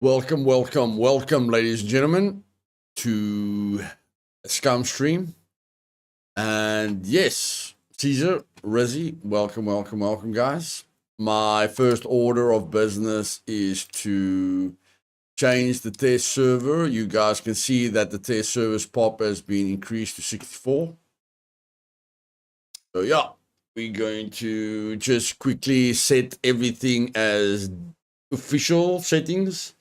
Welcome, welcome, welcome, ladies and gentlemen, to a Scum stream. And yes, Caesar, Rizzy, welcome, welcome, welcome, guys. My first order of business is to change the test server. You guys can see that the test server's pop has been increased to 64. So yeah, we're going to just quickly set everything as official settings.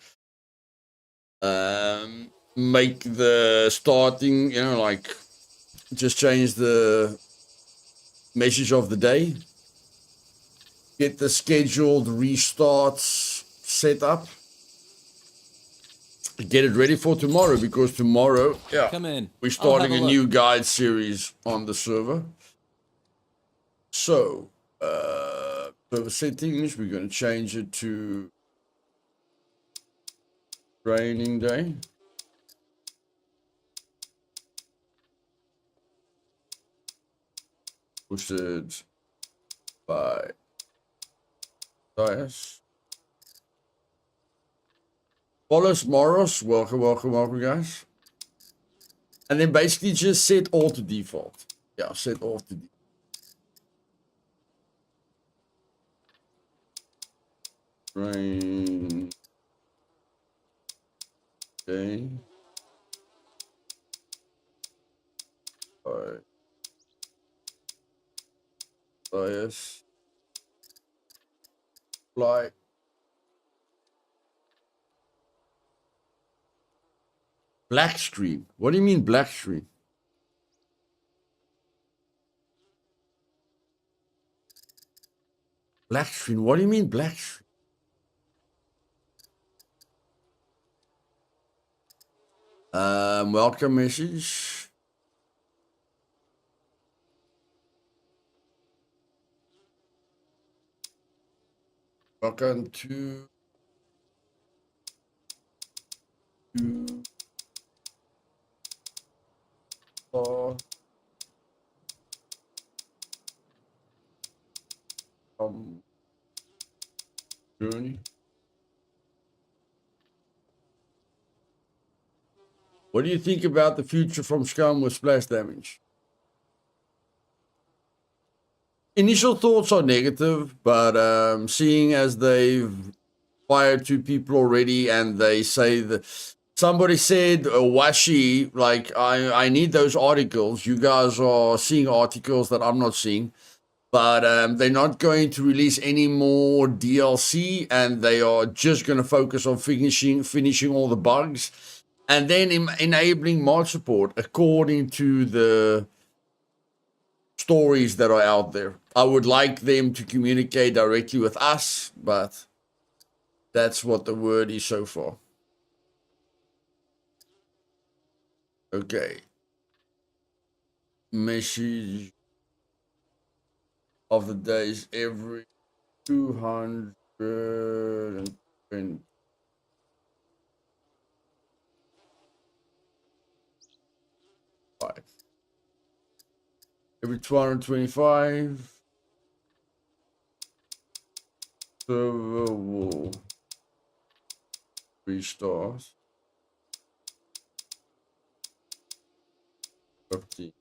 Make the starting, like just change the message of the day, get the scheduled restarts set up, get it ready for tomorrow, because tomorrow, Come in. we're starting a new guide series on the server. So server settings, we're going to change it to training day. Hosted by Luthais. Follow Moros. Welcome, welcome, welcome, guys. And then basically just set all to default. Yeah, set all to default. Rain day. Alright. Bias. Fly. Black screen. What do you mean black screen? Black screen. What do you mean black screen? Welcome message. Welcome to journey. What do you think about the future from Scum with splash damage? Initial thoughts are negative, but seeing as they've fired 2 people already, and they say that somebody said, Washi, like, I need those articles. You guys are seeing articles that I'm not seeing, but they're not going to release any more DLC, and they are just going to focus on finishing all the bugs, and then enabling mod support according to the stories that are out there. I would like them to communicate directly with us, but that's what the word is so far. Okay. Message of the day is every 220. Every 225. Server will restart. 50.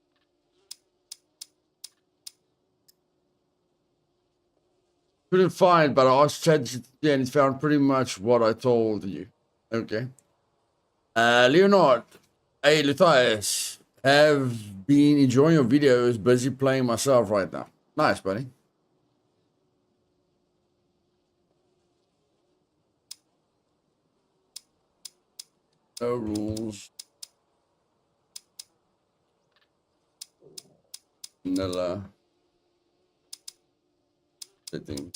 Couldn't find, but I asked ChatGPT and it found pretty much what I told you. Okay. Leonard, hey Luthais, have been enjoying your videos, busy playing myself right now. Nice, buddy. No rules. Vanilla. Setting.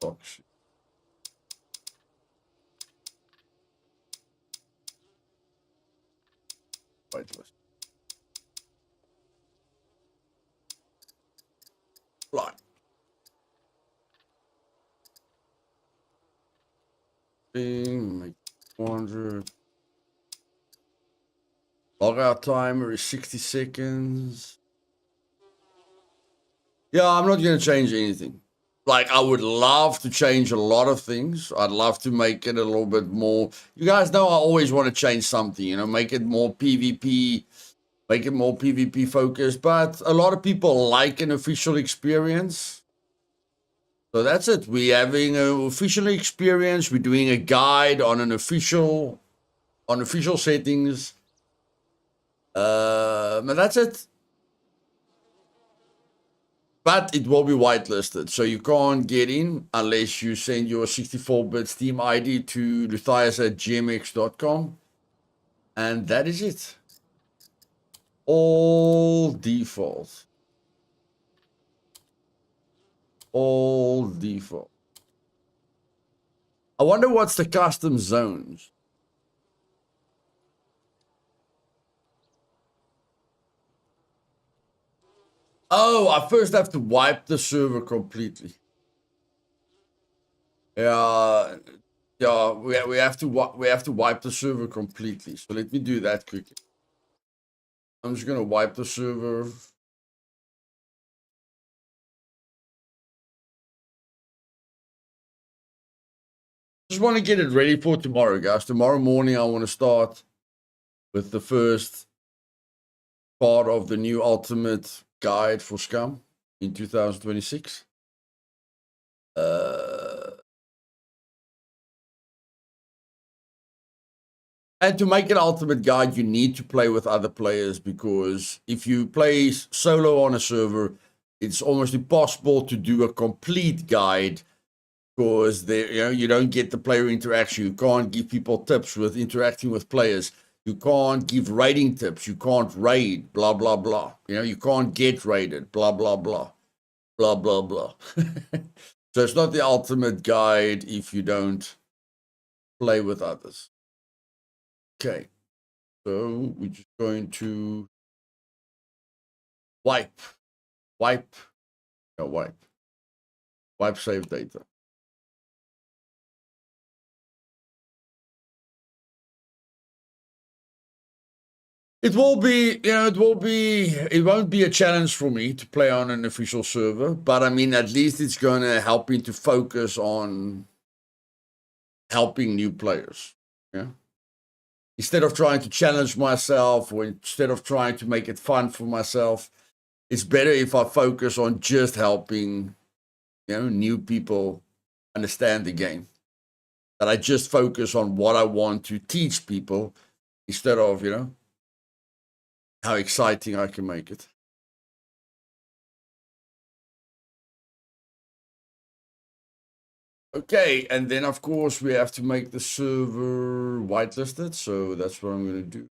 Box. Whitelist. Fly. Make 400. Logout timer is 60 seconds. Yeah, I'm not going to change anything. Like, I would love to change a lot of things. I'd love to make it a little bit more. You guys know I always want to change something, you know, make it more PvP, make it more PvP focused. But a lot of people like an official experience. So that's it. We're having an official experience. We're doing a guide on official settings. And that's it. But it will be whitelisted, so you can't get in unless you send your 64-bit Steam ID to luthais@gmx.com. And that is it. All default. All default. I wonder what's the custom zones. Oh, I first have to wipe the server completely. Yeah, we have to wipe the server completely. So let me do that quickly. I'm just gonna wipe the server. Just want to get it ready for tomorrow, guys. Tomorrow morning, I want to start with the first part of the new ultimate guide for Scum in 2026. And to make an ultimate guide, you need to play with other players, because if you play solo on a server, it's almost impossible to do a complete guide, because you don't get the player interaction. You can't give people tips with interacting with players. You can't give raiding tips. You can't raid, blah, blah, blah. You can't get raided, blah, blah, blah, blah, blah, blah. So it's not the ultimate guide if you don't play with others. Okay. So we're just going to wipe save data. It won't be a challenge for me to play on an official server, but I mean, at least it's going to help me to focus on helping new players. Yeah. Instead of trying to challenge myself, or instead of trying to make it fun for myself, it's better if I focus on just helping, new people understand the game. That I just focus on what I want to teach people, instead of, how exciting I can make it. Okay, and then of course we have to make the server whitelisted, so that's what I'm going to do.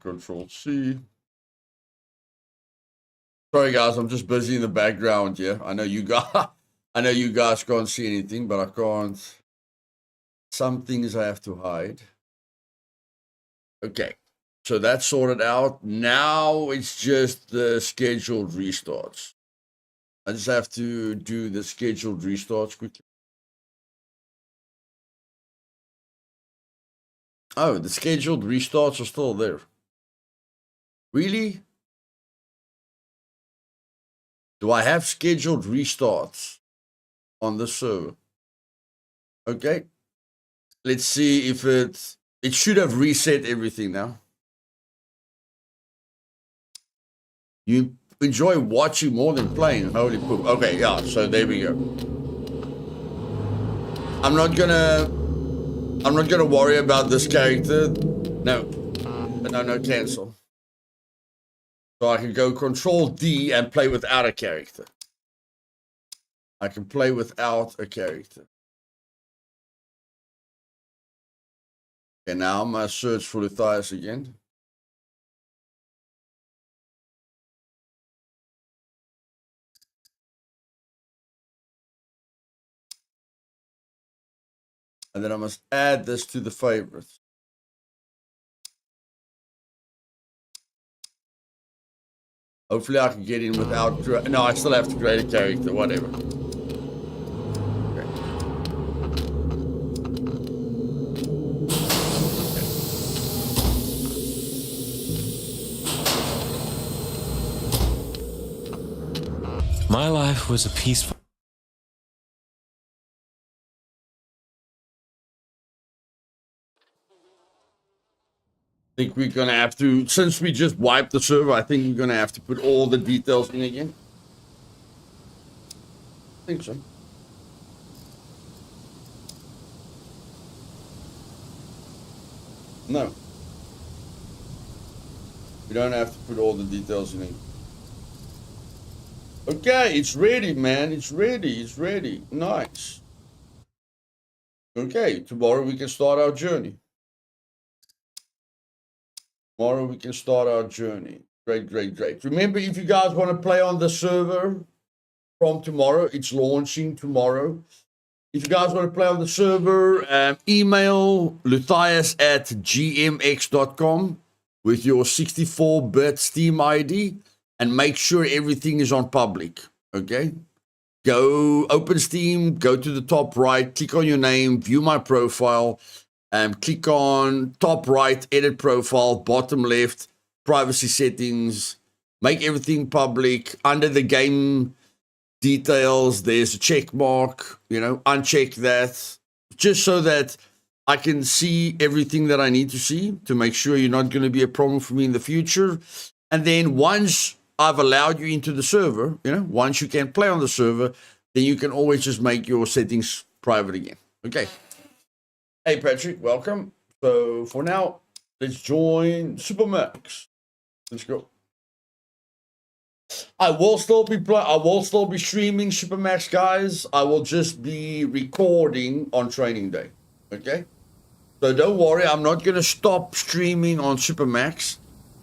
Control C. Sorry guys, I'm just busy in the background. Yeah, I know you guys can't see anything, but I can't. Some things I have to hide. Okay, so that's sorted out. Now it's just the scheduled restarts. I just have to do the scheduled restarts quickly. Oh, the scheduled restarts are still there. Really? Do I have scheduled restarts on the server? Okay. Let's see if it should have reset everything now. enjoy watching more than playing. Holy poop. Okay, yeah, so there we go. I'm not gonna worry about this character. No, cancel. So I can go Control D and play without a character. I can play without a character. Okay, now I'm gonna search for Luthais again. And then I must add this to the favorites. Hopefully I can get in without... No, I still have to create a character, whatever. My life was a peaceful... I think we're gonna have to, since we just wiped the server, I think we're gonna have to put all the details in again. I think so. No. We don't have to put all the details in again. Okay, it's ready, man. It's ready. It's ready. Nice. Okay, tomorrow we can start our journey. Tomorrow we can start our journey. Great, great, great. Remember, if you guys want to play on the server from tomorrow, it's launching tomorrow. If you guys want to play on the server, email luthais@gmx.com with your 64-bit Steam ID and make sure everything is on public, okay? Go open Steam, go to the top right, click on your name, view my profile, click on top right, edit profile, bottom left, privacy settings, make everything public. Under the game details, there's a check mark, uncheck that, just so that I can see everything that I need to see to make sure you're not going to be a problem for me in the future. And then once I've allowed you into the server, once you can play on the server, then you can always just make your settings private again. Okay. Hey, Patrick, welcome. So for now, let's join Supermax. Let's go. I will still be streaming Supermax, guys. I will just be recording on training day. Okay? So don't worry, I'm not going to stop streaming on Supermax.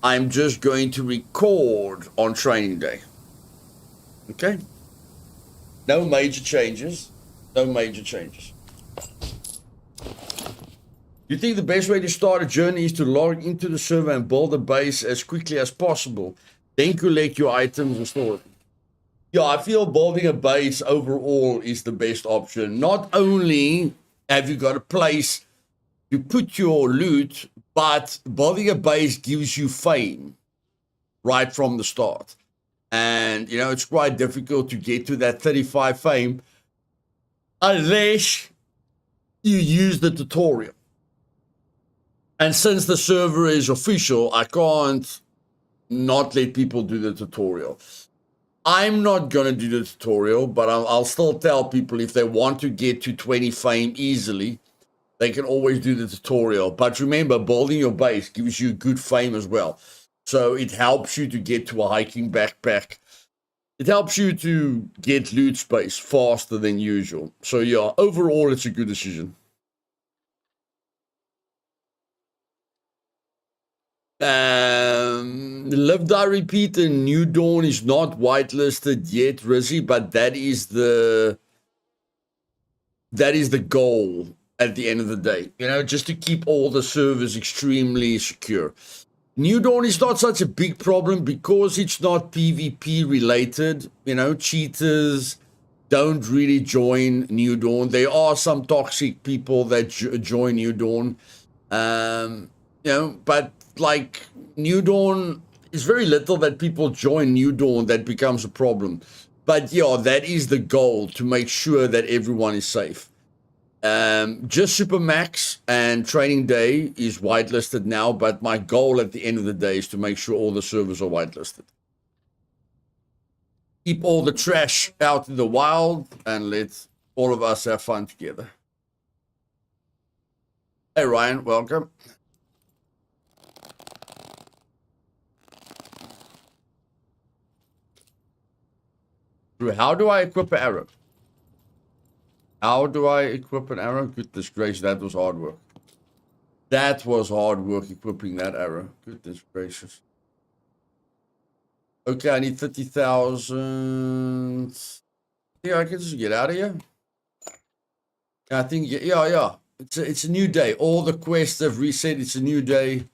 I'm just going to record on training day. Okay? No major changes. No major changes. You think the best way to start a journey is to log into the server and build a base as quickly as possible, then collect your items and store them? Yeah, I feel building a base overall is the best option. Not only have you got a place to put your loot, but building a base gives you fame right from the start. And, it's quite difficult to get to that 35 fame unless you use the tutorial. And since the server is official, I can't not let people do the tutorial. I'm not going to do the tutorial, but I'll still tell people if they want to get to 20 fame easily, they can always do the tutorial. But remember, building your base gives you good fame as well. So it helps you to get to a hiking backpack. It helps you to get loot space faster than usual. So yeah, overall, it's a good decision. Live Die Repeat and New Dawn is not whitelisted yet, Rizzy, but that is the goal at the end of the day, just to keep all the servers extremely secure. New Dawn is not such a big problem because it's not PvP related. Cheaters don't really join New Dawn. There are some toxic people that join New Dawn, but like New Dawn is very little that people join New Dawn that becomes a problem. But yeah, that is the goal, to make sure that everyone is safe. Just Supermax and Training Day is whitelisted now, but my goal at the end of the day is to make sure all the servers are whitelisted. Keep all the trash out in the wild and let all of us have fun together. Hey Ryan, welcome. How do I equip an arrow? How do I equip an arrow? Goodness gracious, that was hard work. That was hard work equipping that arrow. Goodness gracious. Okay, I need 30,000. Yeah, I can just get out of here. I think, yeah. It's a new day. All the quests have reset. It's a new day.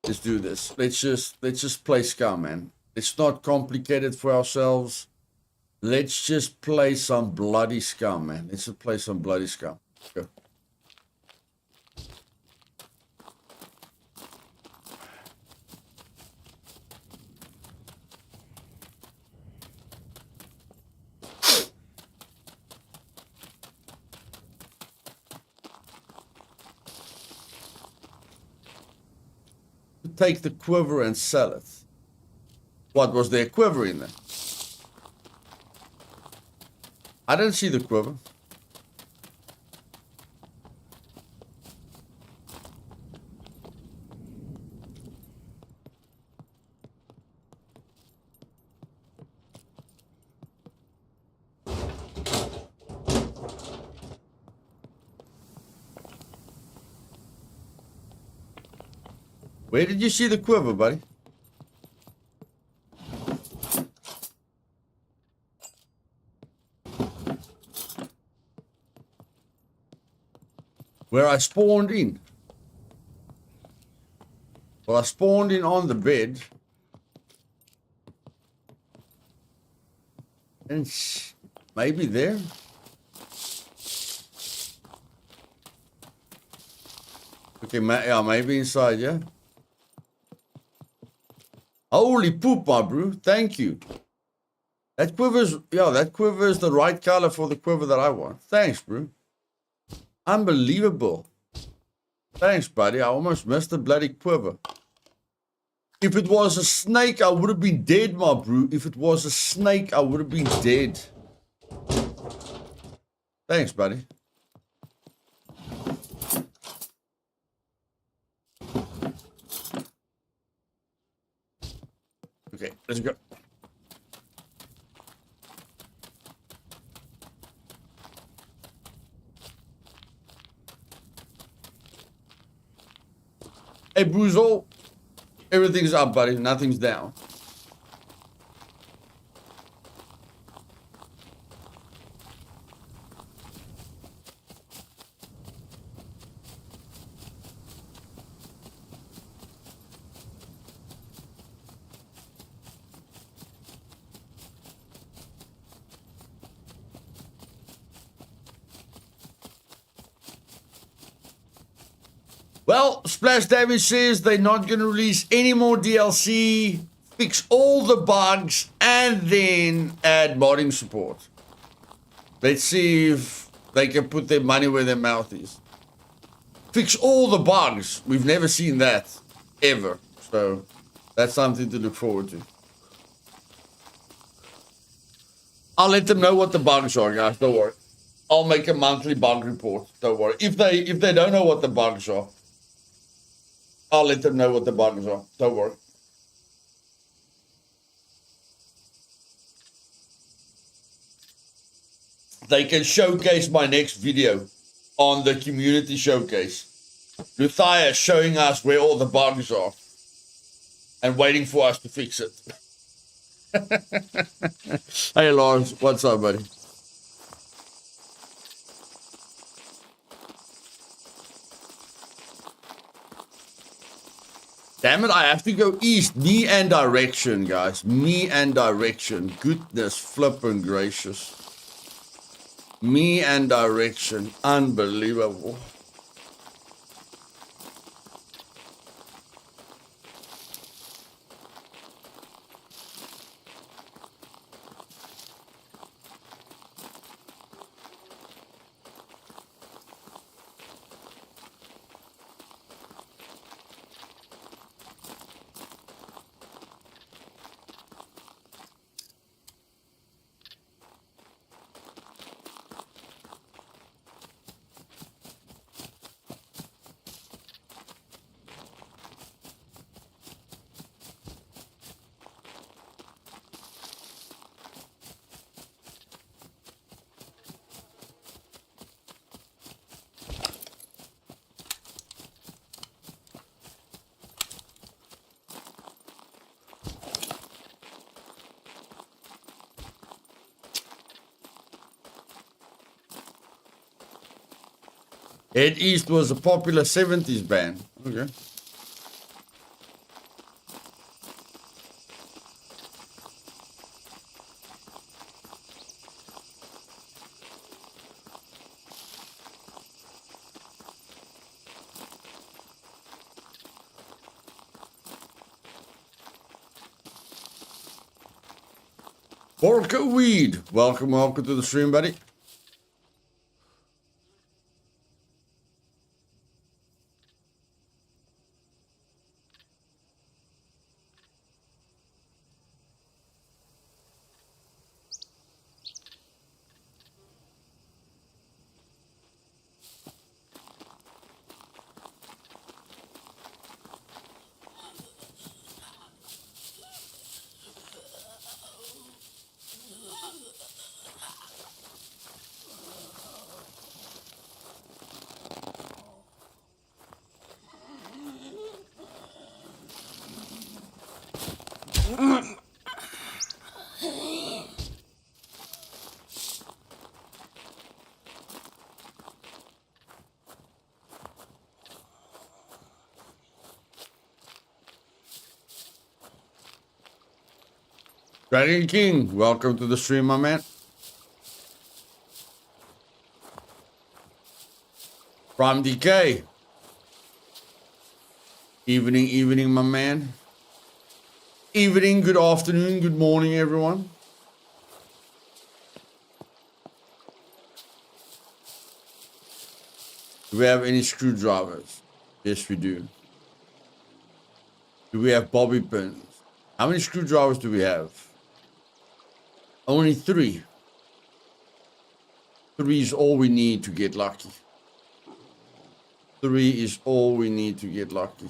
Let's do this. Let's just play Scum, man. It's not complicated for ourselves. Let's just play some bloody Scum, man. Let's just play some bloody Scum. Go. Take the quiver and sell it. What was there quiver in there? I didn't see the quiver. Where did you see the quiver, buddy? Where I spawned in. Well, I spawned in on the bed. And maybe there. Okay, yeah, maybe inside, yeah. Holy poop, my bro. Thank you. That quiver's, yeah, that quiver is the right color for the quiver that I want. Thanks, bro. Unbelievable. Thanks, buddy. I almost missed the bloody quiver. If it was a snake, I would have been dead, my bro. If it was a snake, I would have been dead. Thanks, buddy. Okay, let's go. Hey, Bruzo. Everything's up, buddy. Nothing's down. Well, Splash Damage says they're not going to release any more DLC, fix all the bugs, and then add modding support. Let's see if they can put their money where their mouth is. Fix all the bugs. We've never seen that, ever. So, that's something to look forward to. I'll let them know what the bugs are, guys. Don't worry. I'll make a monthly bug report. Don't worry. If they don't know what the bugs are, I'll let them know what the bugs are. Don't worry. They can showcase my next video on the community showcase. Luthais showing us where all the bugs are and waiting for us to fix it. Hey Lawrence, what's up, buddy? Damn it, I have to go east. Me and direction, guys. Me and direction. Goodness flippin' gracious. Me and direction. Unbelievable. Head East was a popular 70s band. Okay. Orca Weed, welcome to the stream, buddy. Dragon King, welcome to the stream, my man. From DK. Evening, my man. Evening, good afternoon, good morning, everyone. Do we have any screwdrivers? Yes, we do. Do we have bobby pins? How many screwdrivers do we have? Only 3. 3 is all we need to get lucky. 3 is all we need to get lucky.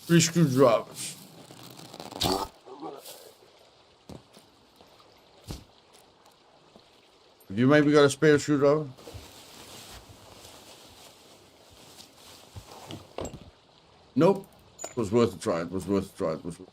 Three screwdrivers. Have you maybe got a spare screwdriver? Nope. It was worth a try. It was worth a try. It was worth.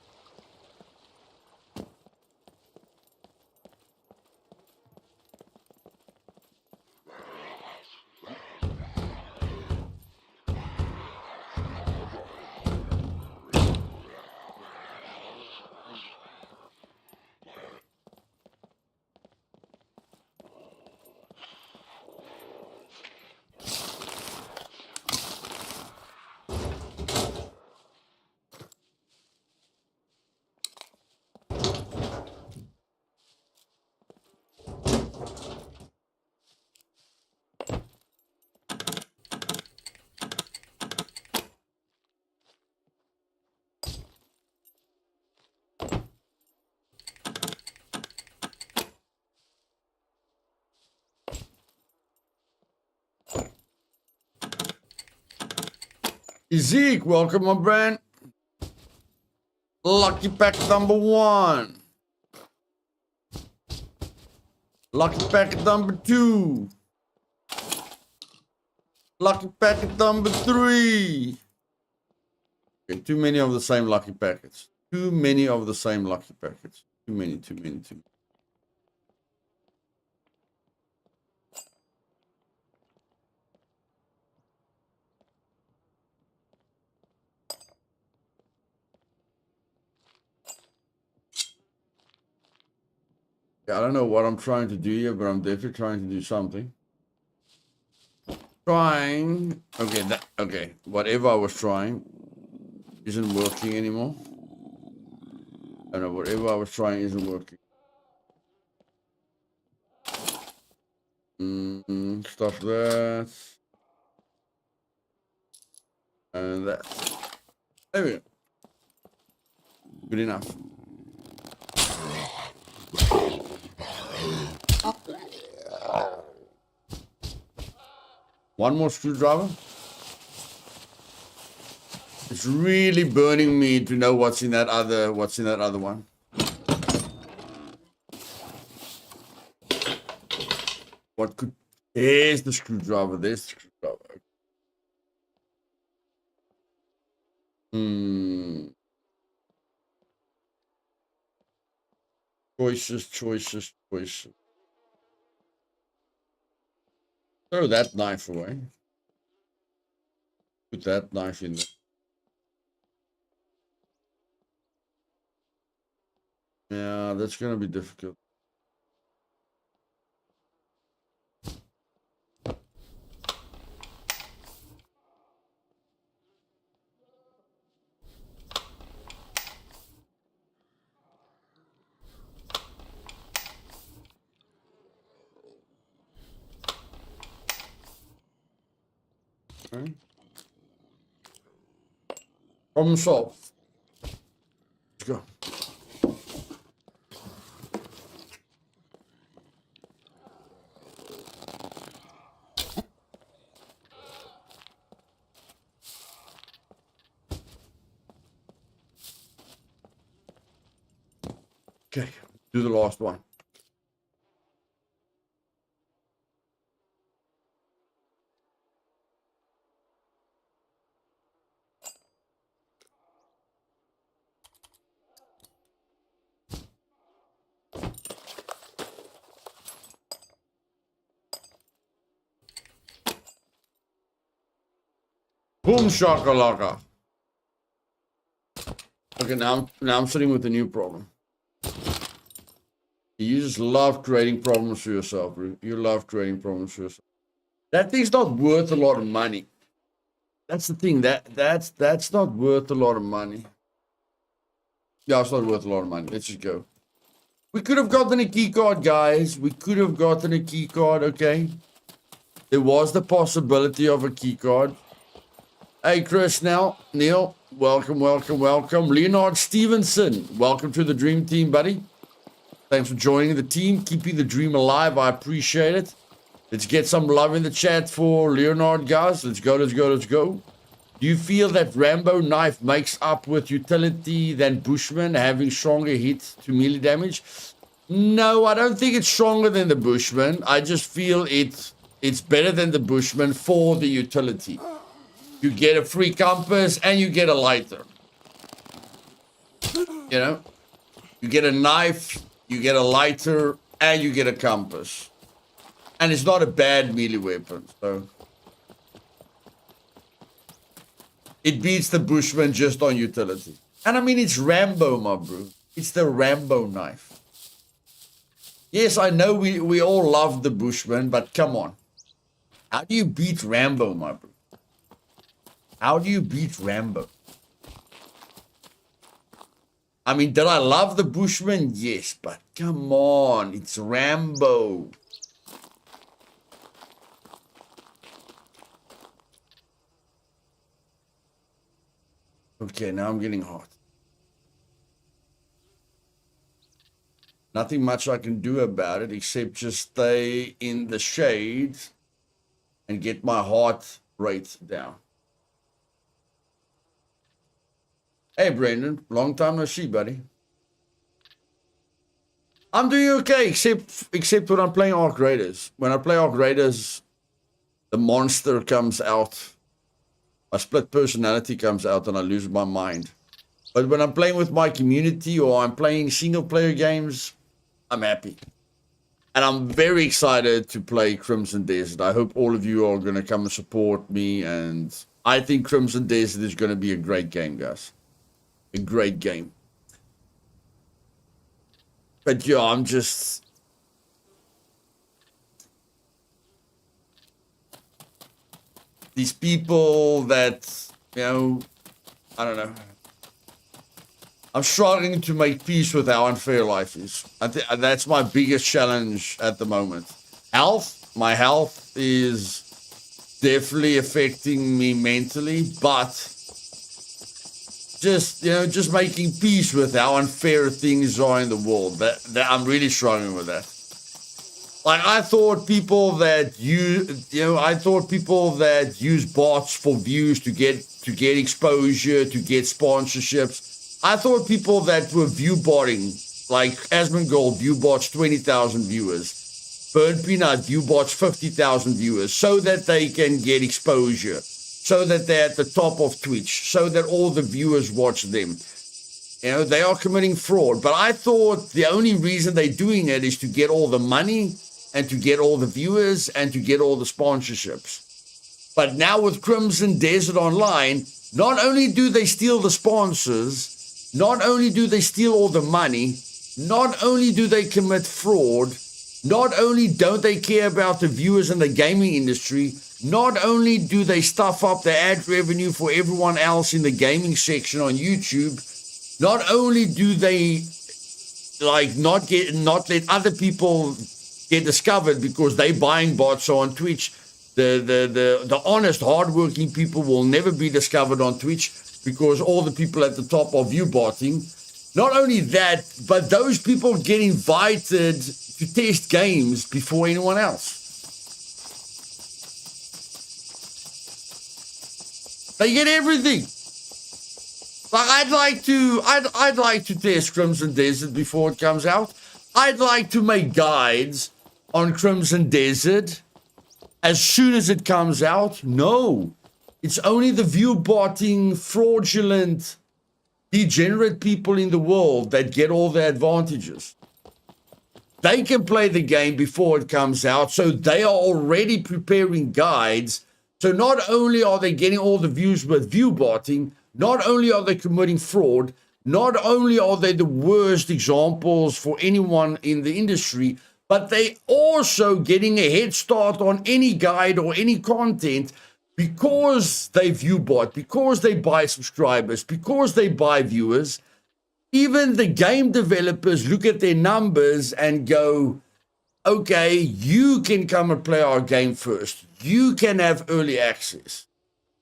Zeke, welcome, my friend. Lucky pack number 1. Lucky packet number 2. Lucky packet number 3. Okay, too many of the same lucky packets. Too many of the same lucky packets. Too many. I don't know what I'm trying to do here, but I'm definitely trying to do something. Okay, whatever I was trying isn't working anymore. I know whatever I was trying isn't working. Stuff that. And that. There we go. Good enough. One more screwdriver. It's really burning me to know what's in that other one. What could There's the screwdriver. There's the screwdriver. Choices. Throw that knife away. Put that knife in there. Yeah, that's gonna be difficult. Okay. Problem solved. Let's go. Okay, do the last one. Boom shakalaka. Okay, now I'm sitting with a new problem. You just love creating problems for yourself, bro. You love creating problems for yourself. That thing's not worth a lot of money. That's the thing. That's not worth a lot of money. Yeah, it's not worth a lot of money. Let's just go. We could have gotten a key card, guys. We could have gotten a key card, okay? There was the possibility of a key card. Hey, Chris, now, Neil, welcome. Leonard Stevenson, welcome to the Dream Team, buddy. Thanks for joining the team, keeping the dream alive. I appreciate it. Let's get some love in the chat for Leonard, guys. Let's go. Do you feel that Rambo knife makes up with utility than Bushman, having stronger hit to melee damage? No, I don't think it's stronger than the Bushman. I just feel it's better than the Bushman for the utility. You get a free compass and you get a lighter. You know? You get a knife, you get a lighter, and you get a compass. And it's not a bad melee weapon, so... It beats the Bushman just on utility. And I mean, it's Rambo, my bro. It's the Rambo knife. Yes, I know we all love the Bushman, but come on. How do you beat Rambo, my bro? How do you beat Rambo? I mean, did I love the Bushman? Yes, but come on. It's Rambo. Okay, now I'm getting hot. Nothing much I can do about it except just stay in the shade and get my heart rate down. Hey, Brendan. Long time no see, buddy. I'm doing okay, except when I'm playing Arc Raiders. When I play Arc Raiders, the monster comes out. My split personality comes out and I lose my mind. But when I'm playing with my community or I'm playing single-player games, I'm happy. And I'm very excited to play Crimson Desert. I hope all of you are going to come and support me. And I think Crimson Desert is going to be a great game, guys. A great game. But yeah, I'm just... These people that, you know, I don't know. I'm struggling to make peace with how unfair life is. That's my biggest challenge at the moment. Health, my health is definitely affecting me mentally, but just, you know, just making peace with how unfair things are in the world. That I'm really struggling with that. Like, I thought people that use bots for views to get exposure, to get sponsorships. I thought people that were view botting, like Asmongold view bots 20,000 viewers. Burn Peanut view bots 50,000 viewers so that they can get exposure, so that they're at the top of Twitch, so that all the viewers watch them. You know, they are committing fraud. But I thought the only reason they're doing it is to get all the money and to get all the viewers and to get all the sponsorships. But now with Crimson Desert Online, not only do they steal the sponsors, not only do they steal all the money, not only do they commit fraud, not only don't they care about the viewers in the gaming industry, not only do they stuff up the ad revenue for everyone else in the gaming section on YouTube, not only do they not let other people get discovered because they buying bots on Twitch. The honest, hardworking people will never be discovered on Twitch because all the people at the top are view botting. Not only that, but those people get invited to test games before anyone else. They get everything. Like I'd like to test Crimson Desert before it comes out. I'd like to make guides on Crimson Desert as soon as it comes out. No, it's only the view botting, fraudulent, degenerate people in the world that get all the advantages. They can play the game before it comes out, so they are already preparing guides. So not only are they getting all the views with view botting, not only are they committing fraud, not only are they the worst examples for anyone in the industry, but they also getting a head start on any guide or any content because they view bot, because they buy subscribers, because they buy viewers. Even the game developers look at their numbers and go, okay, you can come and play our game first. You can have early access.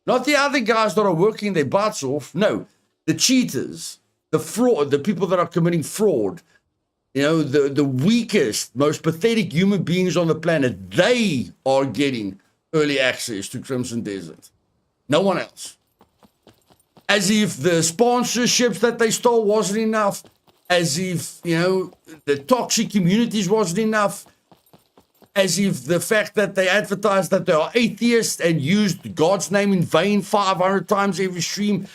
Not the other guys that are working their butts off. No, the cheaters, the fraud, the people that are committing fraud, you know, the weakest, most pathetic human beings on the planet, they are getting early access to Crimson Desert. No one else. As if the sponsorships that they stole wasn't enough. As if, you know, the toxic communities wasn't enough. As if the fact that they advertised that they are atheists and used God's name in vain 500 times every stream.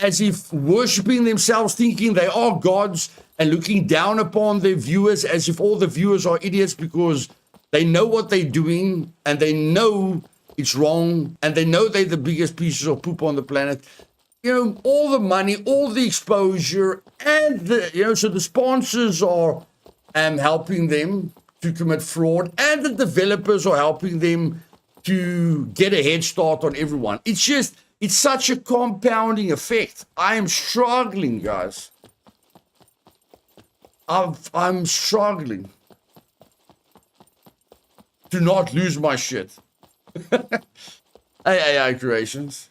As if worshipping themselves, thinking they are gods and looking down upon their viewers as if all the viewers are idiots because they know what they're doing and they know it's wrong and they know they're the biggest pieces of poop on the planet. You know, all the money, all the exposure, and so the sponsors are helping them to commit fraud, and the developers are helping them to get a head start on everyone. It's such a compounding effect. I am struggling, guys. I'm struggling to not lose my shit. Hey, AI Creations.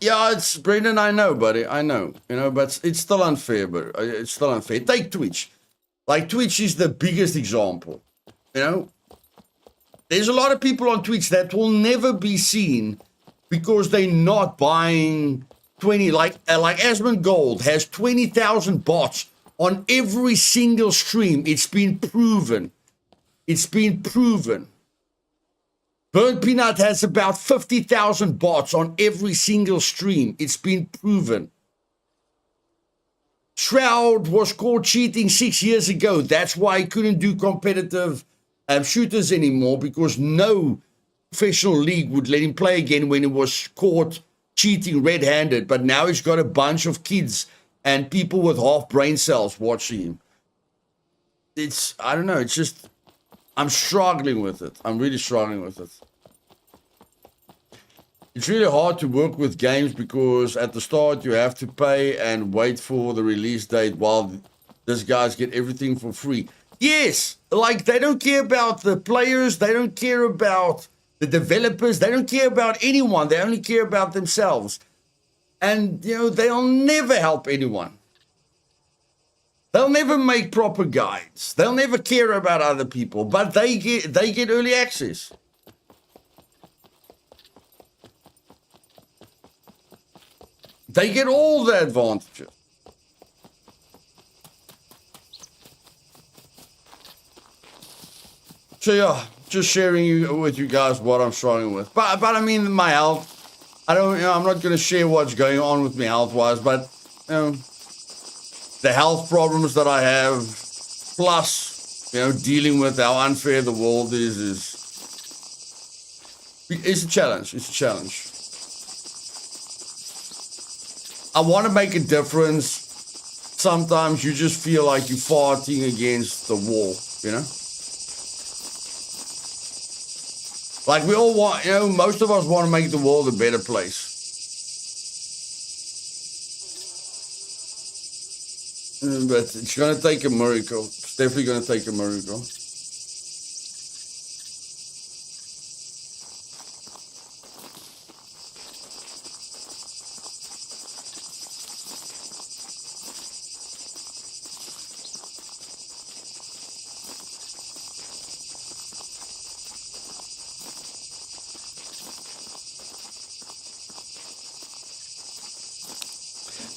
Yeah, it's Brendan. I know, buddy. I know. You know, but it's still unfair. But it's still unfair. Take Twitch. Like Twitch is the biggest example. You know, there's a lot of people on Twitch that will never be seen because they're not buying 20. Like Asmund Gold has 20,000 bots on every single stream. It's been proven. It's been proven. Burnt Peanut has about 50,000 bots on every single stream. It's been proven. Shroud was caught cheating 6 years ago. That's why he couldn't do competitive shooters anymore, because no professional league would let him play again when he was caught cheating red-handed. But now he's got a bunch of kids and people with half brain cells watching him. I don't know, it's just, I'm struggling with it. I'm really struggling with it. It's really hard to work with games because at the start you have to pay and wait for the release date while these guys get everything for free. Yes, like they don't care about the players, they don't care about the developers, they don't care about anyone, they only care about themselves. And, you know, they'll never help anyone. They'll never make proper guides. They'll never care about other people, but they get early access. They get all the advantages. So yeah, just sharing with you guys what I'm struggling with. But I mean, my health. I'm not going to share what's going on with me health-wise, but the health problems that I have, plus dealing with how unfair the world is a challenge. It's a challenge. I want to make a difference. Sometimes you just feel like you're fighting against the wall, Like we all want, most of us want to make the world a better place. But it's going to take a miracle. It's definitely going to take a miracle.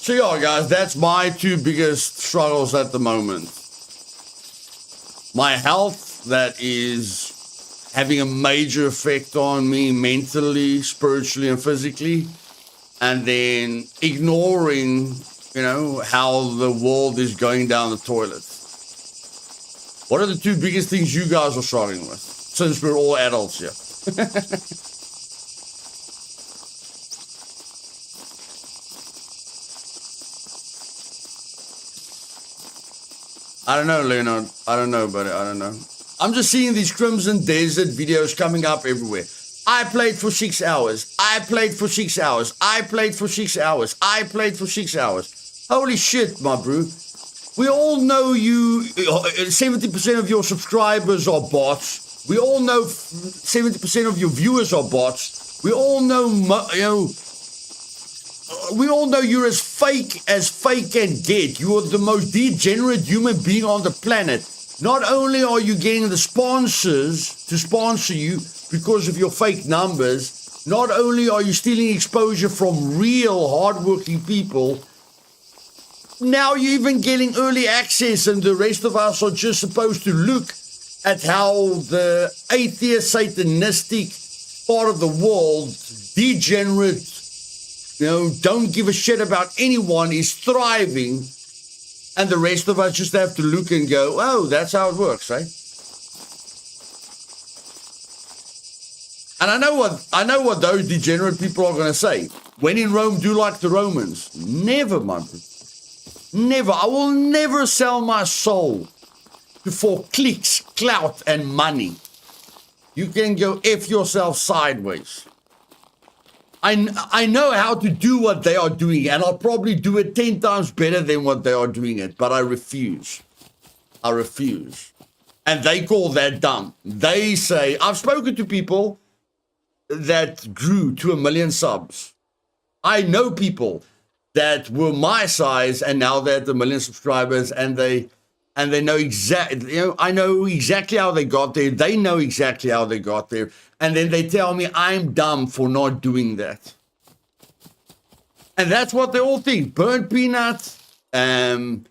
So yeah, guys, that's my two biggest struggles at the moment. My health, that is having a major effect on me mentally, spiritually, and physically. And then ignoring, how the world is going down the toilet. What are the two biggest things you guys are struggling with? Since we're all adults here. I don't know, Leonard. I don't know, buddy. I don't know. I'm just seeing these Crimson Desert videos coming up everywhere. I played for 6 hours. I played for 6 hours. I played for 6 hours. I played for 6 hours. Holy shit, my bro. We all know 70% of your subscribers are bots. We all know 70% of your viewers are bots. We all know, we all know you're as fake can get. You are the most degenerate human being on the planet. Not only are you getting the sponsors to sponsor you because of your fake numbers, not only are you stealing exposure from real hardworking people, now you're even getting early access, and the rest of us are just supposed to look at how the atheist, satanistic part of the world, degenerate, don't give a shit about anyone, is thriving, and the rest of us just have to look and go, oh, that's how it works, right? And I know what those degenerate people are going to say. When in Rome, do like the Romans. Never, my bro. Never. I will never sell my soul for clicks, clout, and money. You can go F yourself sideways. I know how to do what they are doing, and I'll probably do it 10 times better than what they are doing it, but I refuse. I refuse. And they call that dumb. They say, I've spoken to people that grew to 1 million subs. I know people that were my size, and now they're at 1 million subscribers, and they know exactly, I know exactly how they got there. They know exactly how they got there. And then they tell me I'm dumb for not doing that. And that's what they all think. Burnt Peanut, Shroud,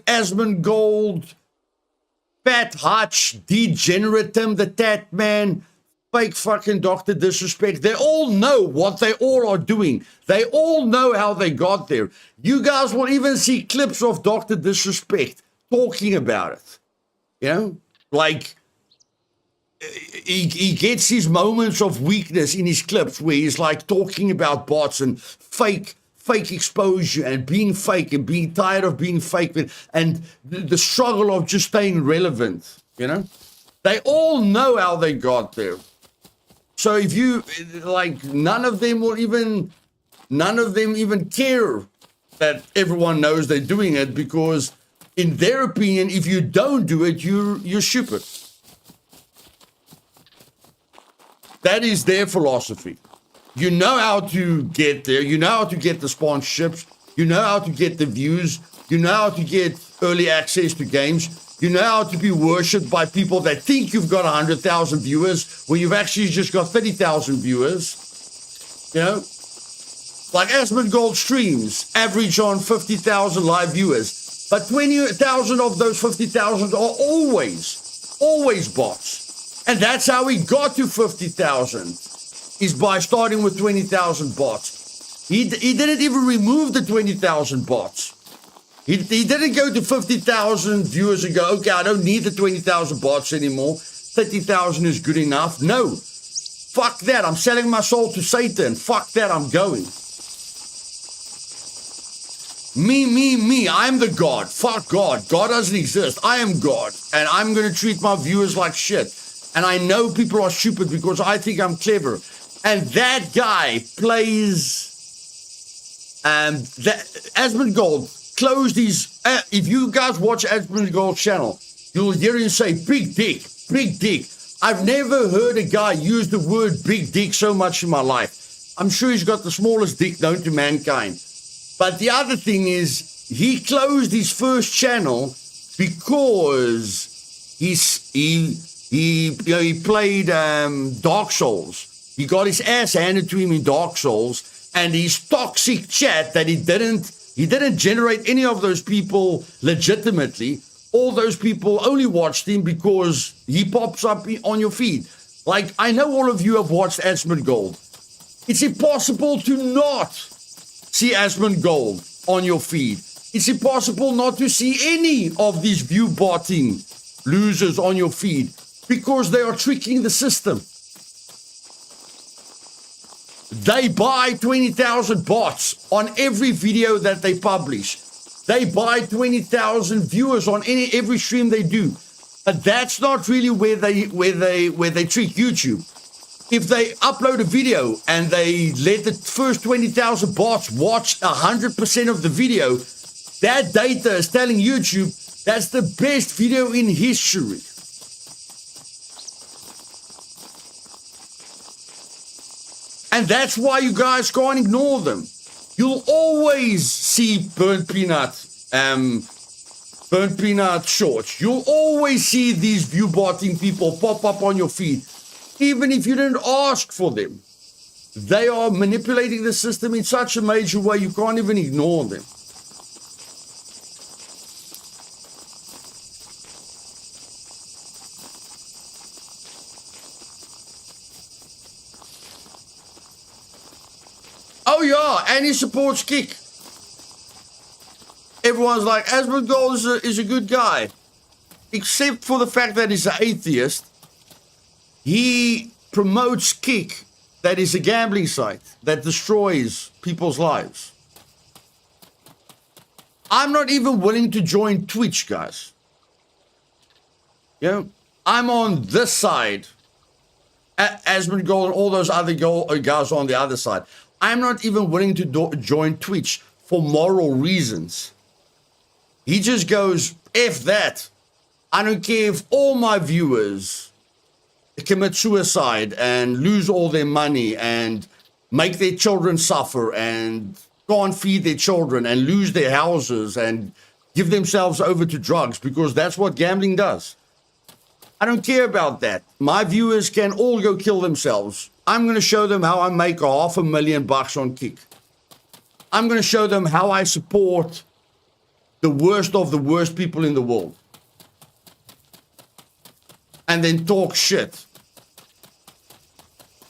Asmongold, Fat Hutch, Degenerate Tim the Tat Man, fake fucking Dr. Disrespect. They all know what they all are doing. They all know how they got there. You guys will even see clips of Dr. Disrespect talking about it. Like he gets his moments of weakness in his clips where he's like talking about bots and fake exposure and being fake and being tired of being fake and the struggle of just staying relevant. They all know how they got there. So if you none of them even care that everyone knows they're doing it, because in their opinion, if you don't do it, you're stupid. That is their philosophy. You know how to get there. You know how to get the sponsorships. You know how to get the views. You know how to get early access to games. You know how to be worshipped by people that think you've got 100,000 viewers when you've actually just got 30,000 viewers. Like Asmund Gold streams average on 50,000 live viewers, but 20,000 of those 50,000 are always bots. And that's how he got to 50,000, is by starting with 20,000 bots. He didn't even remove the 20,000 bots. He didn't go to 50,000 viewers and go, okay, I don't need the 20,000 bots anymore. 30,000 is good enough. No, fuck that. I'm selling my soul to Satan. Fuck that. I'm going. Me. I'm the God. Fuck God. God doesn't exist. I am God. And I'm going to treat my viewers like shit. And I know people are stupid because I think I'm clever. And that guy plays... Asmund Gold closed his... if you guys watch Asmund Gold's channel, you'll hear him say, big dick, big dick. I've never heard a guy use the word big dick so much in my life. I'm sure he's got the smallest dick known to mankind. But the other thing is, he closed his first channel because he played Dark Souls. He got his ass handed to him in Dark Souls, and his toxic chat that he didn't generate any of those people legitimately. All those people only watched him because he pops up on your feed. Like, I know all of you have watched Asmund Gold. It's impossible to not see Asmund Gold on your feed. It's impossible not to see any of these view botting losers on your feed because they are tricking the system. They buy 20,000 bots on every video that they publish. They buy 20,000 viewers on every stream they do. But that's not really where they trick YouTube. If they upload a video and they let the first 20,000 bots watch 100% of the video, that data is telling YouTube that's the best video in history. And that's why you guys can't ignore them. You'll always see burnt peanut shorts. You'll always see these view botting people pop up on your feed. Even if you didn't ask for them, they are manipulating the system in such a major way you can't even ignore them. Oh yeah, and he supports Kick. Everyone's like, Asmund Gold is a good guy. Except for the fact that he's an atheist. He promotes Kick, that is a gambling site that destroys people's lives. I'm not even willing to join Twitch, guys. You know, I'm on this side. Asmund Gold and all those other guys on the other side. I'm not even willing to join Twitch for moral reasons. He just goes, F that. I don't care if all my viewers commit suicide and lose all their money and make their children suffer and can't feed their children and lose their houses and give themselves over to drugs because that's what gambling does. I don't care about that. My viewers can all go kill themselves. I'm going to show them how I make $500,000 on Kick. I'm going to show them how I support the worst of the worst people in the world. And then talk shit.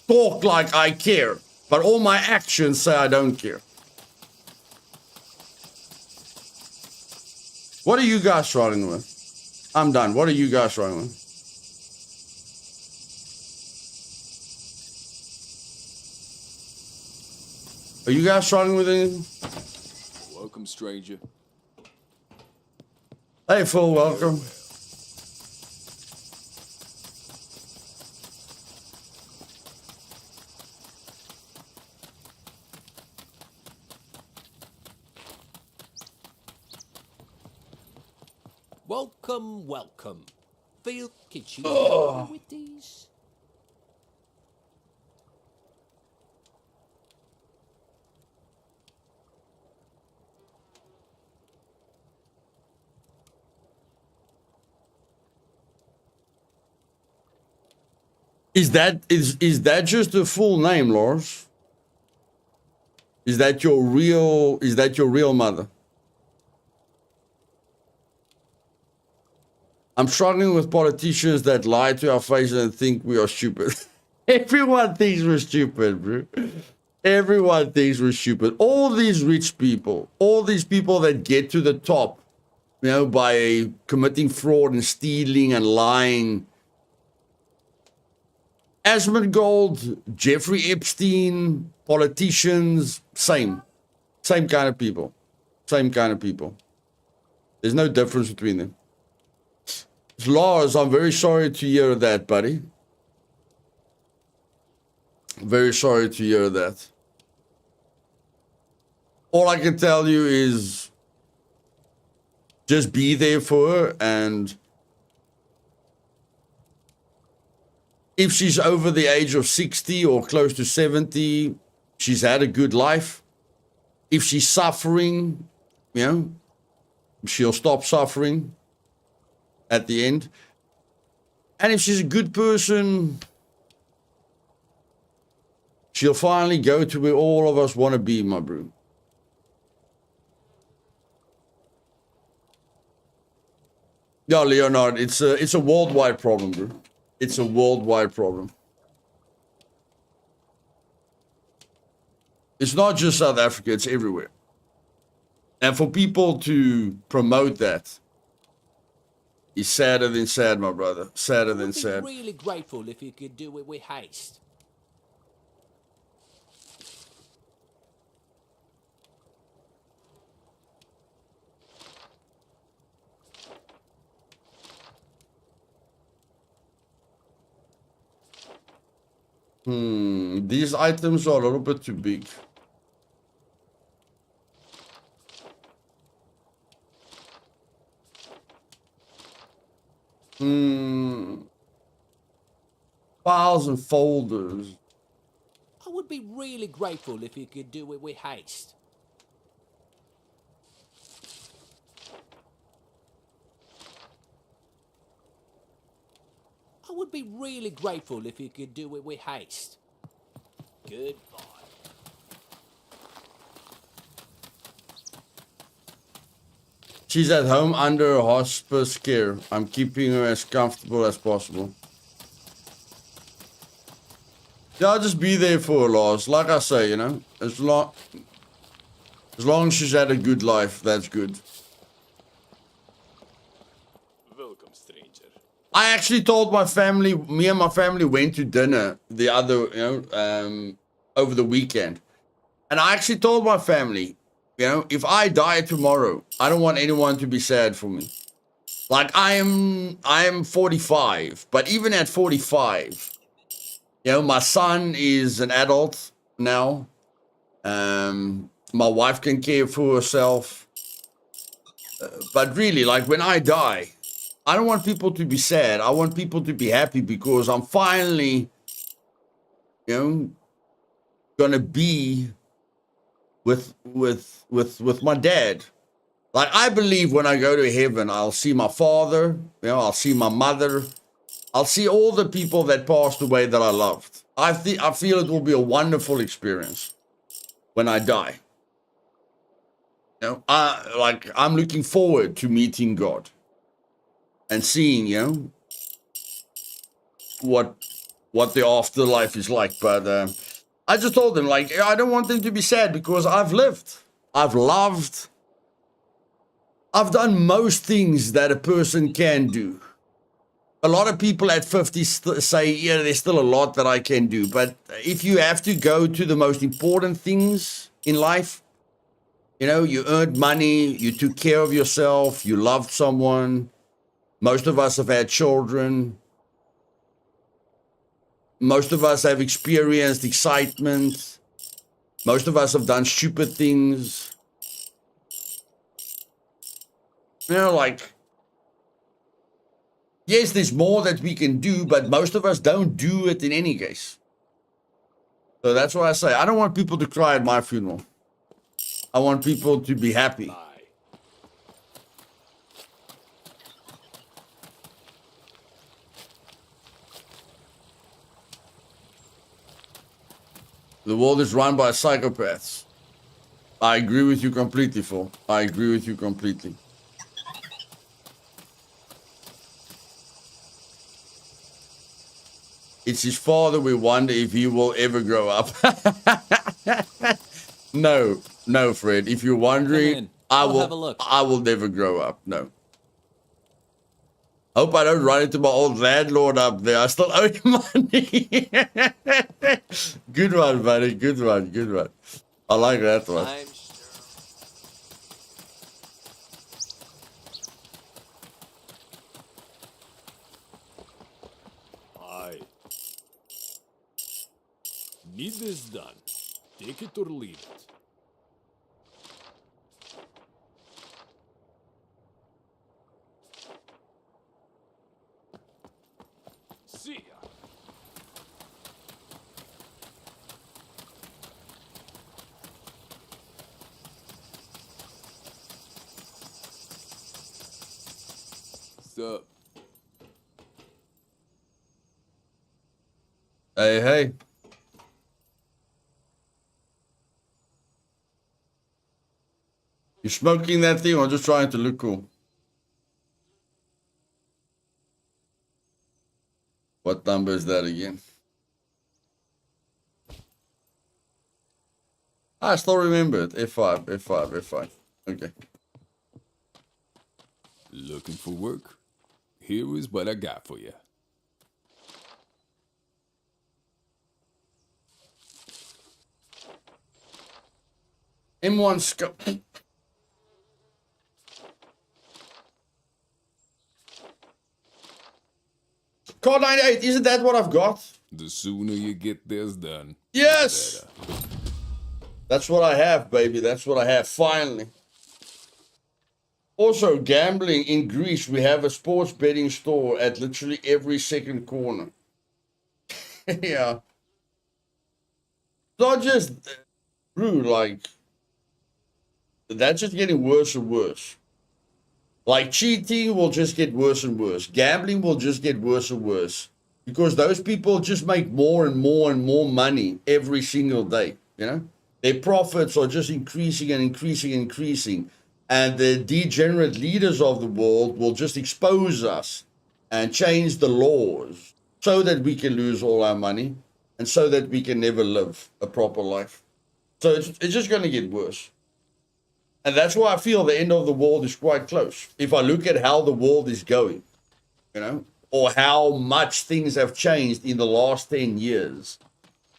Talk like I care, but all my actions say I don't care. What are you guys struggling with? I'm done. What are you guys struggling with? Are you guys struggling with anything? Welcome, stranger. Hey, Phil, welcome. Welcome, welcome. Feel kitchen with these. Is that just a full name, Lars? Is that your real mother? I'm struggling with politicians that lie to our faces and think we are stupid. Everyone thinks we're stupid, bro. Everyone thinks we're stupid. All these rich people, all these people that get to the top, you know, by committing fraud and stealing and lying. Asmongold, Jeffrey Epstein, politicians, same kind of people. Same kind of people. There's no difference between them. Lars, I'm very sorry to hear that, buddy. Very sorry to hear that. All I can tell you is just be there for her, and if she's over the age of 60 or close to 70, she's had a good life. If she's suffering, you know, she'll stop suffering at the end. And if she's a good person, she'll finally go to where all of us want to be, my bro. Yeah, Leonard, it's a worldwide problem, bro. It's a worldwide problem. It's not just South Africa, it's everywhere. And for people to promote that is sadder than sad, my brother. Sadder than sad. I'd be really grateful if you could do it with haste. These items are a little bit too big. Files and folders. I would be really grateful if you could do it with haste. I would be really grateful if you could do it with haste. Goodbye. She's at home under hospice care. I'm keeping her as comfortable as possible. Yeah, I'll just be there for her, Lars. Like I say, you know, as long as she's had a good life, that's good. Welcome, stranger. I actually told my family, me and my family went to dinner the other, you know, over the weekend. And I actually told my family, you know, if I die tomorrow, I don't want anyone to be sad for me. Like I am 45, but even at 45, you know, my son is an adult now. My wife can care for herself. But really, like when I die, I don't want people to be sad. I want people to be happy because I'm finally, you know, gonna be with my dad. Like I believe when I go to heaven, I'll see my father, you know, I'll see my mother, I'll see all the people that passed away that I loved. I feel it will be a wonderful experience when I die. You know, I'm looking forward to meeting God and seeing, you know, what the afterlife is like. But I just told them, like, I don't want them to be sad because I've lived, I've loved, I've done most things that a person can do. A lot of people at 50 say, yeah, there's still a lot that I can do. But if you have to go to the most important things in life, you know, you earned money, you took care of yourself, you loved someone. Most of us have had children. Most of us have experienced excitement. Most of us have done stupid things. You know, like, yes, there's more that we can do, but most of us don't do it in any case. So that's why I say, I don't want people to cry at my funeral. I want people to be happy. Bye. The world is run by psychopaths. I agree with you completely, Phil. I agree with you completely. It's his father. We wonder if he will ever grow up. No, no, Fred. If you're Come wondering, in. I I'll have a will. look. I will never grow up. No. Hope I don't run into my old landlord up there. I still owe him money. Good one, buddy. Good one. Good one. I like that one. I'm sure. I need this done. Take it or leave it. See ya. Sup? Hey, hey. You smoking that thing or just trying to look cool? What number is that again? I still remember it. F5, F5, F5. Okay. Looking for work? Here is what I got for you. M1 Scum. Car 98, isn't that what I've got? The sooner you get this done, Yes! better. That's what I have, baby. That's what I have, finally. Also, gambling in Greece, we have a sports betting store at literally every second corner. Yeah. Not just, bro, like, that's just getting worse and worse. Like, cheating will just get worse and worse. Gambling will just get worse and worse. Because those people just make more and more and more money every single day, you know? Their profits are just increasing and increasing and increasing. And the degenerate leaders of the world will just expose us and change the laws so that we can lose all our money and so that we can never live a proper life. So it's just going to get worse. And that's why I feel the end of the world is quite close. If I look at how the world is going, you know, or how much things have changed in the last 10 years,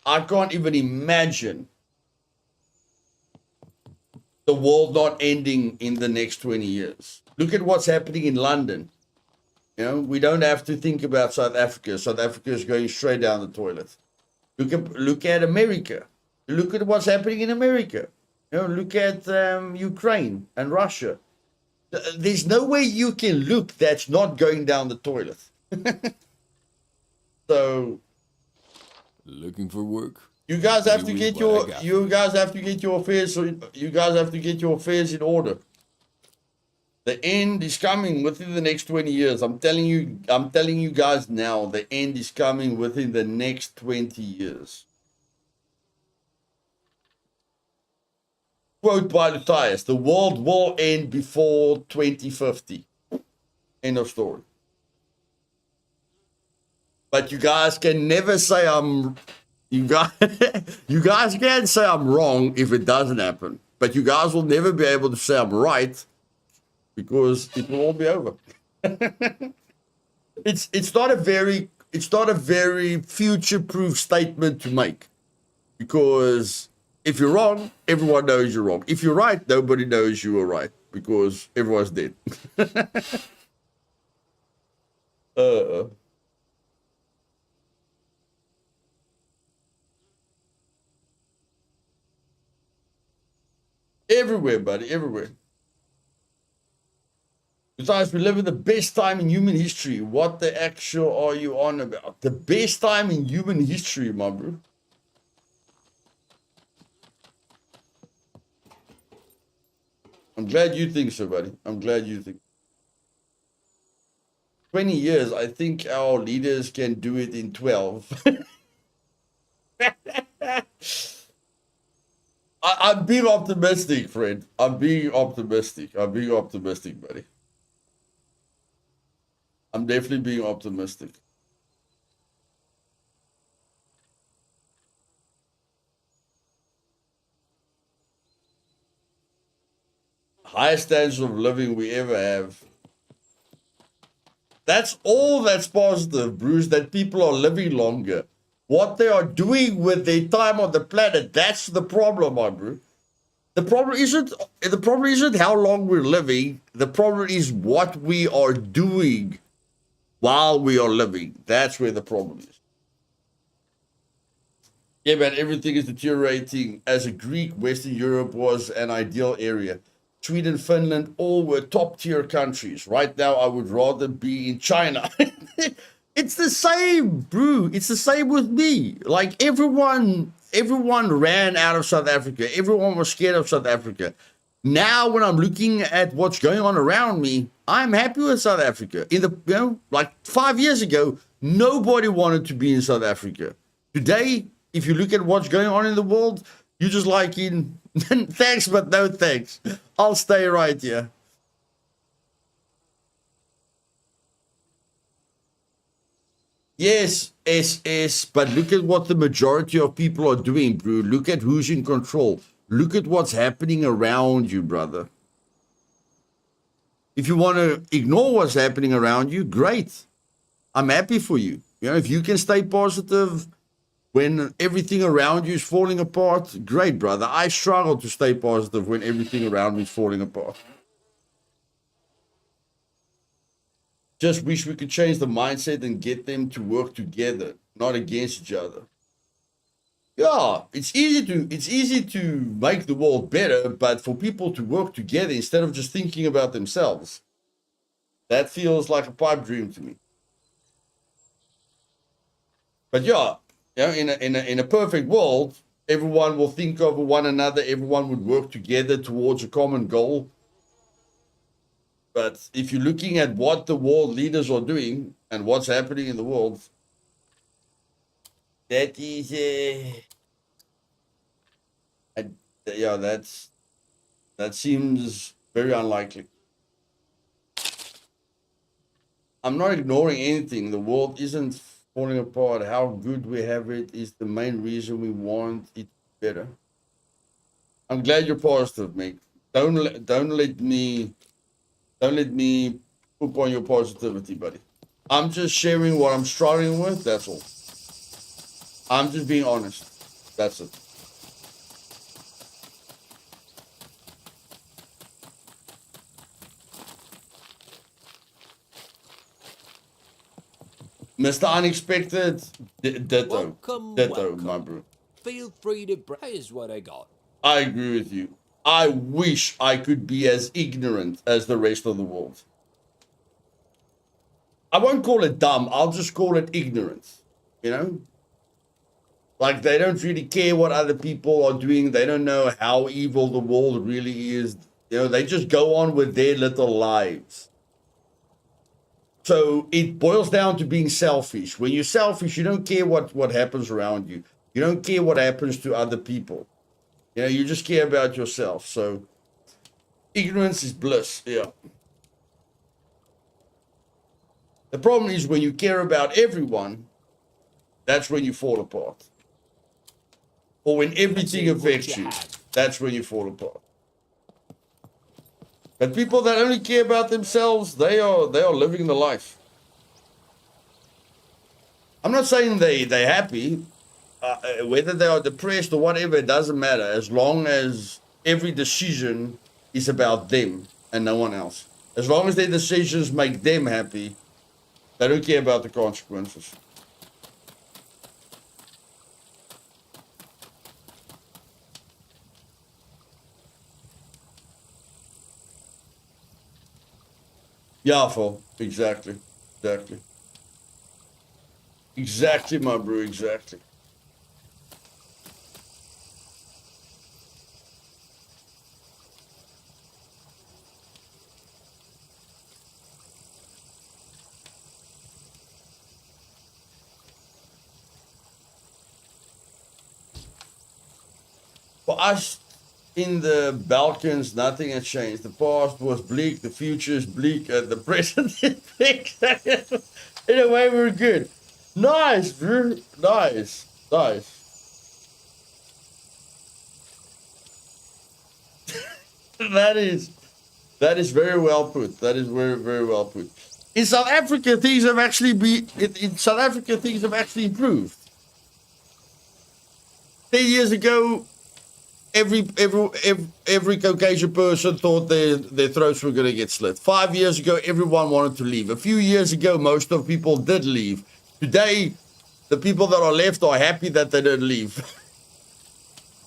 I can't even imagine the world not ending in the next 20 years. Look at what's happening in London. You know, we don't have to think about South Africa. South Africa is going straight down the toilet. Look at America. Look at what's happening in America. You know, look at Ukraine and Russia. There's no way you can look that's not going down the toilet. So, Looking for work? you guys have to Here is get what I your got. you guys have to get your affairs. You guys have to get your affairs in order. The end is coming within the next 20 years. I'm telling you guys now, the end is coming within the next 20 years. Quote by Luthais, the world will end before 2050. End of story. But you guys can never say you guys can say I'm wrong if it doesn't happen. But you guys will never be able to say I'm right because it will all be over. It's not a very future-proof statement to make, because if you're wrong, everyone knows you're wrong. If you're right, nobody knows you were right because everyone's dead. Everywhere, buddy, everywhere. Besides, we live in the best time in human history. What the actual are you on about? The best time in human history, my bro. I'm glad you think so, buddy. I'm glad you think. 20 years, I think our leaders can do it in 12. I'm being optimistic, friend. I'm being optimistic. I'm being optimistic, buddy. I'm definitely being optimistic. Highest standards of living we ever have. That's all that's positive, Bruce, that people are living longer. What they are doing with their time on the planet, that's the problem, my bro. The problem isn't how long we're living. The problem is what we are doing while we are living. That's where the problem is. Yeah, man, everything is deteriorating. As a Greek, Western Europe was an ideal area. Sweden, Finland, all were top tier countries. Right now, I would rather be in China. It's the same, bro. It's the same with me. Like everyone ran out of South Africa. Everyone was scared of South Africa. Now, when I'm looking at what's going on around me, I'm happy with South Africa. Like 5 years ago, nobody wanted to be in South Africa. Today, if you look at what's going on in the world, you're just like thanks, but no thanks. I'll stay right here. Yes, SS, but look at what the majority of people are doing, bro. Look at who's in control. Look at what's happening around you, brother. If you want to ignore what's happening around you, great. I'm happy for you. If you can stay positive when everything around you is falling apart, great, brother. I struggle to stay positive when everything around me is falling apart. Just wish we could change the mindset and get them to work together, not against each other. Yeah, it's easy to make the world better, but for people to work together instead of just thinking about themselves, that feels like a pipe dream to me. But yeah, in a perfect world, everyone will think of one another. Everyone would work together towards a common goal. But if you're looking at what the world leaders are doing and what's happening in the world, that is, that seems very unlikely. I'm not ignoring anything. The world isn't falling apart. How good we have it is the main reason we want it better. I'm glad you're positive, mate. Don't let me poop on your positivity, buddy. I'm just sharing what I'm struggling with. That's all. I'm just being honest. That's it. Mr. Unexpected, ditto, my bro. Feel free to praise what I got. I agree with you. I wish I could be as ignorant as the rest of the world. I won't call it dumb. I'll just call it ignorance. Like they don't really care what other people are doing. They don't know how evil the world really is. They just go on with their little lives. So it boils down to being selfish. When you're selfish, you don't care what happens around you. You don't care what happens to other people. You just care about yourself. So ignorance is bliss. Yeah. The problem is when you care about everyone, that's when you fall apart. Or when everything affects you, that's when you fall apart. But people that only care about themselves, they are living the life. I'm not saying they're happy. Whether they are depressed or whatever, it doesn't matter. As long as every decision is about them and no one else. As long as their decisions make them happy, they don't care about the consequences. Yeah, Phil. Exactly. Exactly, my bro. Exactly. For us, In the Balkans, nothing has changed. The past was bleak, the future is bleak, and the present is bleak. In a way, we're good. Nice, bro. Nice. Nice. That is very well put. That is very, very well put. In South Africa, things have actually in South Africa, things have actually improved. 10 years ago, every Caucasian person thought their throats were going to get slit. 5 years ago, everyone wanted to leave. A few years ago, most of people did leave. Today, the people that are left are happy that they didn't leave.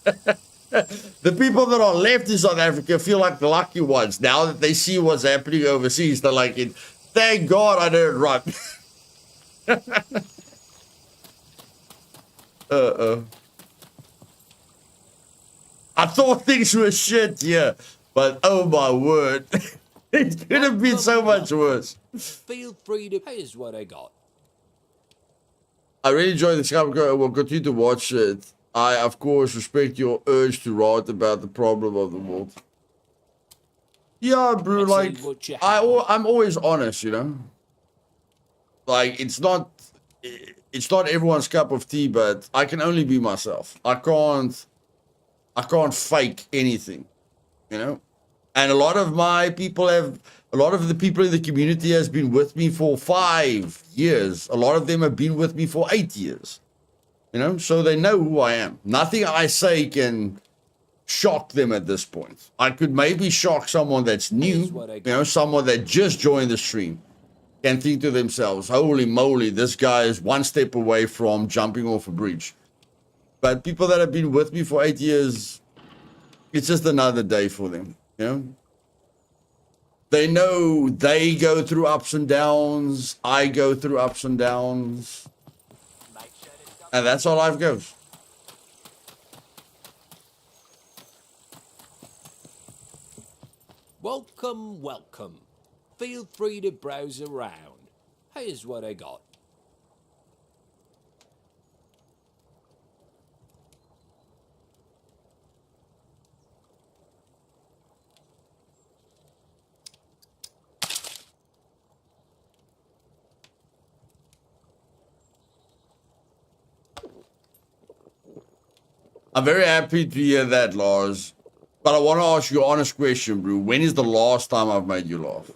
The people that are left in South Africa feel like the lucky ones. Now that they see what's happening overseas, they're like, thank God I didn't run. I thought things were shit, yeah, but oh my word, it could have been so much worse. Feel free to. Here's what I got. I really enjoyed the Scum. I will continue to watch it. I, of course, respect your urge to write about the problem of the world. Yeah, bro, like, I'm always honest, you know? Like, it's not everyone's cup of tea, but I can only be myself. I can't fake anything, you know? And a lot of the people in the community has been with me for 5 years. A lot of them have been with me for 8 years, you know? So they know who I am. Nothing I say can shock them at this point. I could maybe shock someone that's new, you know, someone that just joined the stream, can think to themselves, holy moly, this guy is one step away from jumping off a bridge. But people that have been with me for 8 years, it's just another day for them, you know? They know they go through ups and downs. I go through ups and downs. And that's how life goes. Welcome, welcome. Feel free to browse around. Here's what I got. I'm very happy to hear that, Lars. But I want to ask you an honest question, bro. When is the last time I've made you laugh?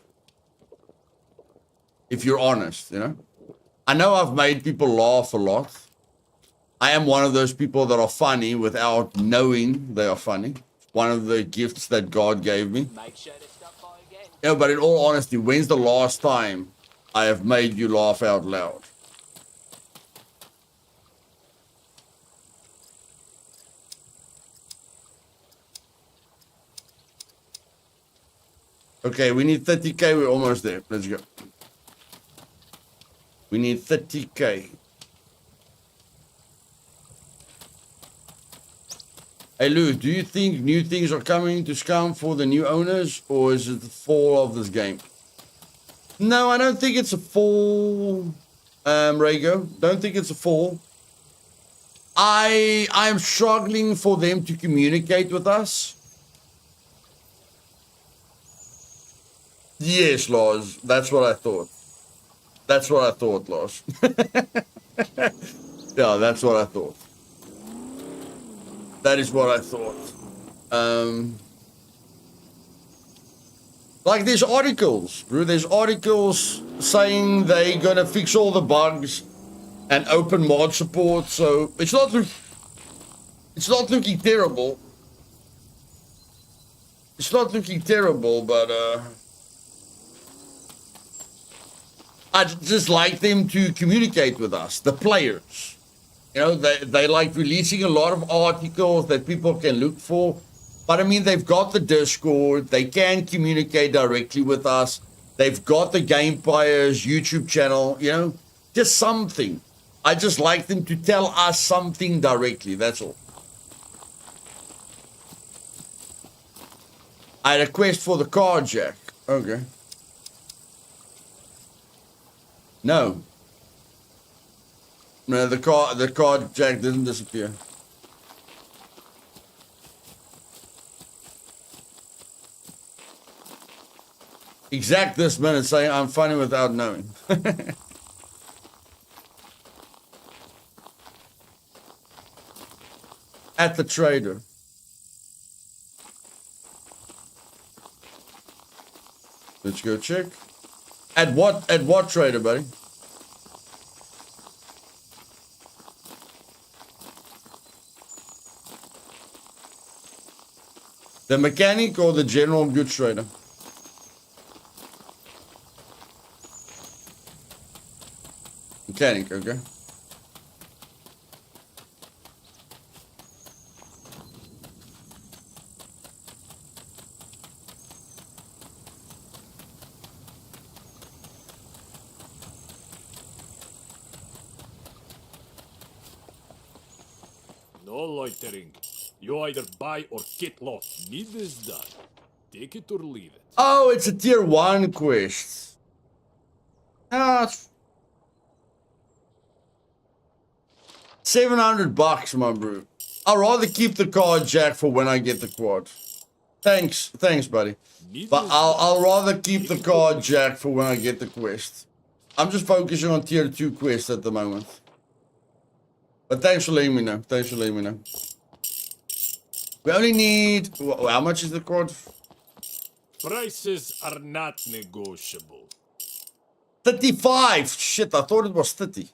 If you're honest, you know? I know I've made people laugh a lot. I am one of those people that are funny without knowing they are funny. One of the gifts that God gave me. Make sure to stop by again. Yeah, but in all honesty, when's the last time I have made you laugh out loud? Okay, we need 30k. We're almost there. Let's go. We need 30k. Hey, Lou, do you think new things are coming to Scum for the new owners, or is it the fall of this game? No, I don't think it's a fall, Rago. Don't think it's a fall. I'm struggling for them to communicate with us. Yes, Lars. That's what I thought. That's what I thought, Lars. Yeah, that's what I thought. That is what I thought. Like there's articles, bro. There's articles saying they're gonna fix all the bugs and open mod support. So it's not looking terrible. It's not looking terrible, but I'd just like them to communicate with us, the players. You know, they like releasing a lot of articles that people can look for. But I mean, they've got the Discord. They can communicate directly with us. They've got the Gamepire's YouTube channel, you know, just something. I just like them to tell us something directly. That's all. I had a quest for the car jack. Okay. No. No, the car jack didn't disappear. exact this minute saying I'm funny without knowing. At the trader. Let's go check. At what trader, buddy? The mechanic or the general goods trader? Mechanic, okay. No loitering. You either buy or get lost. Need this done. Take it or leave it. Oh, it's a tier 1 quest. Ah, it's $700, my bro. I'd rather keep the car jack for when I get the quad. Thanks, buddy. But I'll rather keep the car jack for when I get the quest. I'm just focusing on tier 2 quest at the moment. But thanks for letting me know. Thanks for letting me know. We only need... How much is the quad? Prices are not negotiable. 35! Shit, I thought it was 30.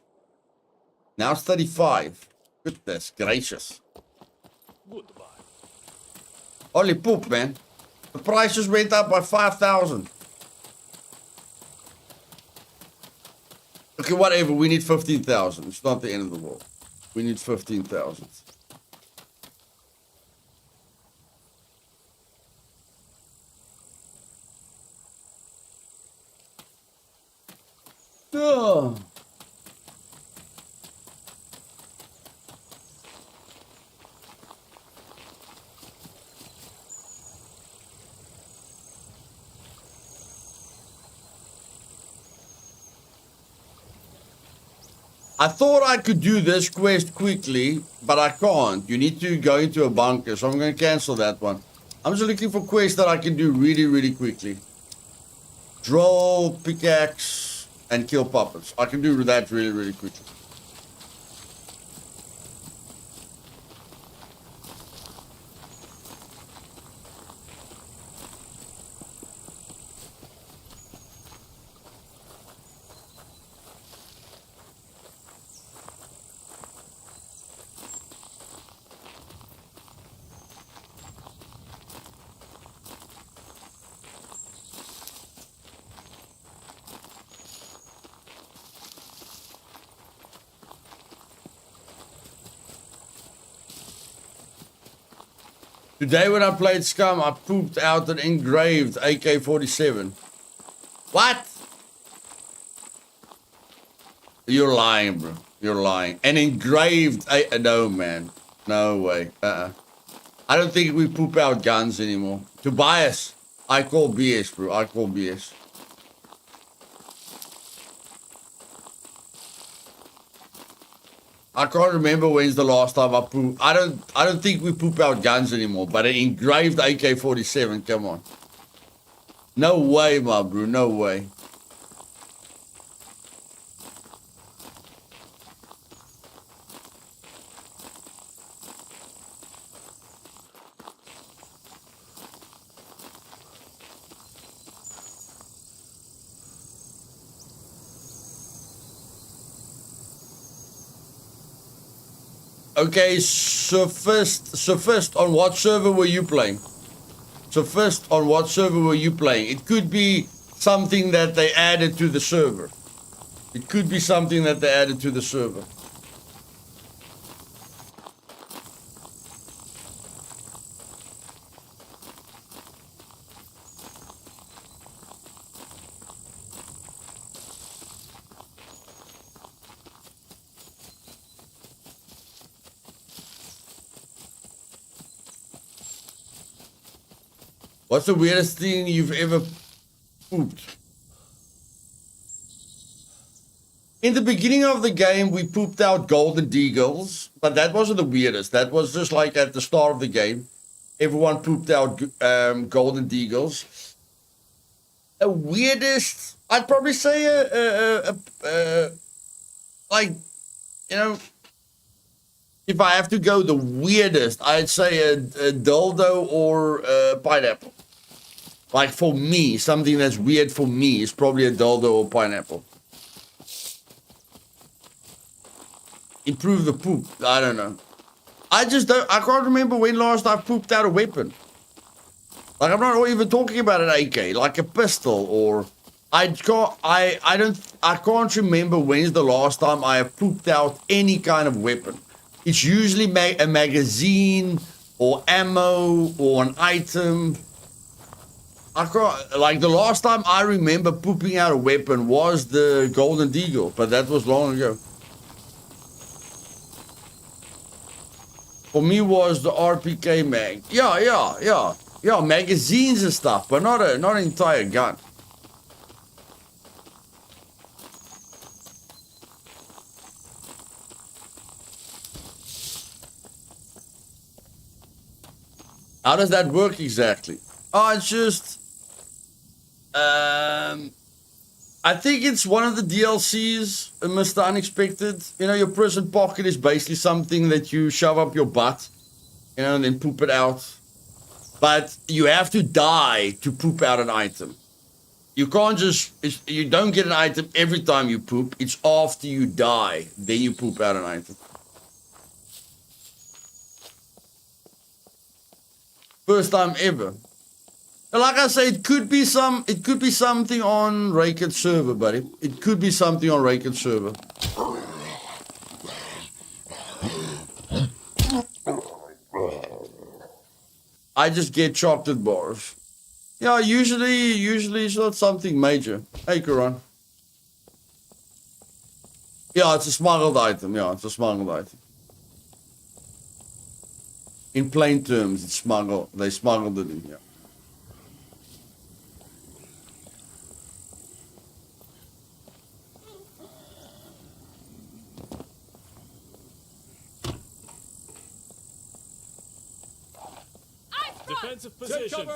Now it's 35. Goodness gracious. Goodbye. Holy poop, man. The price just went up by 5,000. Okay, whatever. We need 15,000. It's not the end of the world. We need 15,000. Oh. I thought I could do this quest quickly, but I can't. You need to go into a bunker, so I'm going to cancel that one. I'm just looking for quests that I can do really, really quickly. Drill, pickaxe, and kill puppets. I can do that really, really quickly. Today when I played Scum, I pooped out an engraved AK-47. What? You're lying, bro. You're lying. An engraved... No, man. No way. I don't think we poop out guns anymore. Tobias, I call BS, bro. I call BS. I can't remember when's the last time I pooped. I don't think we poop out guns anymore, but an engraved AK-47, come on. No way, my bro, no way. Okay, so first, on what server were you playing? So first, on what server were you playing? It could be something that they added to the server. It could be something that they added to the server. What's the weirdest thing you've ever pooped? In the beginning of the game, we pooped out golden deagles, but that wasn't the weirdest. That was just like at the start of the game. Everyone pooped out golden deagles. A weirdest, I'd probably say like, you know, if I have to go the weirdest, I'd say a dildo or a pineapple. Like for me, something that's weird for me is probably a dildo or pineapple. Improve the poop. I don't know. I can't remember when last I pooped out a weapon. Like I'm not even talking about an AK, like a pistol or I can't remember when's the last time I have pooped out any kind of weapon. It's usually a magazine or ammo or an item. I can't, like the last time I remember pooping out a weapon was the Golden Deagle, but that was long ago. For me was the RPK mag. Yeah, magazines and stuff, but not an entire gun. How does that work exactly? Oh, it's just I think it's one of the DLCs, Mr. Unexpected. You know, your prison pocket is basically something that you shove up your butt, you know, and then poop it out. But you have to die to poop out an item. You can't you don't get an item every time you poop. It's after you die, then you poop out an item. First time ever. Like I say, it could be something on Raked's server, buddy. It could be something on Raked's server. I just get chocolate bars. Yeah, usually it's not something major. Hey, Karan. Yeah, it's a smuggled item. Yeah, it's a smuggled item. In plain terms, it's smuggled. They smuggled it in here. Defensive positions.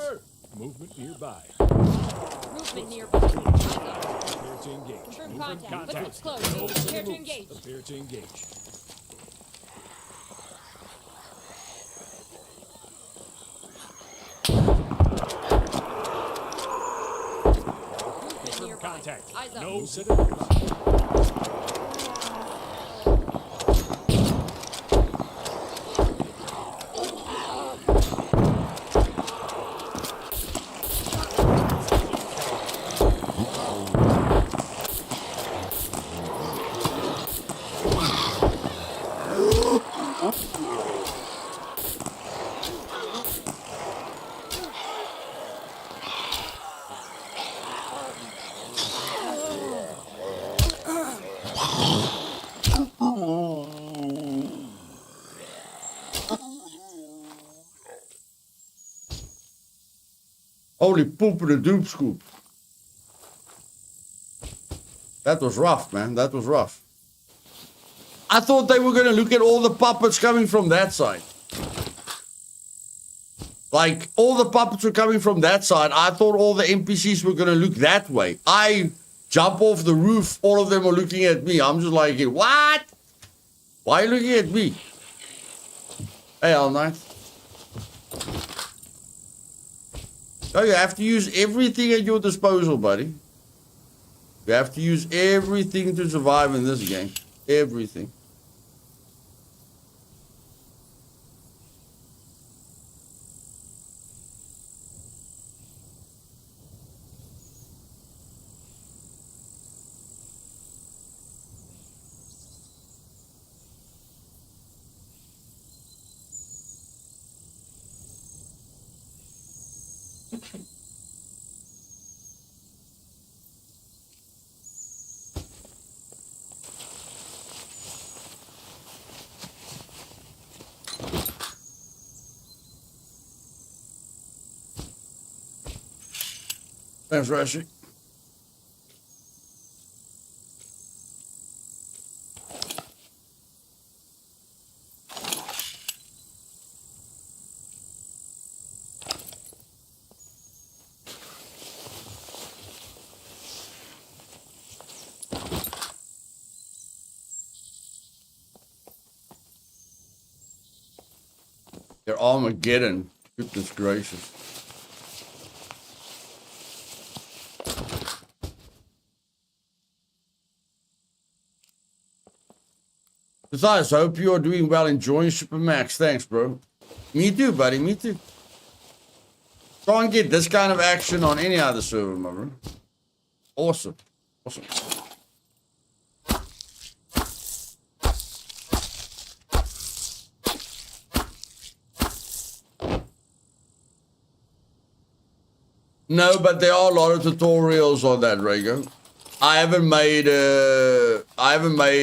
Movement nearby. Movement nearby. Appear to engage. Confirm Movement contact. Liquids close. Prepare to engage. Appear to engage. Movement nearby. Contact. Eyes up. No citizens. Holy poop in a doop scoop. That was rough, man. That was rough. I thought they were going to look at all the puppets coming from that side. Like, all the puppets were coming from that side. I thought all the NPCs were going to look that way. I jump off the roof. All of them are looking at me. I'm just like, what? Why are you looking at me? Hey, All Night. So you have to use everything at your disposal, buddy. You have to use everything to survive in this game. Everything. Thanks, Rashi. They're Armageddon. Goodness gracious. Besides, hope you are doing well, enjoying Supermax. Thanks, bro. Me too, buddy. Me too. Can't get this kind of action on any other server, my bro. Awesome. Awesome. No, but there are a lot of tutorials on that, Rego. I haven't made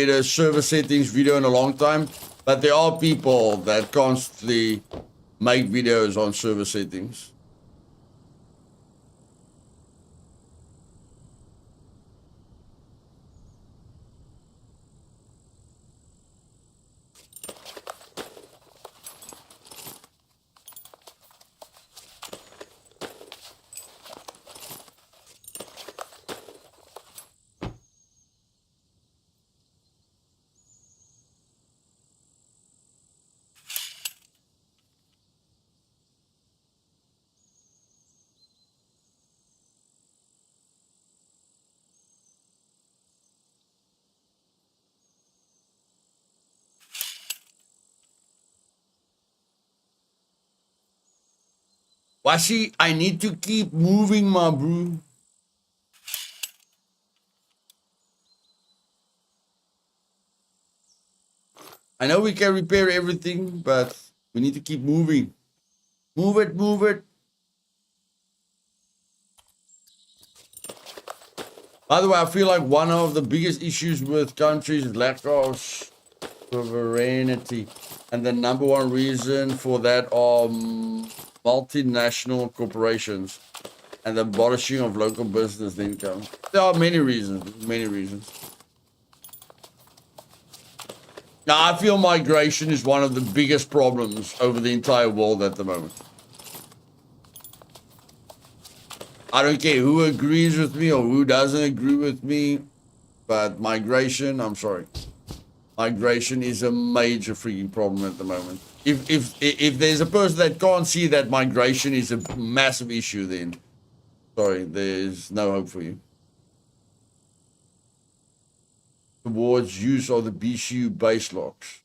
a server settings video in a long time, but there are people that constantly make videos on server settings. Washi, I need to keep moving, my bro. I know we can repair everything, but we need to keep moving. Move it, move it. By the way, I feel like one of the biggest issues with countries is lack of sovereignty. And the number one reason for that are multinational corporations and the abolishing of local business income. There are many reasons, many reasons. Now, I feel migration is one of the biggest problems over the entire world at the moment. I don't care who agrees with me or who doesn't agree with me, but migration, I'm sorry. Migration is a major freaking problem at the moment. If there's a person that can't see that migration is a massive issue, then sorry, there's no hope for you. Towards use of the BCU base locks.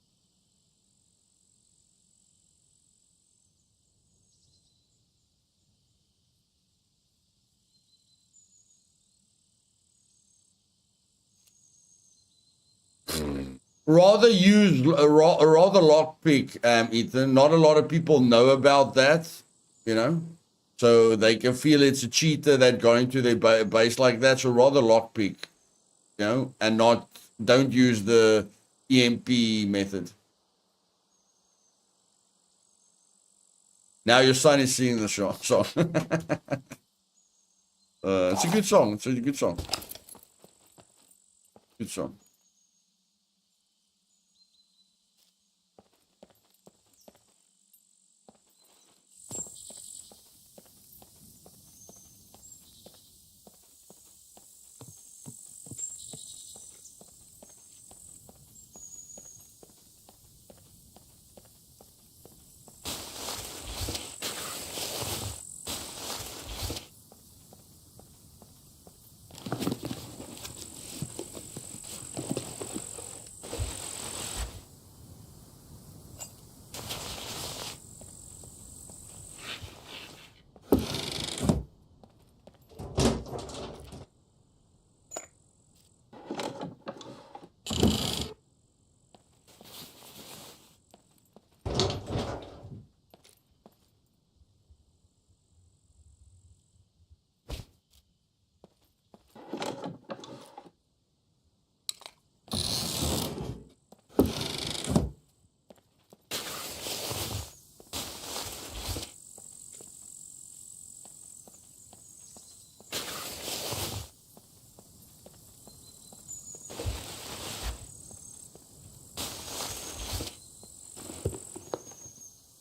Rather use rather lockpick, Ethan. Not a lot of people know about that, you know, so they can feel it's a cheater that got into their base like that. So rather lockpick, you know, and don't use the EMP method. Now your son is singing the song. It's a good song. It's a good song. Good song.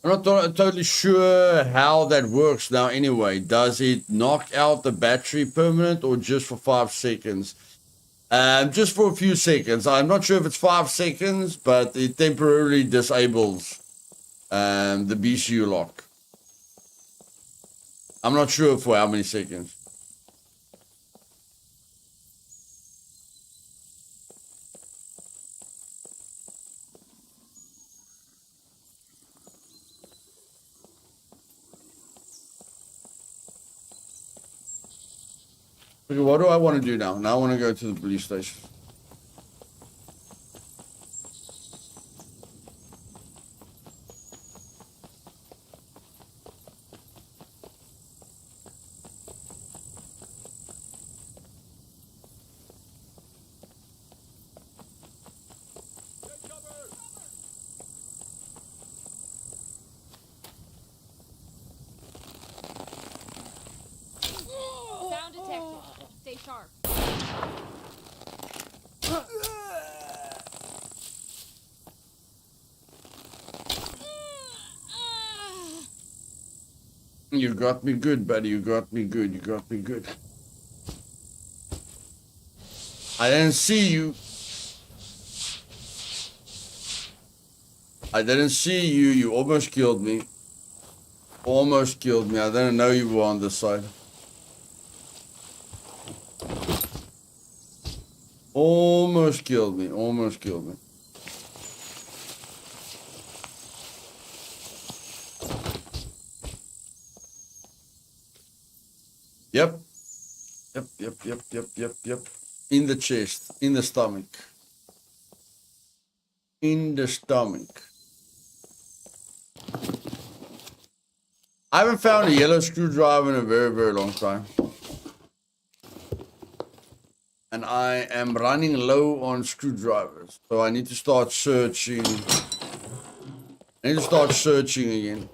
I'm not totally sure how that works now anyway. Does it knock out the battery permanent or just for 5 seconds? Just for a few seconds. I'm not sure if it's 5 seconds, but it temporarily disables the BCU lock. I'm not sure for how many seconds. Okay, what do I want to do now? Now I want to go to the police station. Sound detected. Stay sharp. You got me good, buddy. You got me good. You got me good. I didn't see you. I didn't see you. You almost killed me. Almost killed me. I didn't know you were on this side. Almost killed me. Almost killed me. Yep. Yep. In the chest. In the stomach. In the stomach. I haven't found a yellow screwdriver in a very, very long time. And I am running low on screwdrivers. So I need to start searching. I need to start searching again.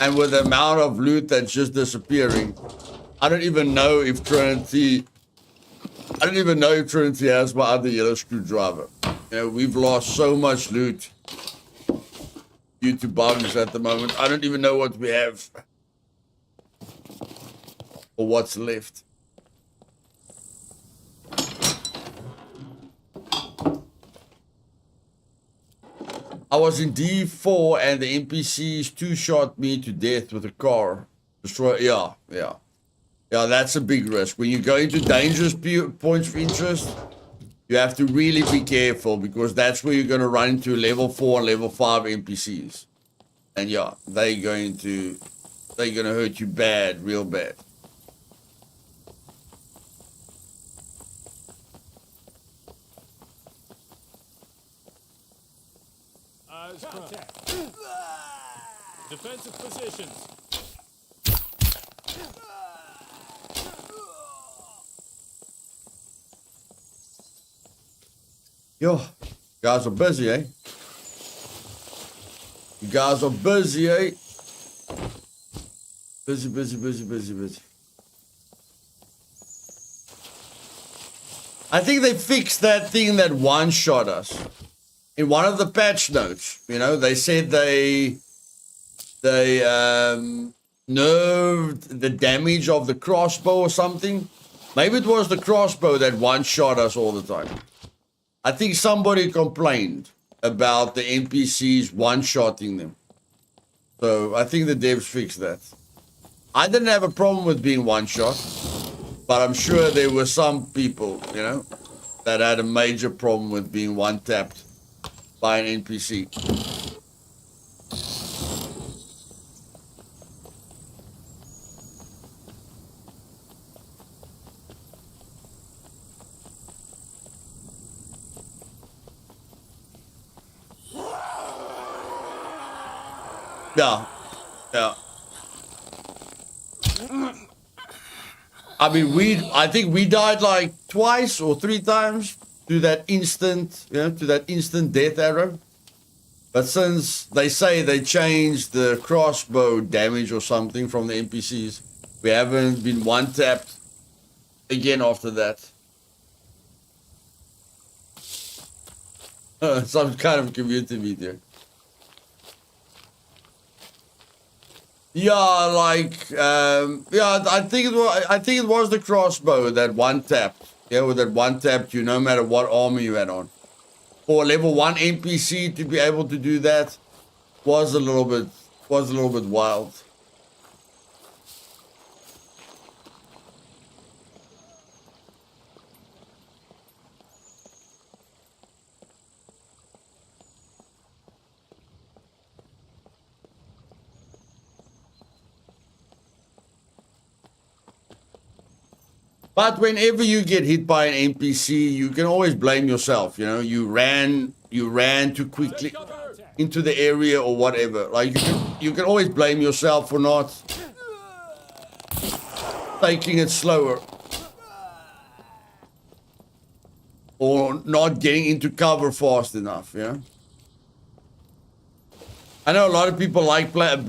And with the amount of loot that's just disappearing, I don't even know if Trinity has my other yellow screwdriver. You know, we've lost so much loot due to bugs at the moment. I don't even know what we have or what's left. I was in D4 and the NPCs two-shot me to death with a car. Destroy. Yeah. Yeah, that's a big risk. When you go into dangerous points of interest, you have to really be careful because that's where you're going to run into level 4 and level 5 NPCs. And yeah, they're going to hurt you bad, real bad. Contact. Defensive positions. Yo, guys are busy, eh? You guys are busy, eh? Busy. I think they fixed that thing that one-shot us. In one of the patch notes, you know, they said they nerfed the damage of the crossbow or something. Maybe it was the crossbow that one-shot us all the time. I think somebody complained about the NPCs one-shotting them. So I think the devs fixed that. I didn't have a problem with being one-shot, but I'm sure there were some people, you know, that had a major problem with being one-tapped by an NPC. Yeah. I mean, I think we died like twice or 3 times to that instant, to that instant death arrow. But since they say they changed the crossbow damage or something from the NPCs, we haven't been one-tapped again after that. Some kind of community media. Yeah, like, I think it was the crossbow that one-tapped. Yeah, with that one-tapped you no matter what armor you had on. for a level 1 NPC to be able to do that was a little bit wild. But whenever you get hit by an NPC, you can always blame yourself. You know, you ran too quickly into the area or whatever. Like you can always blame yourself for not taking it slower or not getting into cover fast enough. Yeah. I know a lot of people like blaming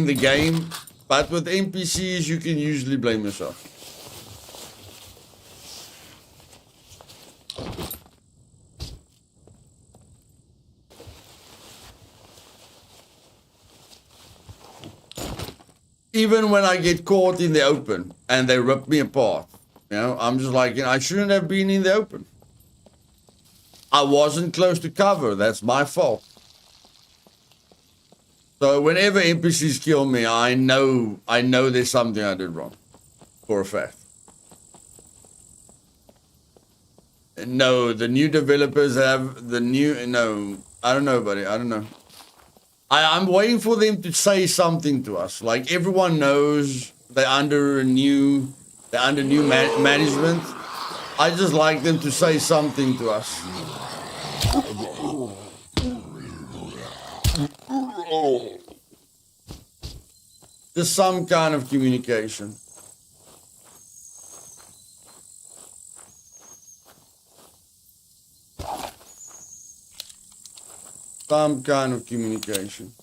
the game. But with NPCs, you can usually blame yourself. Even when I get caught in the open and they rip me apart, you know, I'm just like, you know, I shouldn't have been in the open. I wasn't close to cover. That's my fault. So whenever NPCs kill me, I know there's something I did wrong, for a fact. No, the new developers have the new. No, I don't know, buddy. I don't know. I'm waiting for them to say something to us. Like everyone knows they're under new management. I just like them to say something to us. Just some kind of communication. Some kind of communication.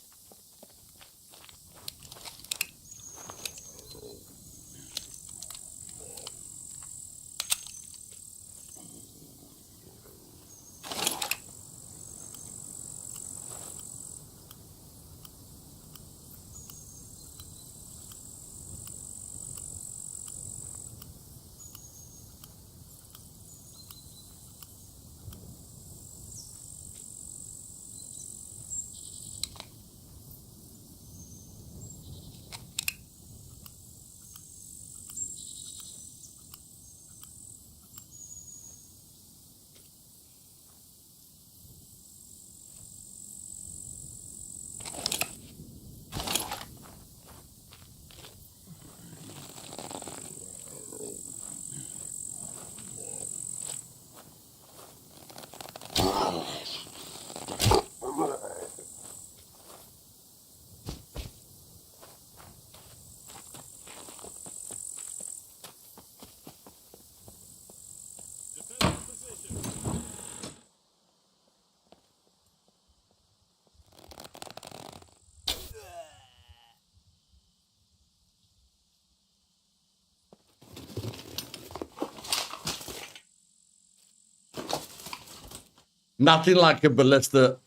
Nothing like a ballista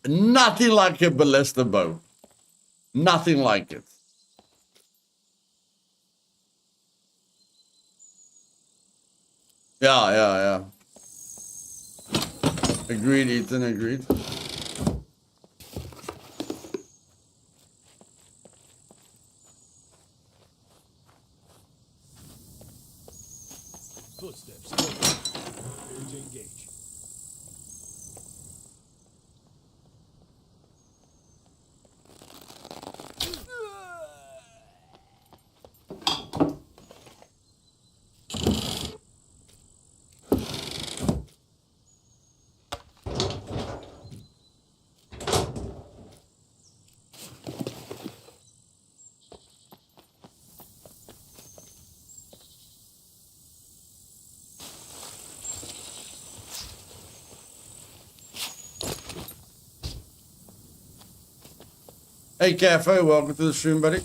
bow. Nothing like it. Yeah. Agreed, Ethan, agreed. Footsteps. Ready to engage. Hey, Cafe, welcome to the stream, buddy.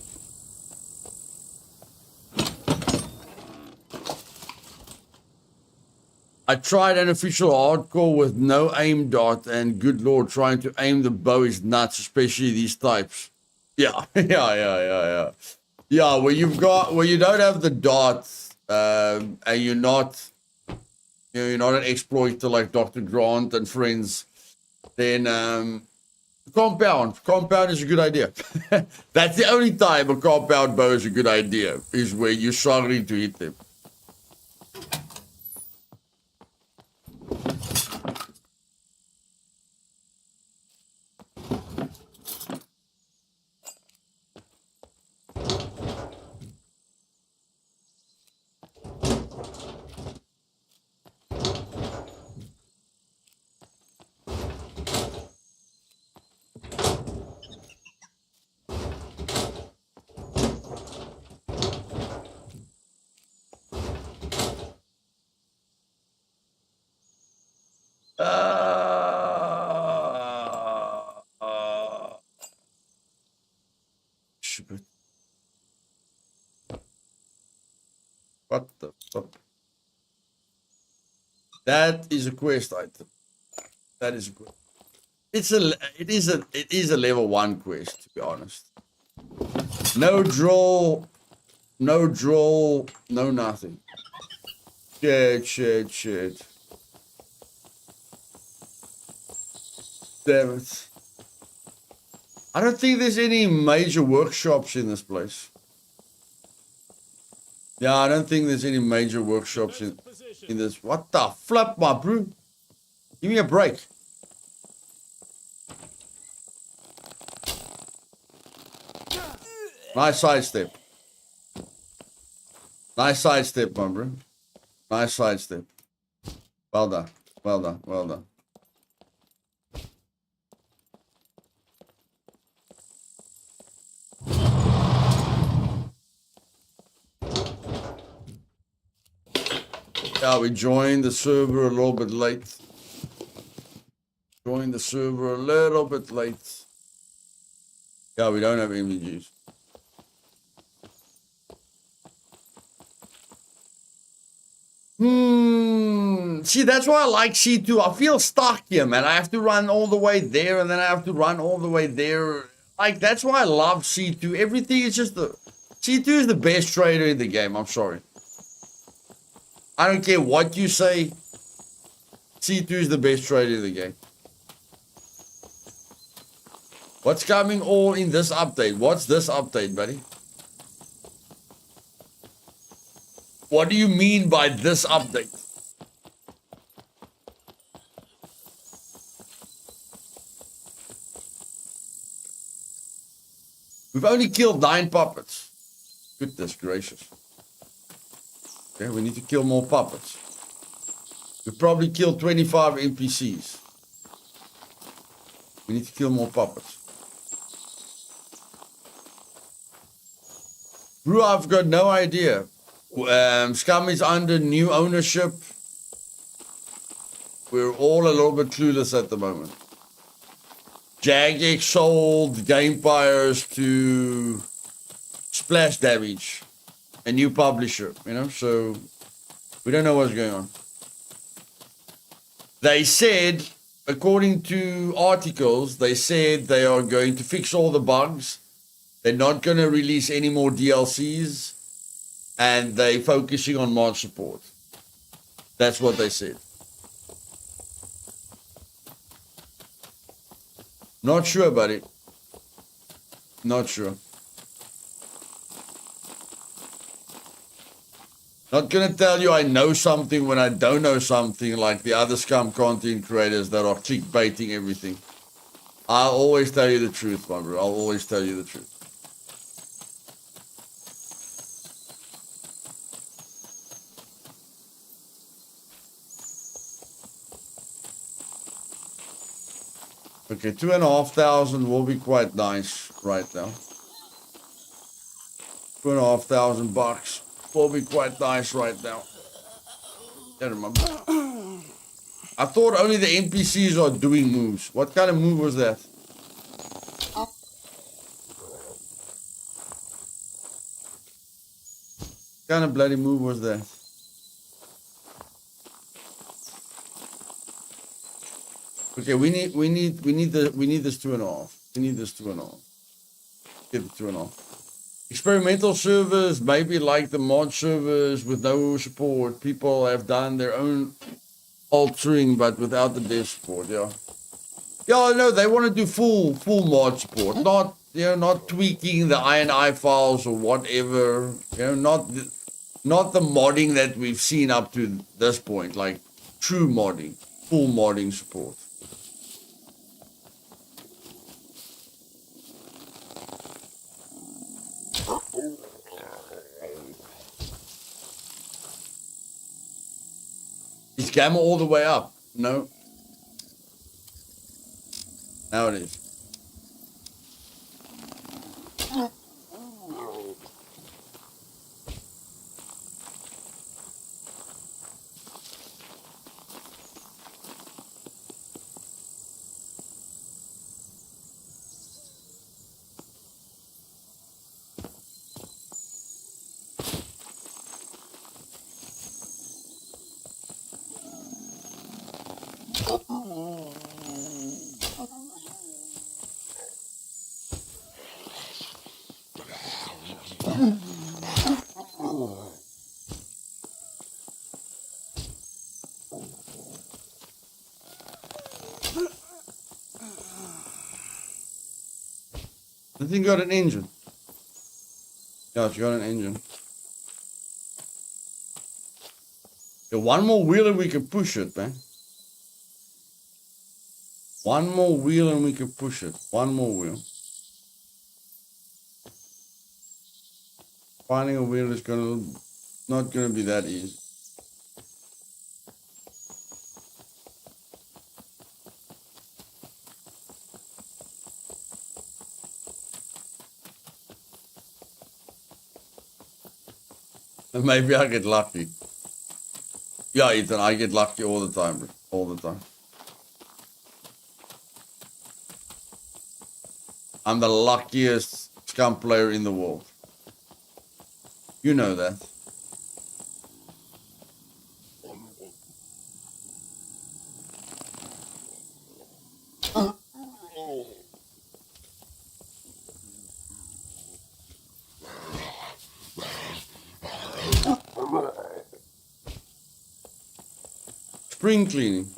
I tried an official hardcore with no aim dot, and good lord, trying to aim the bow is nuts, especially these types. Yeah, yeah. Where you don't have the dot, and you're not, you're not an exploiter like Dr. Grant and friends, then compound. Compound is a good idea. That's the only time a compound bow is a good idea, is where you're struggling to hit them. Shit. What the fuck? That is a quest item. That is a quest. It is a level 1 quest, to be honest. No draw, no nothing. Shit. Damn it. I don't think there's any major workshops in this place. Yeah, I don't think there's any major workshops in this. What the flip, my bro? Give me a break. Nice sidestep. Nice sidestep, my bro. Nice sidestep. Well done. Well done. Well done. Yeah, we joined the server a little bit late. Joined the server a little bit late. Yeah, we don't have MVGs. See, that's why I like C2. I feel stuck here, man. I have to run all the way there, and then I have to run all the way there. Like, that's why I love C2. Everything is just the... C2 is the best trader in the game. I'm sorry. I don't care what you say. C2 is the best trader in the game. What's coming all in this update? What's this update, buddy? What do you mean by this update? We've only killed 9 puppets. Goodness gracious. Okay, we need to kill more puppets. We probably killed 25 NPCs. We need to kill more puppets. Bro, I've got no idea. Scum is under new ownership. We're all a little bit clueless at the moment. Jagex sold Gamepires to Splash Damage, a new publisher, you know, so we don't know what's going on. They said, according to articles, they said they are going to fix all the bugs. They're not going to release any more DLCs. And they're focusing on mod support. That's what they said. Not sure, buddy. Not sure. Not gonna tell you I know something when I don't know something, like the other Scum content creators that are clickbaiting everything. I'll always tell you the truth, my bro. I'll always tell you the truth. Okay, 2,500 will be quite nice right now. 2,500 bucks will be quite nice right now. Get him, I thought only the NPCs are doing moves. What kind of move was that? What kind of bloody move was that? Okay, we need this 2.5. We need this 2.5. Get the 2.5. Experimental servers, maybe like the mod servers with no support. People have done their own altering, but without the dev support. Yeah. Yeah, no, they want to do full mod support, not not tweaking the INI files or whatever. Not the modding that we've seen up to this point, like true modding, full modding support. Is gamma all the way up? No. Now it is. The thing got an engine. Yeah, it's got an engine. Yeah, one more wheel and we can push it, man. One more wheel and we can push it. One more wheel. Finding a wheel is not gonna be that easy. And maybe I get lucky. Yeah, Ethan, I get lucky all the time, bro. All the time. I'm the luckiest Scum player in the world. You know that. Spring cleaning.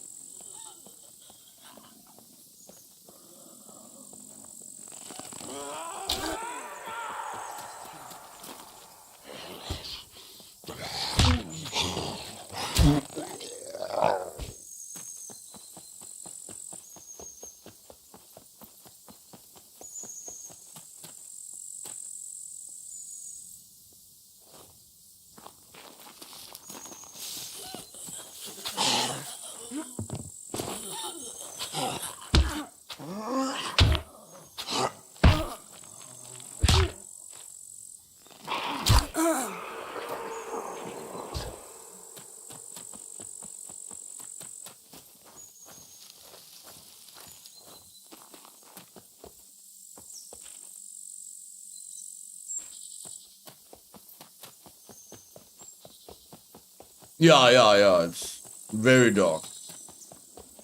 Yeah. It's very dark.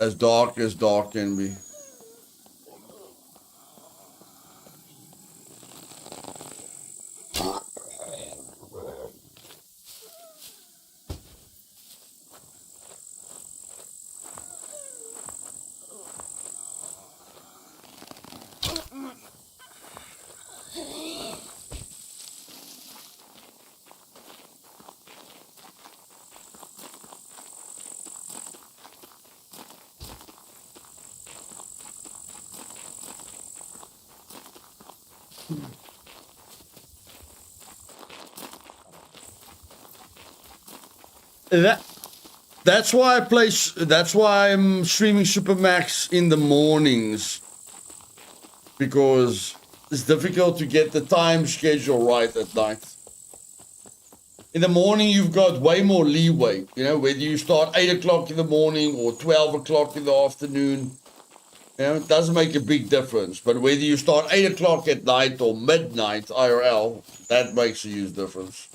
As dark can be. That's why I play. That's why I'm streaming Supermax in the mornings, because it's difficult to get the time schedule right at night. In the morning, you've got way more leeway. Whether you start 8 o'clock in the morning or 12 o'clock in the afternoon, it doesn't make a big difference. But whether you start 8 o'clock at night or midnight IRL, that makes a huge difference.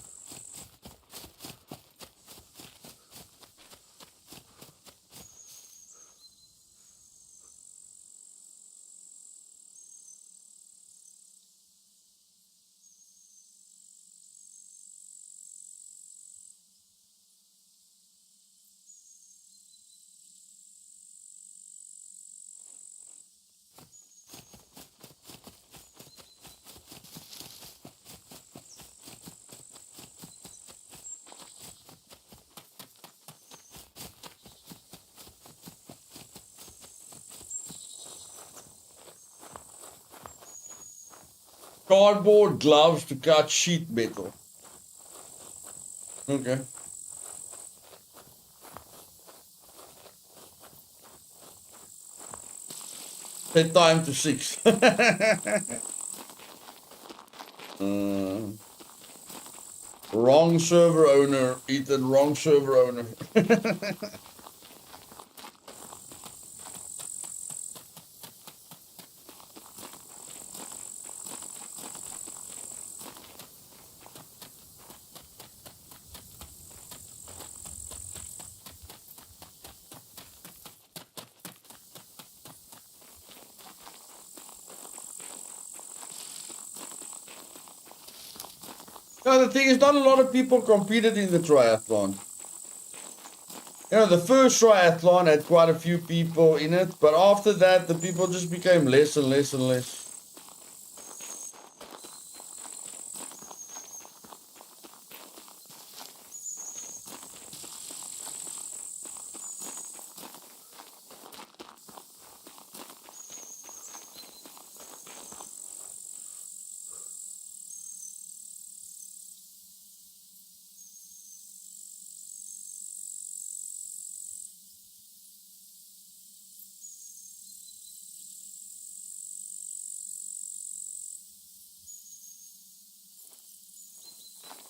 Cardboard gloves to cut sheet metal. Okay. Set time to 6. Wrong server owner, Ethan. Wrong server owner. No, the thing is, not a lot of people competed in the triathlon. You know, the first triathlon had quite a few people in it, but after that, the people just became less and less and less.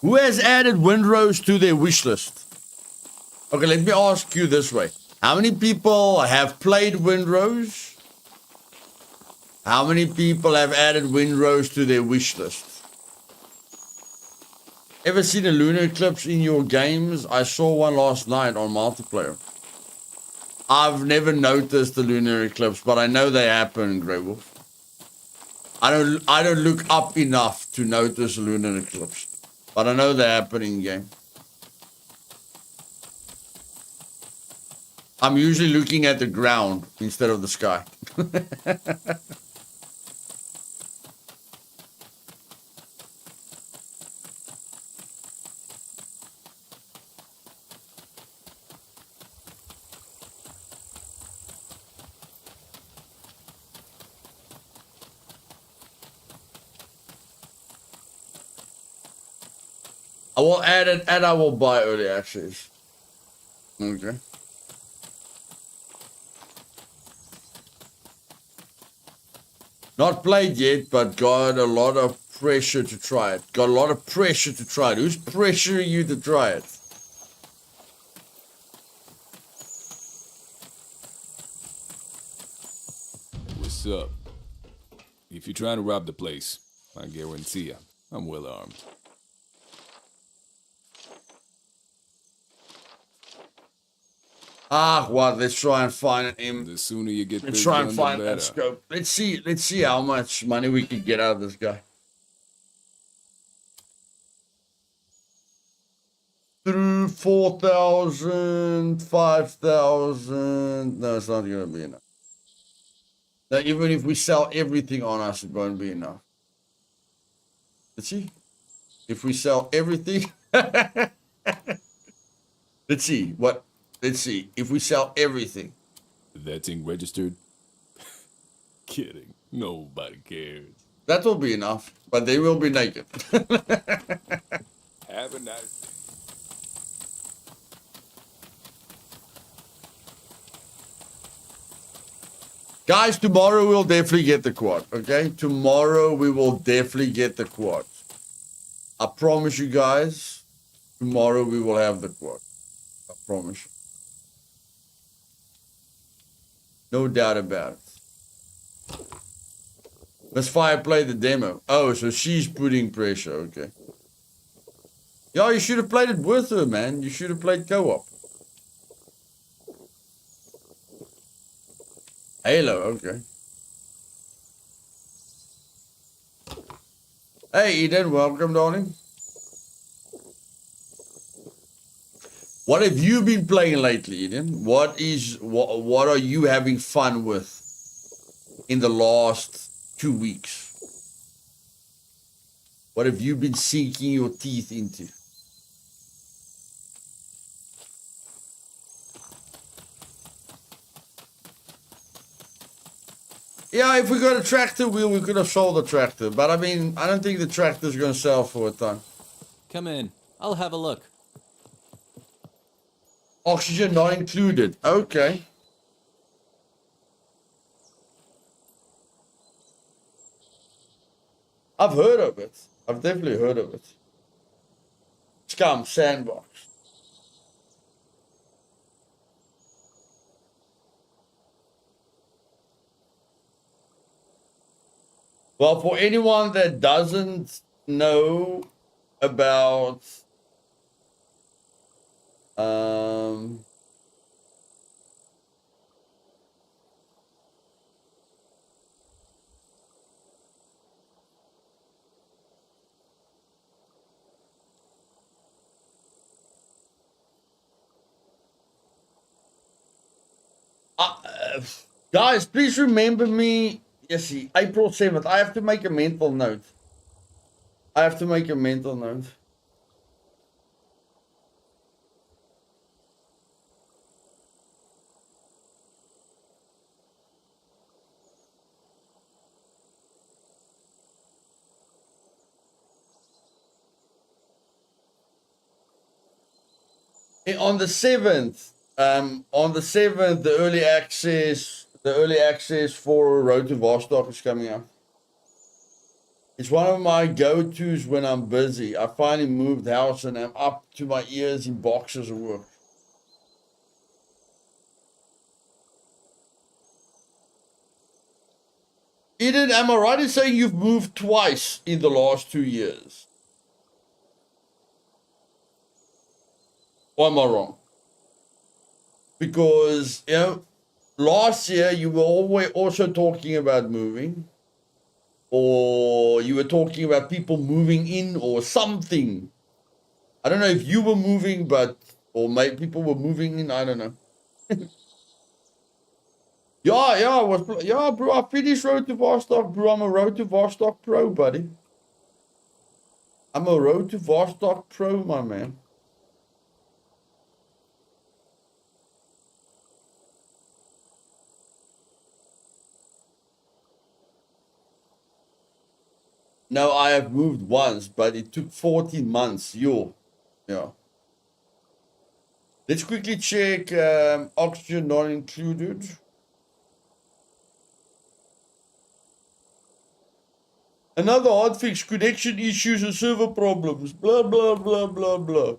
Who has added windrows to their wish list? Okay, let me ask you this way. How many people have played windrows? How many people have added windrows to their wish list? Ever seen a lunar eclipse in your games? I saw one last night on multiplayer. I've never noticed the lunar eclipse, but I know they happen, Grey Wolf. I don't look up enough to notice a lunar eclipse. But I know they happen in game. I'm usually looking at the ground instead of the sky. I will add it and I will buy early access. Okay. Not played yet, but got a lot of pressure to try it. Got a lot of pressure to try it. Who's pressuring you to try it? What's up? If you're trying to rob the place, I guarantee you, I'm well armed. Ah, what? Let's try and find him. The sooner you get Let's this try done, and the find that better. scope. Let's see how much money we can get out of this guy. Through 4,000, 5,000. No, it's not gonna be enough. Now, even if we sell everything on us, it won't be enough. Let's see. If we sell everything. Let's see. What? Let's see. If we sell everything. That thing registered? Kidding. Nobody cares. That will be enough. But they will be naked. Have a nice day. Guys, tomorrow we'll definitely get the quad. Okay? Tomorrow we will definitely get the quad. I promise you guys. Tomorrow we will have the quad. I promise you. No doubt about it. Let's Fire play the demo. Oh, so she's putting pressure. Okay. Yeah, you should have played it with her, man. You should have played co-op. Halo, okay. Hey, Eden, welcome, darling. What have you been playing lately, Eden? What are you having fun with in the last 2 weeks? What have you been sinking your teeth into? Yeah, if we got a tractor wheel, we could have sold the tractor. But I mean, I don't think the tractor's going to sell for a ton. Come in. I'll have a look. Oxygen not included. Okay. I've heard of it. I've definitely heard of it. Scum sandbox. Well, for anyone that doesn't know about guys, please remember me. Yes, see, April 7th. I have to make a mental note. I have to make a mental note. On the 7th, the early access for Road to Vostok is coming up. It's one of my go-tos when I'm busy. I finally moved house and I'm up to my ears in boxes of work. Eden, am I right in saying you've moved twice in the last 2 years? Or am I wrong? Because, you know, last year you were always also talking about moving. Or you were talking about people moving in or something. I don't know if you were moving, but, or maybe people were moving in, I don't know. Yeah, bro, I finished Road to Vostok, bro. I'm a Road to Vostok pro, buddy. I'm a Road to Vostok pro, my man. No, I have moved once, but it took 14 months. Yeah. Let's quickly check oxygen not included. Another hotfix, connection issues and server problems. Blah, blah, blah, blah, blah.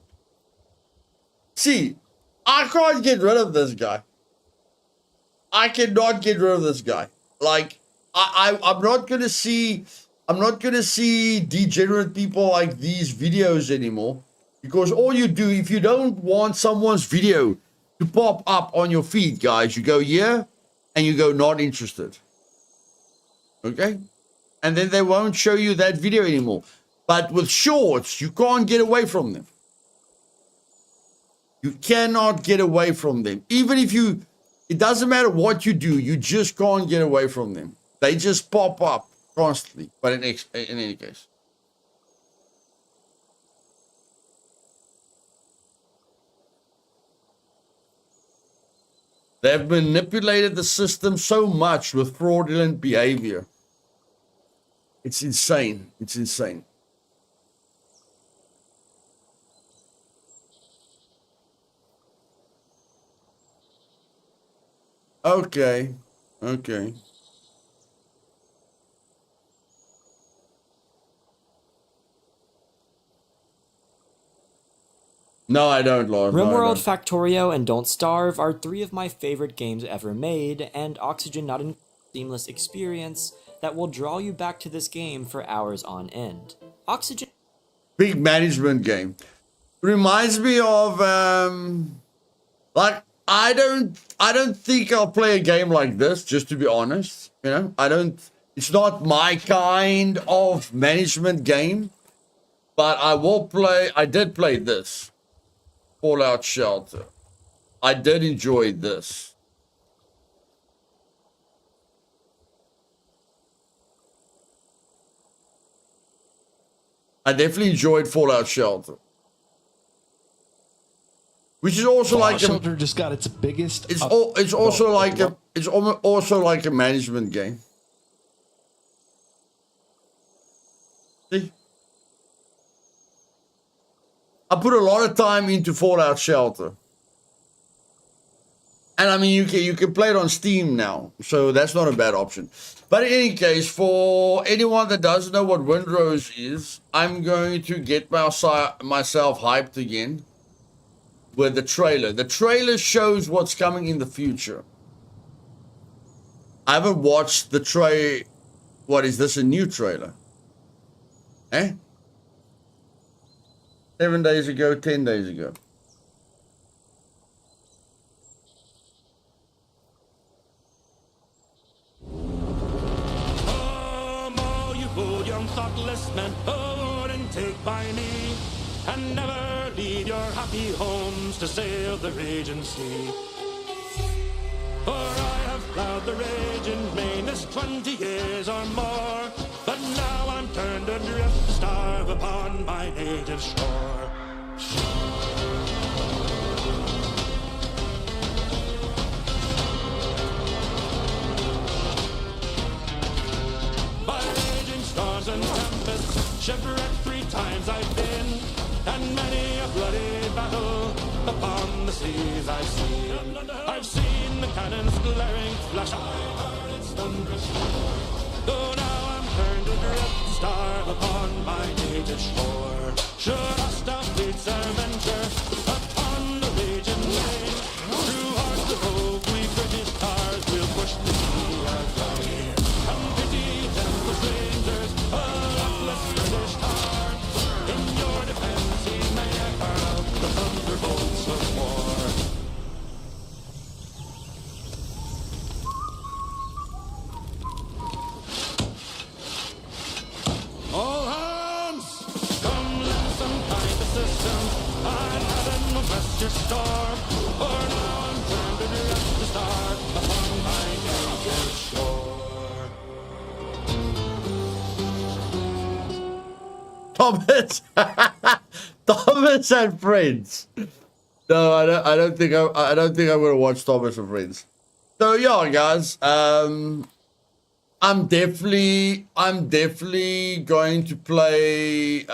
See, I can't get rid of this guy. I cannot get rid of this guy. Like, I'm not gonna see degenerate people like these videos anymore. Because all you do, if you don't want someone's video to pop up on your feed, guys, you go here and you go not interested. Okay? And then they won't show you that video anymore. But with shorts, you can't get away from them. You cannot get away from them. Even if you, it doesn't matter what you do, you just can't get away from them. They just pop up constantly. But in any case. They've manipulated the system so much with fraudulent behavior. It's insane. It's insane. Okay. Okay. No, I don't, Lord. RimWorld, Factorio, and Don't Starve are three of my favorite games ever made, and Oxygen not a seamless experience that will draw you back to this game for hours on end. Oxygen... Big management game. Reminds me of, like, I don't think I'll play a game like this, just to be honest. You know, it's not my kind of management game, but I did play this. Fallout Shelter. I did enjoy this. I definitely enjoyed Fallout Shelter. Which is also Fallout Shelter just got its biggest. It's also like a management game. See? I put a lot of time into Fallout Shelter. And I mean, you can play it on Steam now, so that's not a bad option. But in any case, for anyone that doesn't know what Windrose is, I'm going to get myself hyped again with the trailer. The trailer shows what's coming in the future. I haven't watched the trailer. What is this, a new trailer? Eh? 7 days ago, 10 days ago. Thoughtless men who wouldn't take by me and never leave your happy homes to sail the raging sea. For I have plowed the raging main this 20 years or more, but now I'm turned adrift to starve upon my native shore. Storms and tempests, shipwrecked 3 times I've been, and many a bloody battle upon the seas I've seen. I've seen the cannons glaring flash, I've heard its thunderous roar. Though now I'm turned adrift to starve upon my native shore. Should Ostafate's adventure upon the raging main, through hearts of oak we British tars will push the sea again. And pity them for strangers, a luckless British tar. In your defense he may hurl the thunderbolts of war. All hands, come lend some kind assistance. I'd have it no rest your storm, for now I'm turned adrift to start upon my native shore. Thomas, Thomas and Friends. No, I don't think I'm gonna watch Thomas and Friends. So yeah, guys, I'm definitely going to play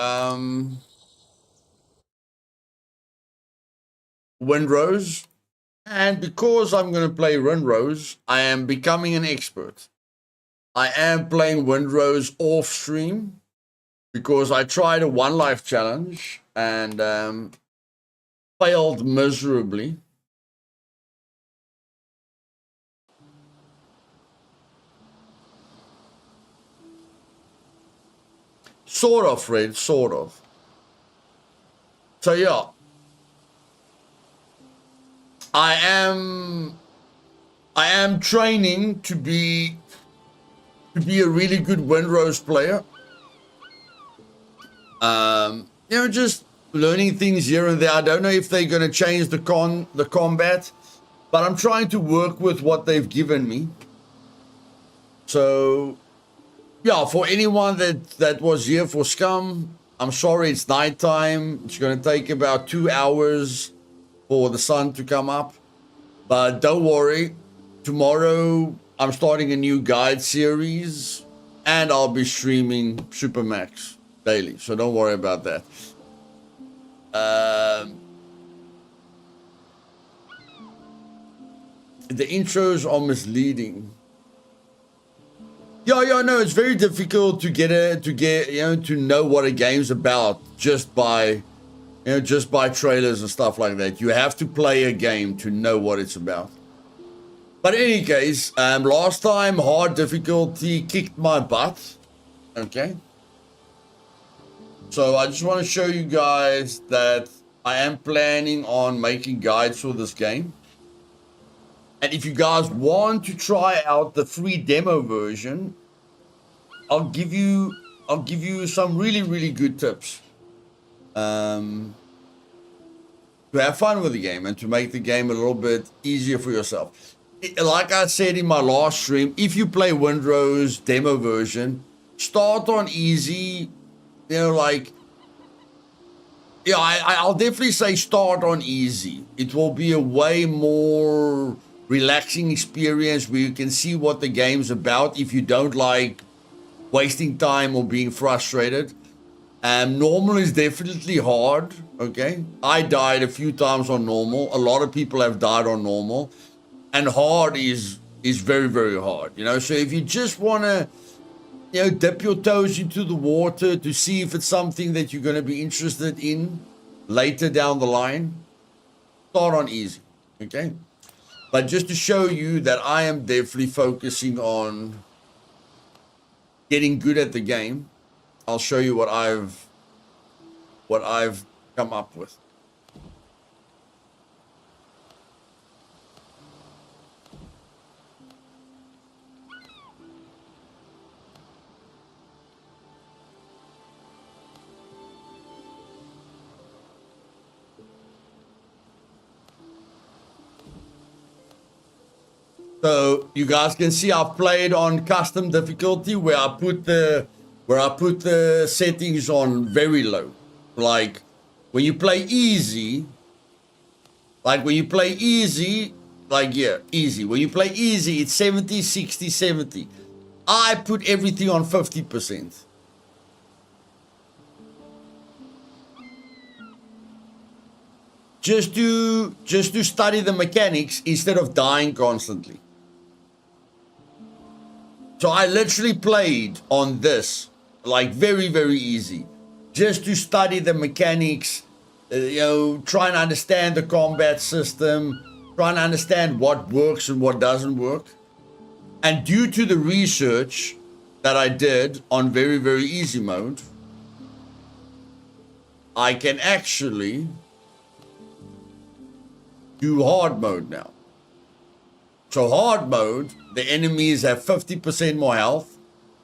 Windrose, and because I'm gonna play Windrose, I am becoming an expert. I am playing Windrose off stream, because I tried a 1 life challenge and failed miserably. Sort of, Fred, sort of. So yeah, I am training to be a really good Windrose player. You know, just learning things here and there. I don't know if they're going to change the combat, but I'm trying to work with what they've given me. So, yeah, for anyone that was here for Scum, I'm sorry it's nighttime. It's going to take about 2 hours for the sun to come up. But don't worry, tomorrow I'm starting a new guide series, and I'll be streaming Supermax daily, so don't worry about that. The intros are misleading. Yeah, no, it's very difficult to to know what a game's about just by trailers and stuff like that. You have to play a game to know what it's about. But in any case, last time hard difficulty kicked my butt. Okay. So I just want to show you guys that I am planning on making guides for this game. And if you guys want to try out the free demo version, I'll give you some really good tips to have fun with the game and to make the game a little bit easier for yourself. Like I said in my last stream, if you play Windrose demo version, start on easy. You know, like, yeah, I'll definitely say start on easy. It will be a way more relaxing experience where you can see what the game's about if you don't like wasting time or being frustrated. Normal is definitely hard, okay? I died a few times on normal. A lot of people have died on normal. And hard is very, very hard, you know? So if you just want to, you know, dip your toes into the water to see if it's something that you're going to be interested in later down the line, start on easy, okay? But just to show you that I am definitely focusing on getting good at the game, I'll show you what I've come up with. So you guys can see I've played on custom difficulty where I put the settings on very low. Like when you play easy, easy. When you play easy, it's 70, 60, 70. I put everything on 50%. Just to study the mechanics instead of dying constantly. So I literally played on this, like very, very easy, just to study the mechanics, you know, try and understand the combat system, try and understand what works and what doesn't work. And due to the research that I did on very, very easy mode, I can actually do hard mode now. So hard mode, the enemies have 50% more health,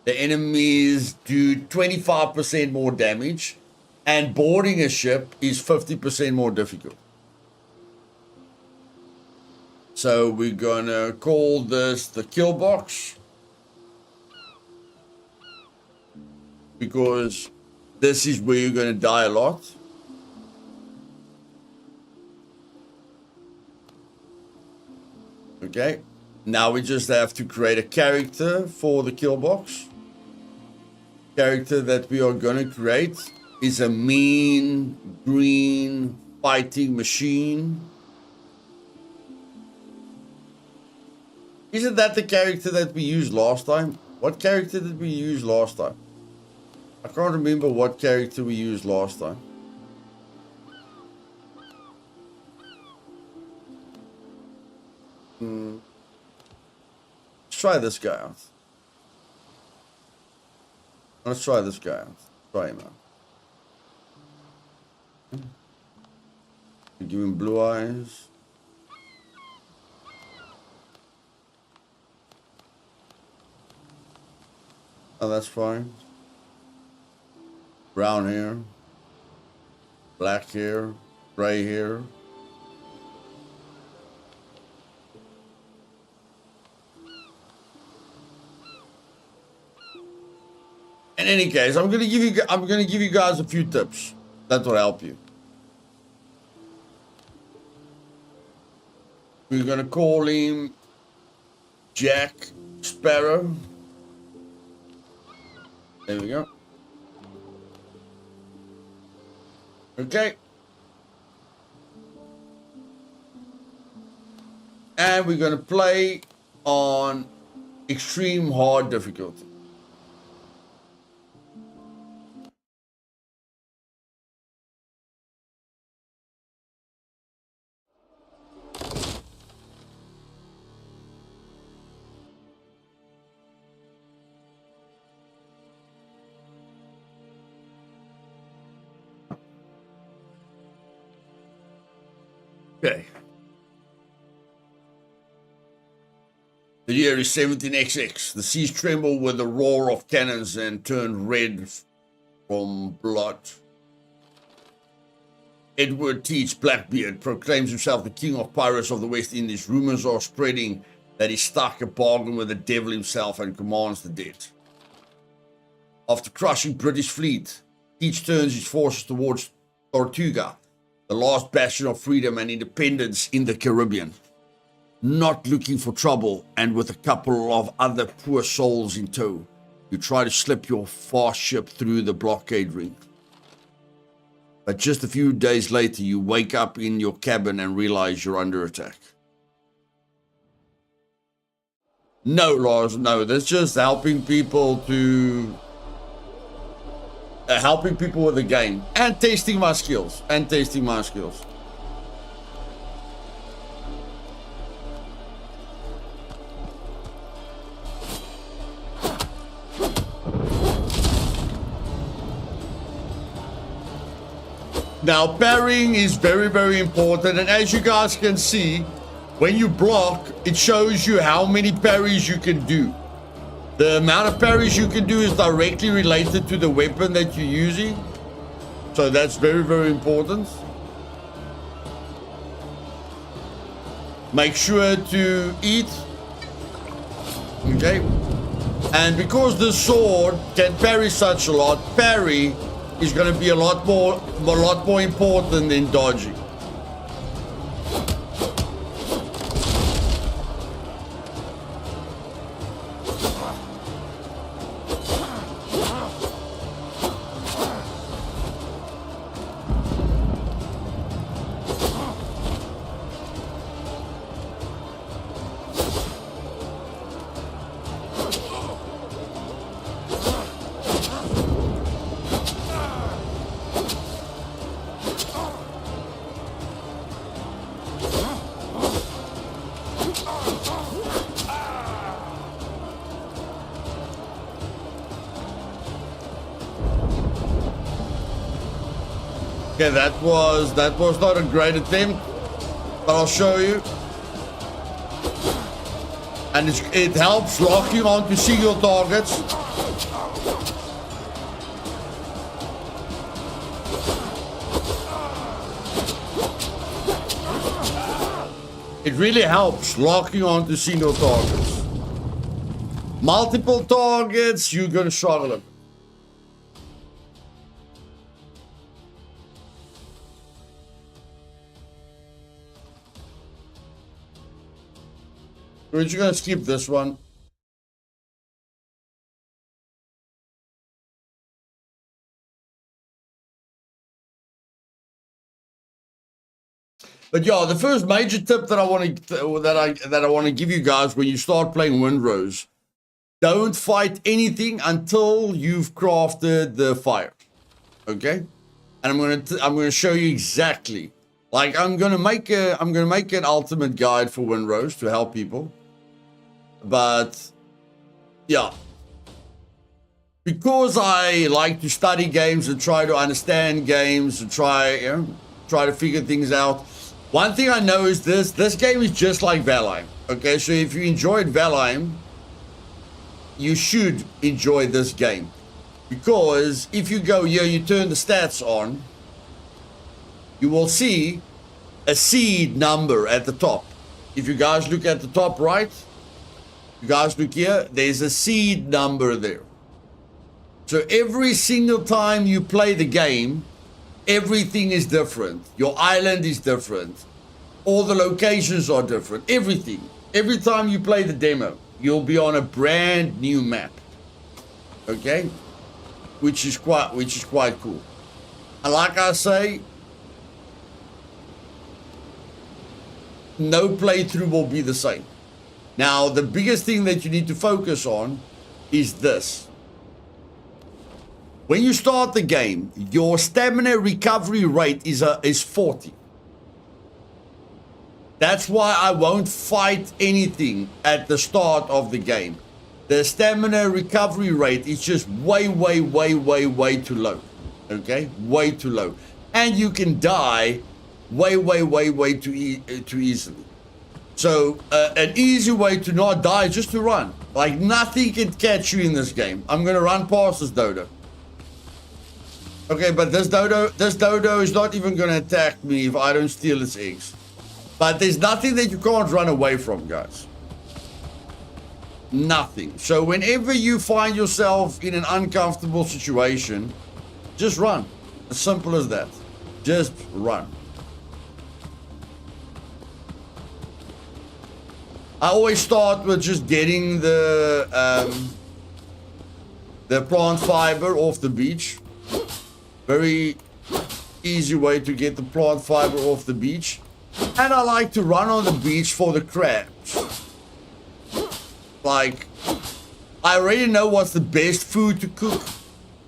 the enemies do 25% more damage, and boarding a ship is 50% more difficult. So we're gonna call this the kill box, because this is where you're gonna die a lot. Okay, now we just have to create a character for the kill box. Character that we are going to create is a mean green fighting machine. Isn't that the character that we used last time? What character did we use last time? I can't remember what character we used last time. Let's try this guy out. Let's try this guy out. Try him out. Give him blue eyes. Oh, that's fine. Brown hair. Black hair. Gray hair. In any case, I'm gonna give you guys a few tips that will help you. We're gonna call him Jack Sparrow. There we go. Okay. And we're gonna play on extreme hard difficulty. Okay. The year is 17XX. The seas tremble with the roar of cannons and turn red from blood. Edward Teach Blackbeard proclaims himself the king of pirates of the West Indies. Rumors are spreading that he struck a bargain with the devil himself and commands the dead. After crushing British fleet, Teach turns his forces towards Tortuga, the last bastion of freedom and independence in the Caribbean. Not looking for trouble, and with a couple of other poor souls in tow, you try to slip your fast ship through the blockade ring. But just a few days later, you wake up in your cabin and realize you're under attack. No, Lars, no. That's just helping people to... helping people with the game. And testing my skills. Now, parrying is very, very important. And as you guys can see, when you block, it shows you how many parries you can do. The amount of parries you can do is directly related to the weapon that you're using. So that's very, very important. Make sure to eat. Okay. And because the sword can parry such a lot, parry is going to be a lot more important than dodging. Okay, that was not a great attempt, but I'll show you. And it helps lock you onto single targets. It really helps locking onto single targets. Multiple targets, you're gonna struggle a bit. We're just gonna skip this one. But yeah, the first major tip that I want to give you guys when you start playing Windrose, don't fight anything until you've crafted the fire. Okay? And I'm gonna show you exactly. Like I'm gonna make an ultimate guide for Windrose to help people. But yeah, because I like to study games and try to understand games and try to figure things out. One thing I know is this game is just like Valheim. Okay, so if you enjoyed Valheim, you should enjoy this game, because if you go here, you turn the stats on, you will see a seed number at the top. If you guys look at the top right, you guys look here, there's a seed number there. So every single time you play the game, everything is different. Your island is different. All the locations are different. Everything. Every time you play the demo, you'll be on a brand new map. Okay? Which is quite cool. And like I say, no playthrough will be the same. Now, the biggest thing that you need to focus on is this. When you start the game, your stamina recovery rate is 40. That's why I won't fight anything at the start of the game. The stamina recovery rate is just way too low. Okay? Way too low. And you can die way too easily. So an easy way to not die is just to run. Like nothing can catch you in this game. I'm gonna run past this dodo. Okay, but this dodo is not even gonna attack me if I don't steal its eggs. But there's nothing that you can't run away from, guys. Nothing. So whenever you find yourself in an uncomfortable situation, just run. As simple as that. Just run. I always start with just getting the plant fiber off the beach. Very easy way to get the plant fiber off the beach. And I like to run on the beach for the crabs. Like, I already know what's the best food to cook.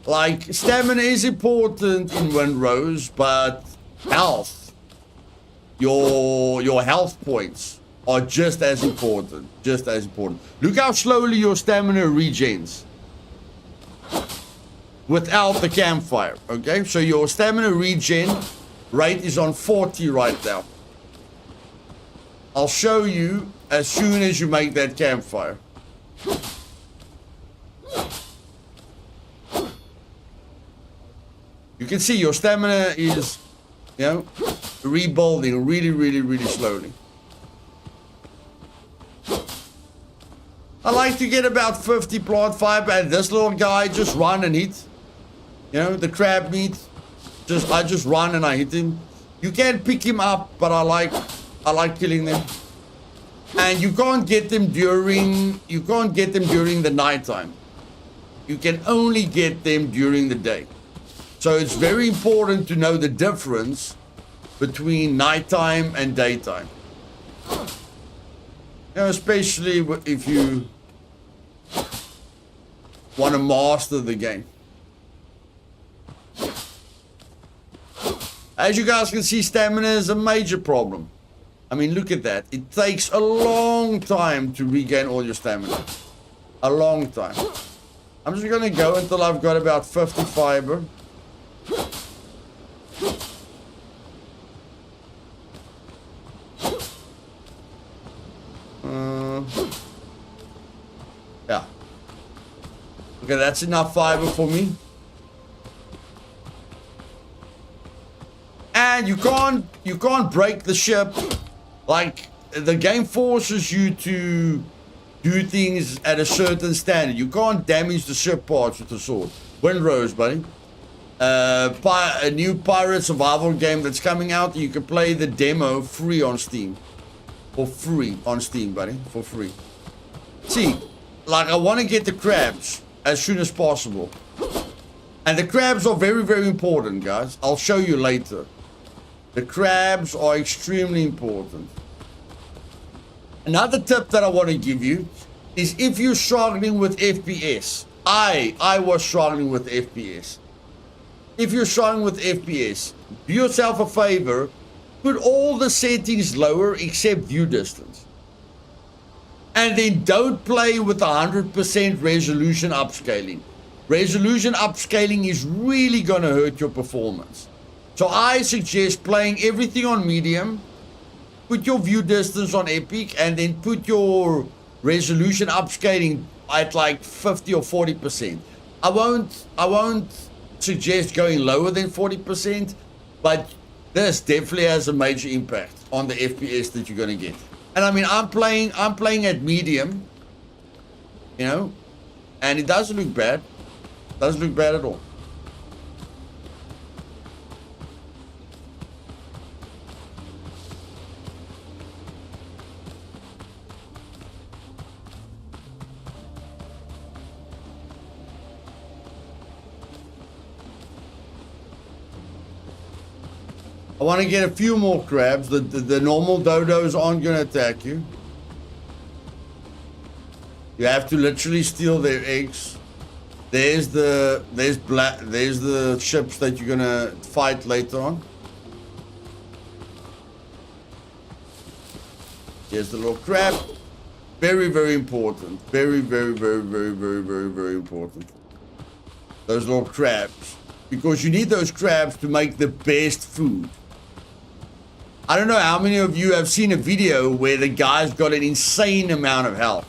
Like, stamina is important in Windrose, but health, your health points are just as important. Just as important. Look how slowly your stamina regens without the campfire. Okay, so your stamina regen rate is on 40 right now. I'll show you as soon as you make that campfire. You can see your stamina is, you know, rebuilding really slowly. I like to get about 50 plant fiber, and this little guy just run and hit. You know, the crab meat. I just run and I hit him. You can pick him up, but I like killing them. And you can't get them during the nighttime. You can only get them during the day. So it's very important to know the difference between nighttime and daytime. You know, especially if you want to master the game. As you guys can see, stamina is a major problem. I mean, look at that. It takes a long time to regain all your stamina. A long time. I'm just going to go until I've got about 50 fiber. Yeah. Okay, that's enough fiber for me. And you can't break the ship. Like, the game forces you to do things at a certain standard. You can't damage the ship parts with the sword. Windrose, buddy. A new pirate survival game that's coming out. You can play the demo free on Steam. For free on Steam, buddy. For free. See, like, I want to get the crabs as soon as possible. And the crabs are very important, guys. I'll show you later. The crabs are extremely important. Another tip that I want to give you is if you're struggling with FPS. I was struggling with FPS. If you're struggling with FPS, do yourself a favor, put all the settings lower except view distance. And then don't play with 100% resolution upscaling. Resolution upscaling is really going to hurt your performance. So I suggest playing everything on medium, put your view distance on epic, and then put your resolution upscaling at like 50 or 40%. I won't suggest going lower than 40%, but this definitely has a major impact on the FPS that you're going to get. And I mean, I'm playing at medium, you know, and it doesn't look bad. It doesn't look bad at all. I want to get a few more crabs. The normal dodos aren't going to attack you. You have to literally steal their eggs. There's the ships that you're going to fight later on. Here's the little crab. Very important. Very important. Those little crabs. Because you need those crabs to make the best food. I don't know how many of you have seen a video where the guy's got an insane amount of health.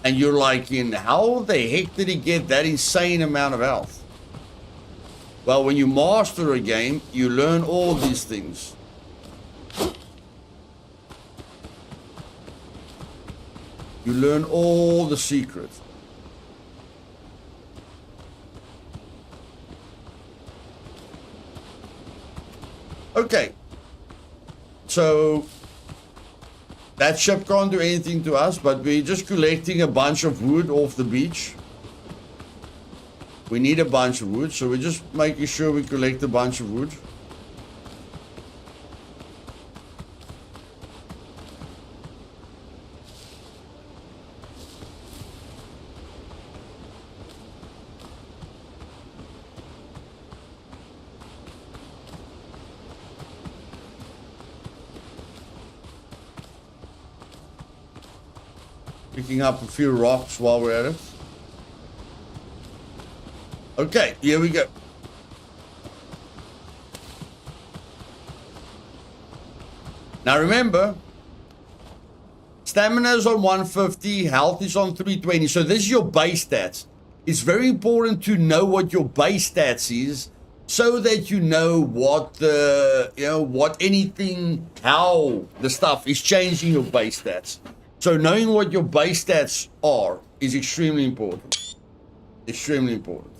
And you're like, how the heck did he get that insane amount of health? Well, when you master a game, you learn all these things. You learn all the secrets. Okay. So that ship can't do anything to us, but we're just collecting a bunch of wood off the beach. We need a bunch of wood, so we're just making sure we collect a bunch of wood. Picking up a few rocks while we're at it. Okay, here we go. Now remember, stamina is on 150, health is on 320. So this is your base stats. It's very important to know what your base stats is, so that you know what the, how the stuff is changing your base stats. So knowing what your base stats are is extremely important. Extremely important.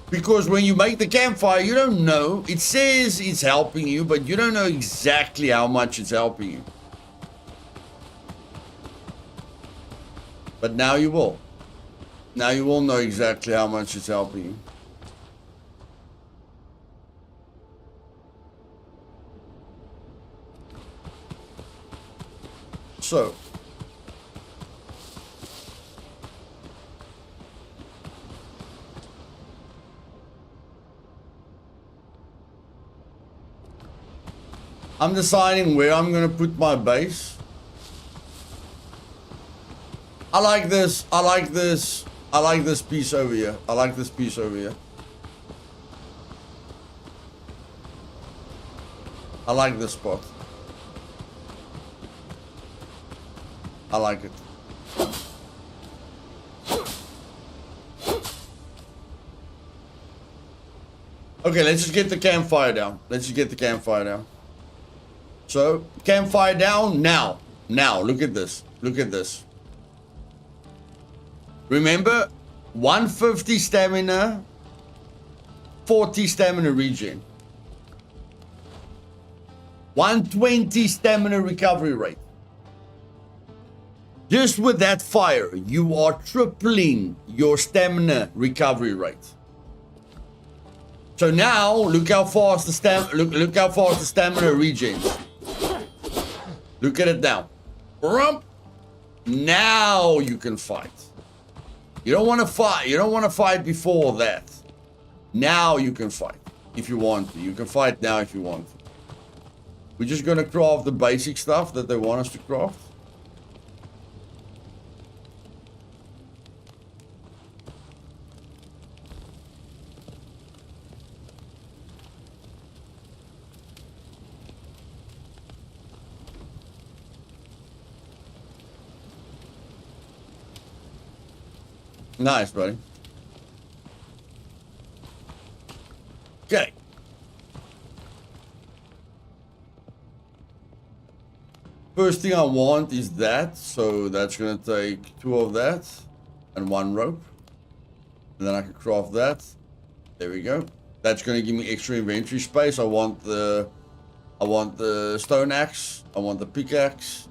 Because when you make the campfire, you don't know. It says it's helping you, but you don't know exactly how much it's helping you. But now you will. Now you will know exactly how much it's helping you. So. I'm deciding where I'm going to put my base. I like this. I like this. I like this piece over here. I like this piece over here. I like this spot. I like it. Okay, let's just get the campfire down. Let's just get the campfire down. So, campfire down now. Now, look at this. Look at this. Remember, 150 stamina, 40 stamina regen. 120 stamina recovery rate. Just with that fire, you are tripling your stamina recovery rate. So now, look how fast the look how fast the stamina regens. Look at it now. Rump. Now you can fight. You don't want to fight. You don't want to fight before that. Now you can fight if you want to. You can fight now if you want to. We're just going to craft the basic stuff that they want us to craft. Nice, buddy. Okay. First thing I want is that. So that's going to take 2 of that and 1 rope. And then I can craft that. There we go. That's going to give me extra inventory space. I want the stone axe. I want the pickaxe.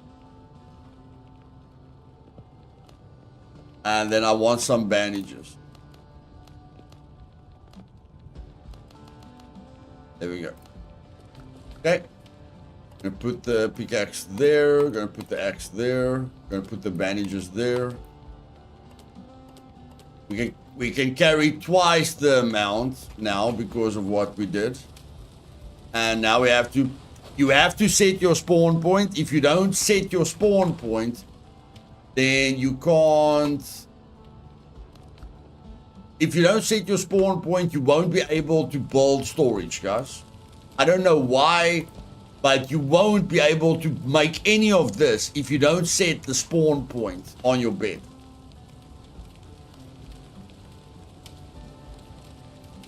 And then I want some bandages. There we go. Okay. Gonna put the pickaxe there. Gonna put the axe there. Gonna put the bandages there. We can carry twice the amount now because of what we did. And now we have to. You have to set your spawn point. If you don't set your spawn point, then you can't. If you don't set your spawn point, you won't be able to build storage, guys. I don't know why, but you won't be able to make any of this if you don't set the spawn point on your bed.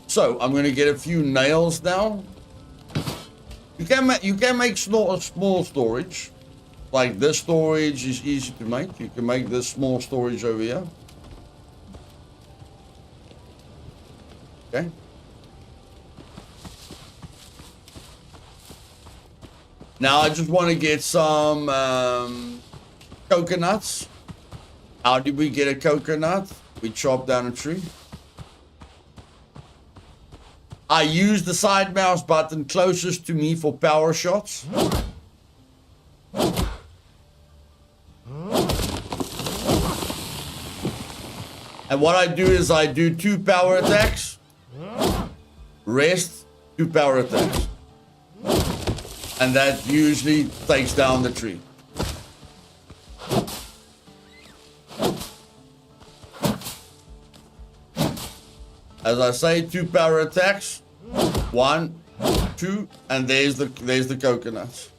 So I'm going to get a few nails now. You can make small storage. Like this storage is easy to make. You can make this small storage over here. Okay. Now I just want to get some coconuts. How did we get a coconut? We chopped down a tree. I use the side mouse button closest to me for power shots. And what I do is I do 2 power attacks. Rest, 2 power attacks. And that usually takes down the tree. As I say, 2 power attacks. 1, 2, and there's the coconuts.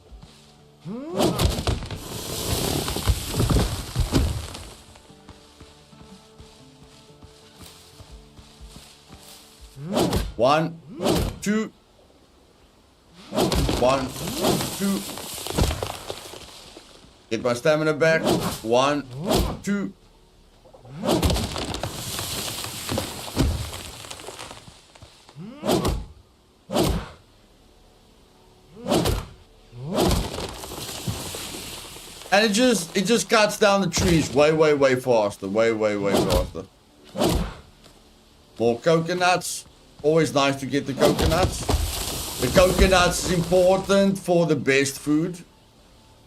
One, two, 1, 2. Get my stamina back. 1, 2. And it just cuts down the trees way faster. Way faster. More coconuts. Always nice to get the coconuts. The coconuts is important for the best food.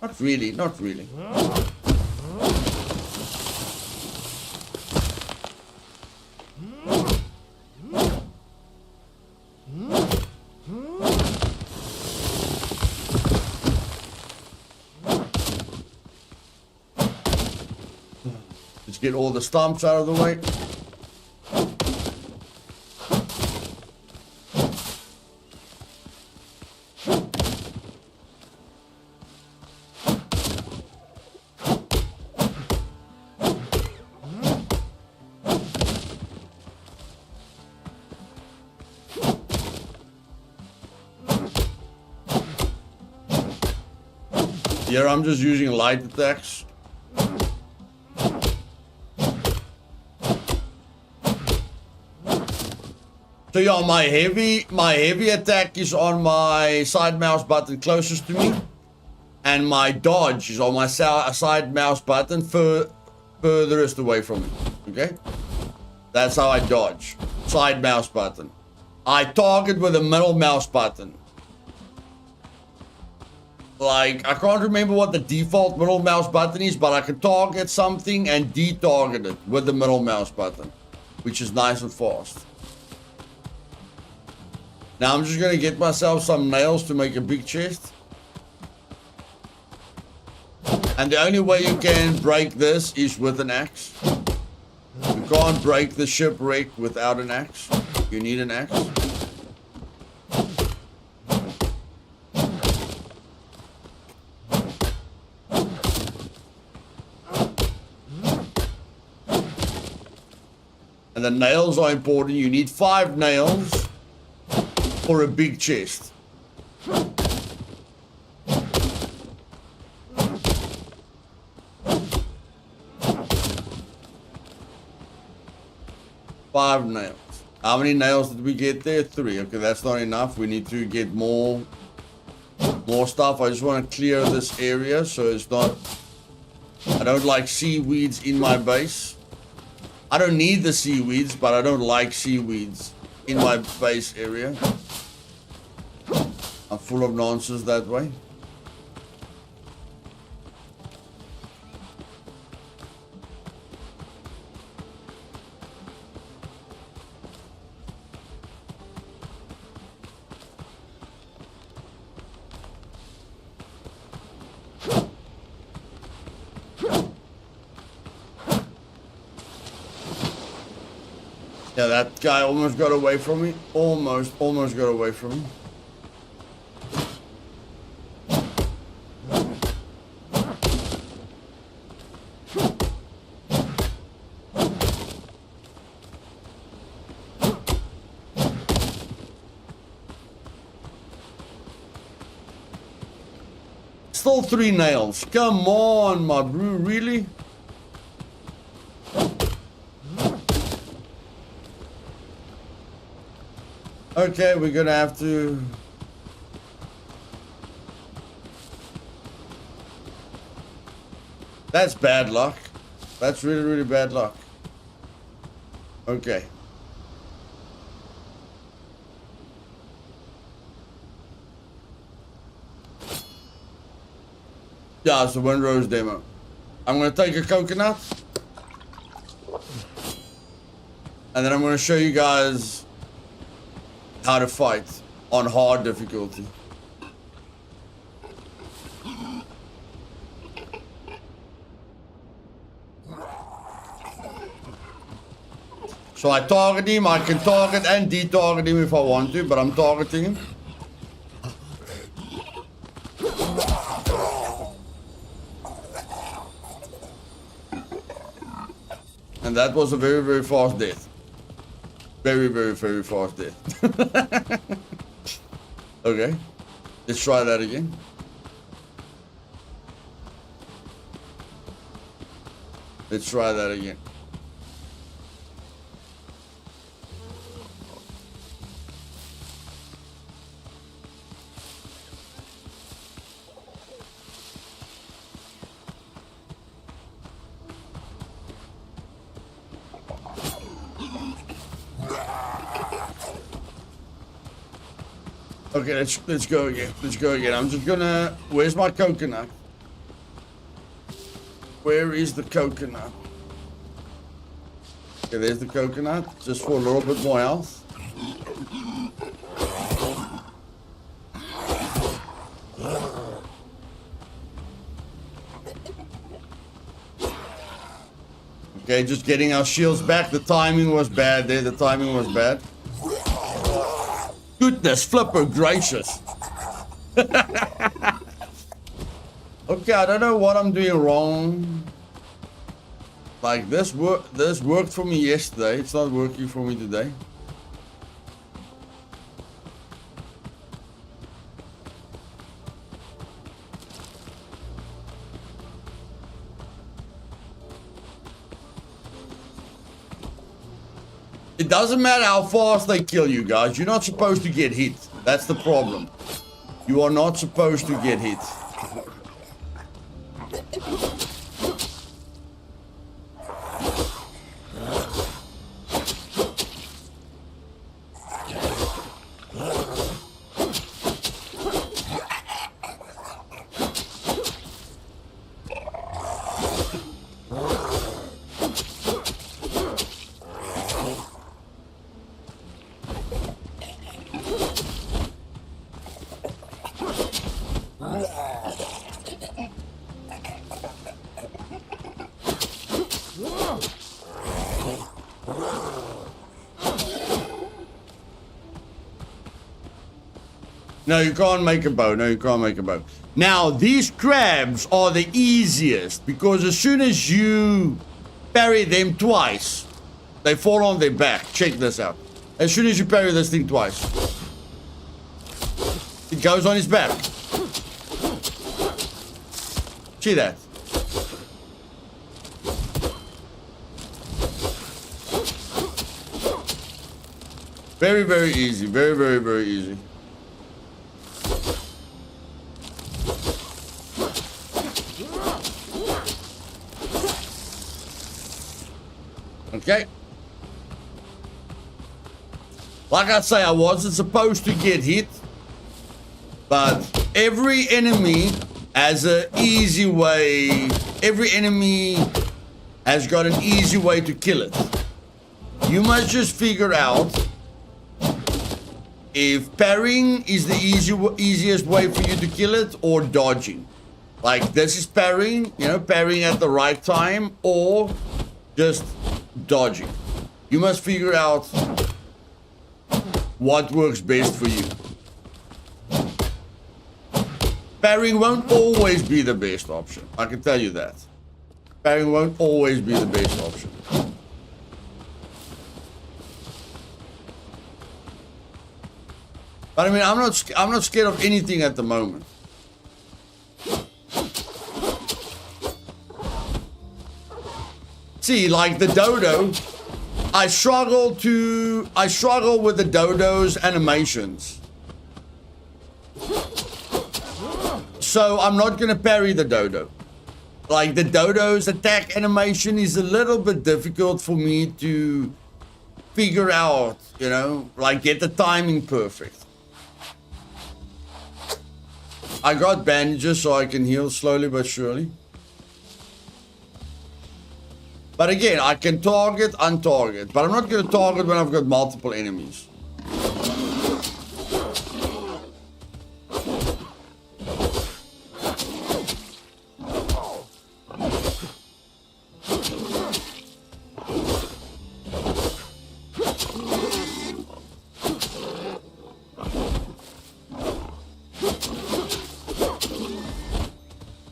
Not really. Let's get all the stumps out of the way. Here I'm just using light attacks. So yeah, my heavy attack is on my side mouse button closest to me, and my dodge is on my side mouse button furthest away from me. Okay, that's how I dodge. Side mouse button. I target with the middle mouse button. Like, I can't remember what the default middle mouse button is, but I can target something and de-target it with the middle mouse button, which is nice and fast. Now I'm just gonna get myself some nails to make a big chest. And the only way you can break this is with an axe. You can't break the shipwreck without an axe. You need an axe. And the nails are important. You need 5 nails for a big chest. Five nails. How many nails did we get there? 3. Okay, that's not enough. We need to get more stuff. I just want to clear this area so it's not... I don't like seaweeds in my base. I don't need the seaweeds, but I don't like seaweeds in my base area. I'm full of nonsense that way. Yeah, that guy almost got away from me. Almost got away from me. Still 3 nails. Come on, my bro, really? Okay, we're gonna have to... That's bad luck. That's really, really bad luck. Okay. Yeah, it's a Windrose demo. I'm gonna take a coconut. And then I'm gonna show you guys how to fight on hard difficulty. So I target him. I can target and de-target him if I want to, but I'm targeting him. And that was a very, very fast death. Very, very, very fast death. Okay. Let's try that again. Let's try that again. Okay, let's go again. Let's go again. I'm just gonna. Where's my coconut? Where is the coconut? Okay, there's the coconut. Just for a little bit more health. Okay, just getting our shields back. The timing was bad there. The timing was bad. Goodness, flipper gracious. Okay, I don't know what I'm doing wrong. Like this worked for me yesterday. It's not working for me today. It doesn't matter how fast they kill you guys. You're not supposed to get hit. That's the problem. You are not supposed to get hit. No, you can't make a bow. No, you can't make a bow. Now, these crabs are the easiest because as soon as you parry them twice, they fall on their back. Check this out. As soon as you parry this thing twice, it goes on his back. See that? Very, very easy. Very, very, very easy. Okay. Like I say, I wasn't supposed to get hit, but every enemy has an easy way. Every enemy has got an easy way to kill it. You must just figure out if parrying is the easiest way for you to kill it or dodging. Like this is parrying, you know, parrying at the right time, or just dodging. You must figure out what works best for you. Parrying won't always be the best option. I can tell you that. Parrying won't always be the best option. But I mean, I'm not scared of anything at the moment. See, like the dodo, I struggle with the dodo's animations. So I'm not gonna parry the dodo. Like the dodo's attack animation is a little bit difficult for me to figure out, you know, like get the timing perfect. I got bandages so I can heal slowly but surely. But again, I can target, untarget. But I'm not going to target when I've got multiple enemies.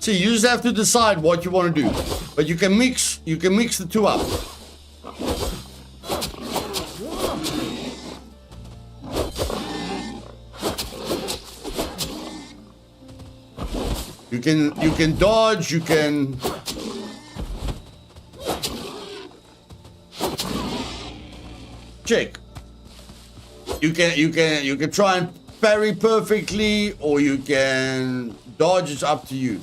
See, you just have to decide what you want to do. But you can mix the two up. You can dodge, you can check. You can try and parry perfectly, or you can dodge. It's up to you.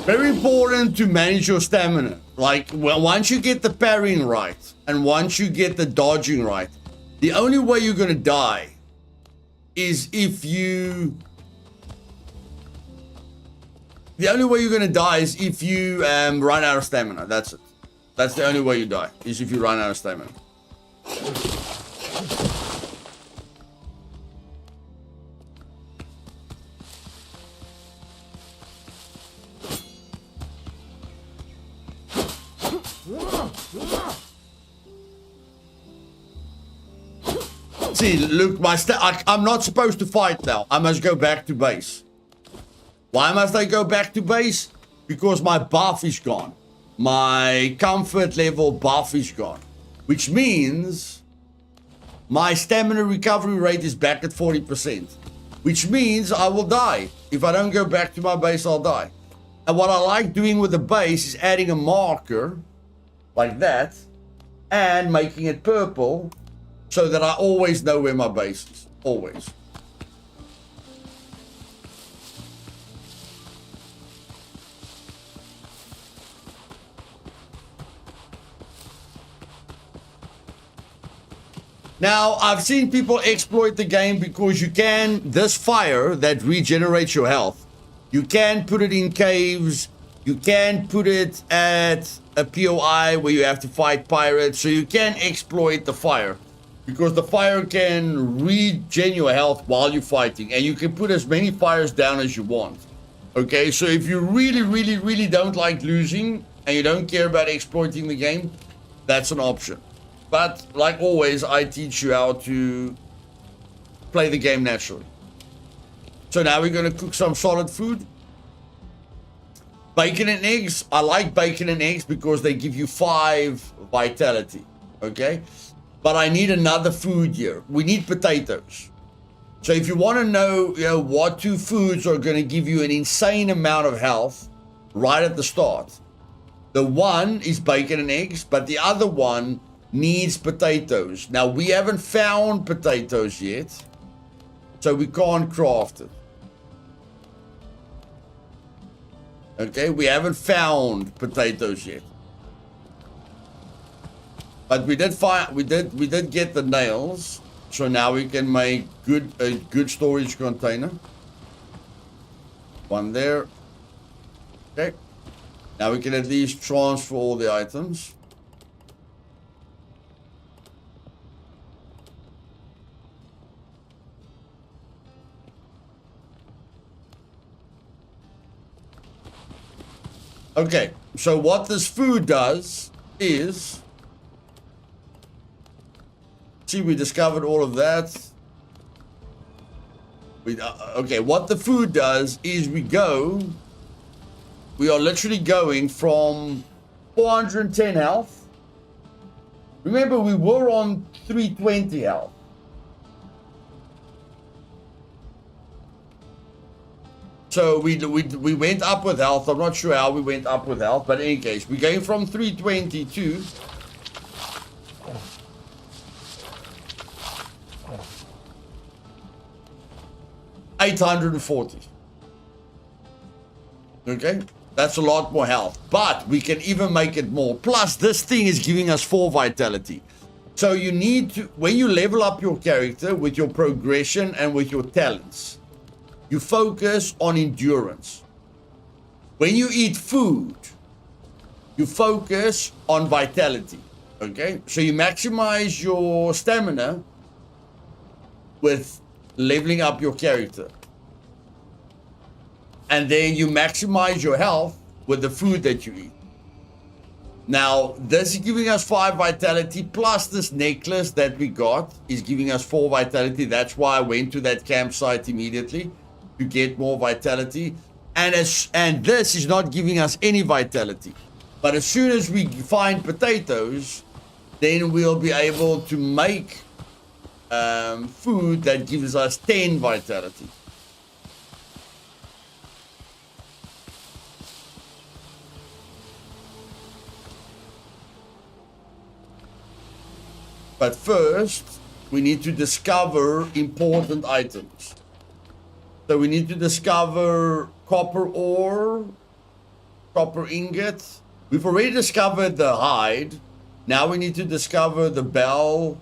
Very important to manage your stamina. Like, well, once you get the parrying right, and once you get the dodging right, the only way you're gonna die is if you... The only way you're gonna die is if you run out of stamina. That's it. That's the only way you die, is if you run out of stamina. See, look, I'm not supposed to fight now. I must go back to base. Why must I go back to base? Because my buff is gone. My comfort level buff is gone. Which means my stamina recovery rate is back at 40%. Which means I will die. If I don't go back to my base, I'll die. And what I like doing with the base is adding a marker like that and making it purple, so that I always know where my base is. Always. Now, I've seen people exploit the game because you can, this fire that regenerates your health, you can put it in caves, you can put it at a POI where you have to fight pirates, so you can exploit the fire. Because the fire can regen your health while you're fighting. And you can put as many fires down as you want. Okay, so if you really don't like losing and you don't care about exploiting the game, that's an option. But like always, I teach you how to play the game naturally. So now we're going to cook some solid food. Bacon and eggs. I like bacon and eggs because they give you 5 vitality. Okay? But I need another food here. We need potatoes. So if you want to know, what 2 foods are going to give you an insane amount of health right at the start. The one is bacon and eggs, but the other one needs potatoes. Now, we haven't found potatoes yet, so we can't craft it. Okay, we haven't found potatoes yet. But we did find, we did get the nails, so now we can make a good storage container. One there. Okay. Now we can at least transfer all the items. Okay, so what this food does is... See, we discovered all of that. Okay, what the food does is we are literally going from 410 health. Remember, we were on 320 health. So we went up with health. I'm not sure how we went up with health, but in any case, we're going from 320 to 840. Okay, that's a lot more health, but we can even make it more. Plus, this thing is giving us 4 vitality. So you need to, when you level up your character with your progression and with your talents, you focus on endurance. When you eat food, you focus on vitality. Okay, so you maximize your stamina with leveling up your character. And then you maximize your health with the food that you eat. Now, this is giving us 5 vitality, plus this necklace that we got is giving us 4 vitality. That's why I went to that campsite immediately to get more vitality. And this is not giving us any vitality. But as soon as we find potatoes, then we'll be able to make food that gives us 10 vitality. But first, we need to discover important items. So we need to discover copper ore, copper ingot. We've already discovered the hide. Now we need to discover the bell,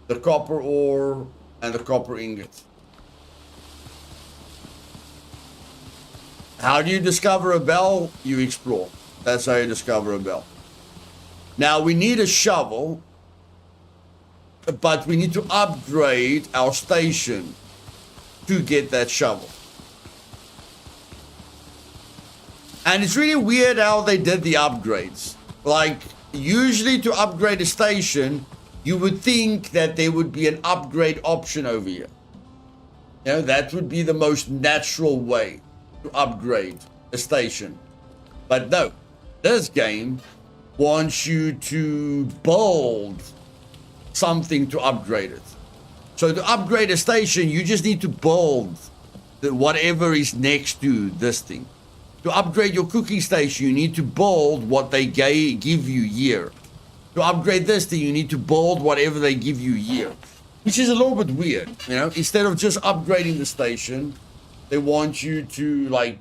the copper ore, and the copper ingot. How do you discover a bell? You explore. That's how you discover a bell. Now we need a shovel, but we need to upgrade our station to get that shovel. And it's really weird how they did the upgrades. Like, usually to upgrade a station, you would think that there would be an upgrade option over here. You know, that would be the most natural way to upgrade a station. But no, this game wants you to build something to upgrade it. So to upgrade a station, you just need to build whatever is next to this thing. To upgrade your cooking station, you need to build what they give you here. To upgrade this thing, you need to build whatever they give you here. Which is a little bit weird, you know? Instead of just upgrading the station, they want you to, like,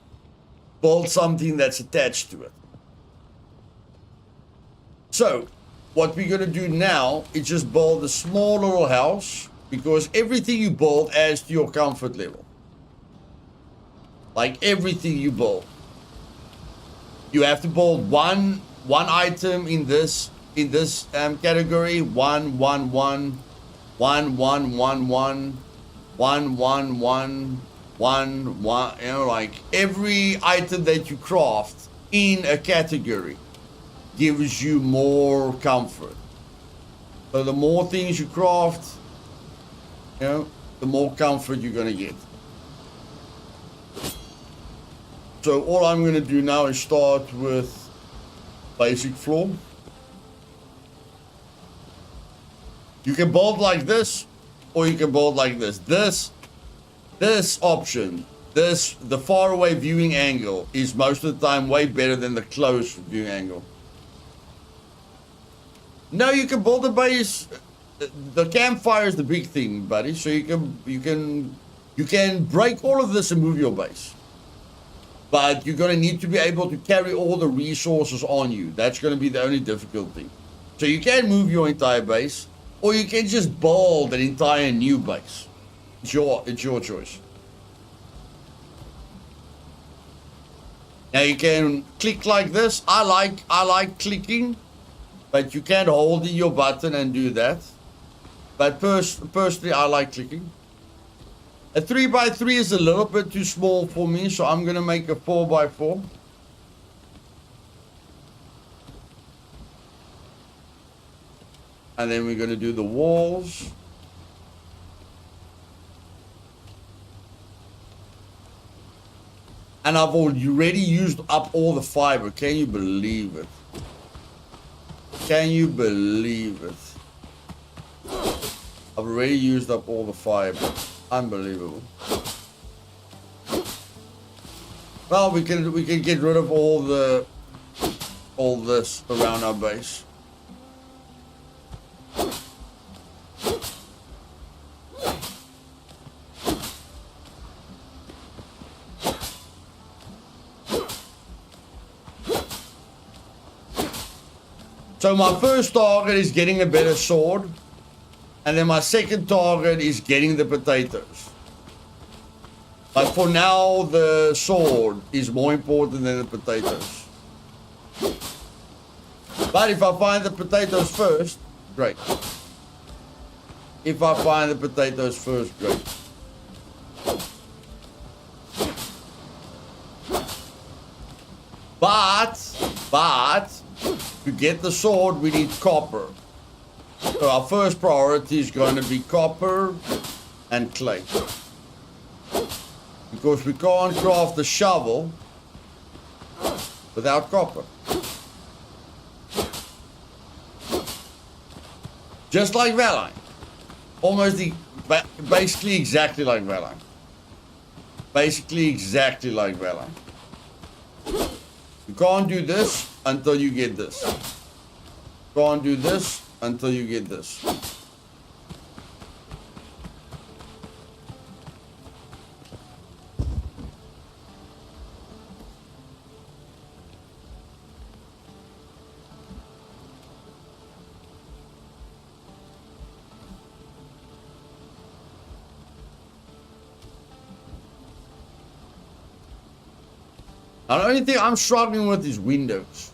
build something that's attached to it. So, what we're going to do now is just build a small little house, because everything you build adds to your comfort level. Like, everything you build. You have to build one item in this category. One, you know, like every item that you craft in a category gives you more comfort. So the more things you craft, you know, the more comfort you're gonna get. So all I'm going to do now is start with basic floor. You can build like this, or you can build like this. This option, the far away viewing angle is most of the time way better than the close viewing angle. No, you can build a base. The campfire is the big thing, buddy. So you can break all of this and move your base. But you're going to need to be able to carry all the resources on you. That's going to be the only difficult thing. So you can move your entire base, or you can just build an entire new base. It's your choice. Now you can click like this. I like clicking, but you can't hold your button and do that. But personally, I like clicking. A 3x3 is a little bit too small for me, so I'm going to make a 4x4. And then we're going to do the walls. And I've already used up all the fiber. Can you believe it? Can you believe it? I've already used up all the fiber. Unbelievable. Well, we can get rid of all this around our base. So my first target is getting a better sword. And then my second target is getting the potatoes. But for now, the sword is more important than the potatoes. But if I find the potatoes first, great. If I find the potatoes first, great. But, to get the sword, we need copper. So our first priority is going to be copper and clay. Because we can't craft the shovel without copper. Just like Valheim. Almost basically exactly like Valheim. Basically exactly like Valheim. You can't do this until you get this. Can't do this until you get this. The only thing I'm struggling with is Windows.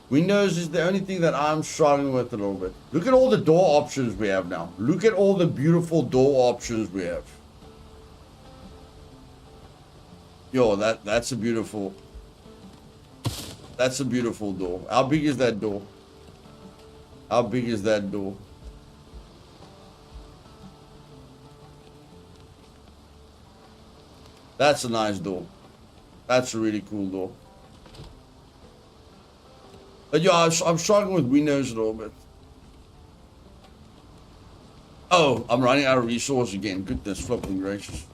Windows is the only thing that I'm struggling with a little bit. Look at all the door options we have now. Look at all the beautiful door options we have. Yo, that's a beautiful... That's a beautiful door. How big is that door? How big is that door? That's a nice door. That's a really cool door. But yeah, I'm struggling with Windows a little bit. Oh, I'm running out of resource again. Goodness flipping gracious.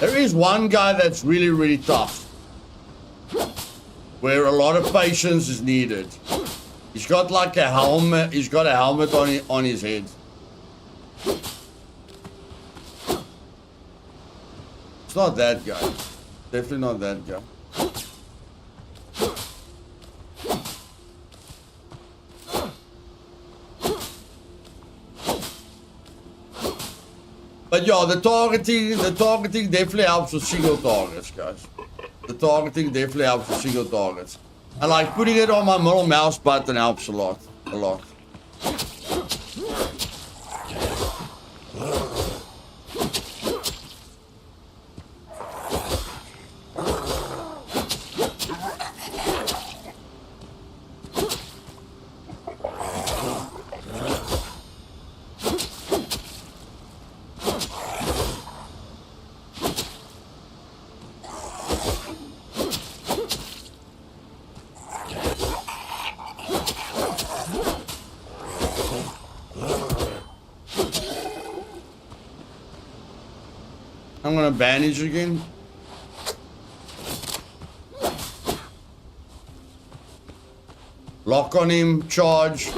There is one guy that's really, really tough, where a lot of patience is needed. He's got like a helmet. He's got a helmet on his head. It's not that guy. Definitely not that guy. But yeah, the targeting definitely helps with single targets, guys. The targeting definitely helps with single targets. And like putting it on my middle mouse button helps a lot. A lot. I'm gonna bandage again. Lock on him, charge.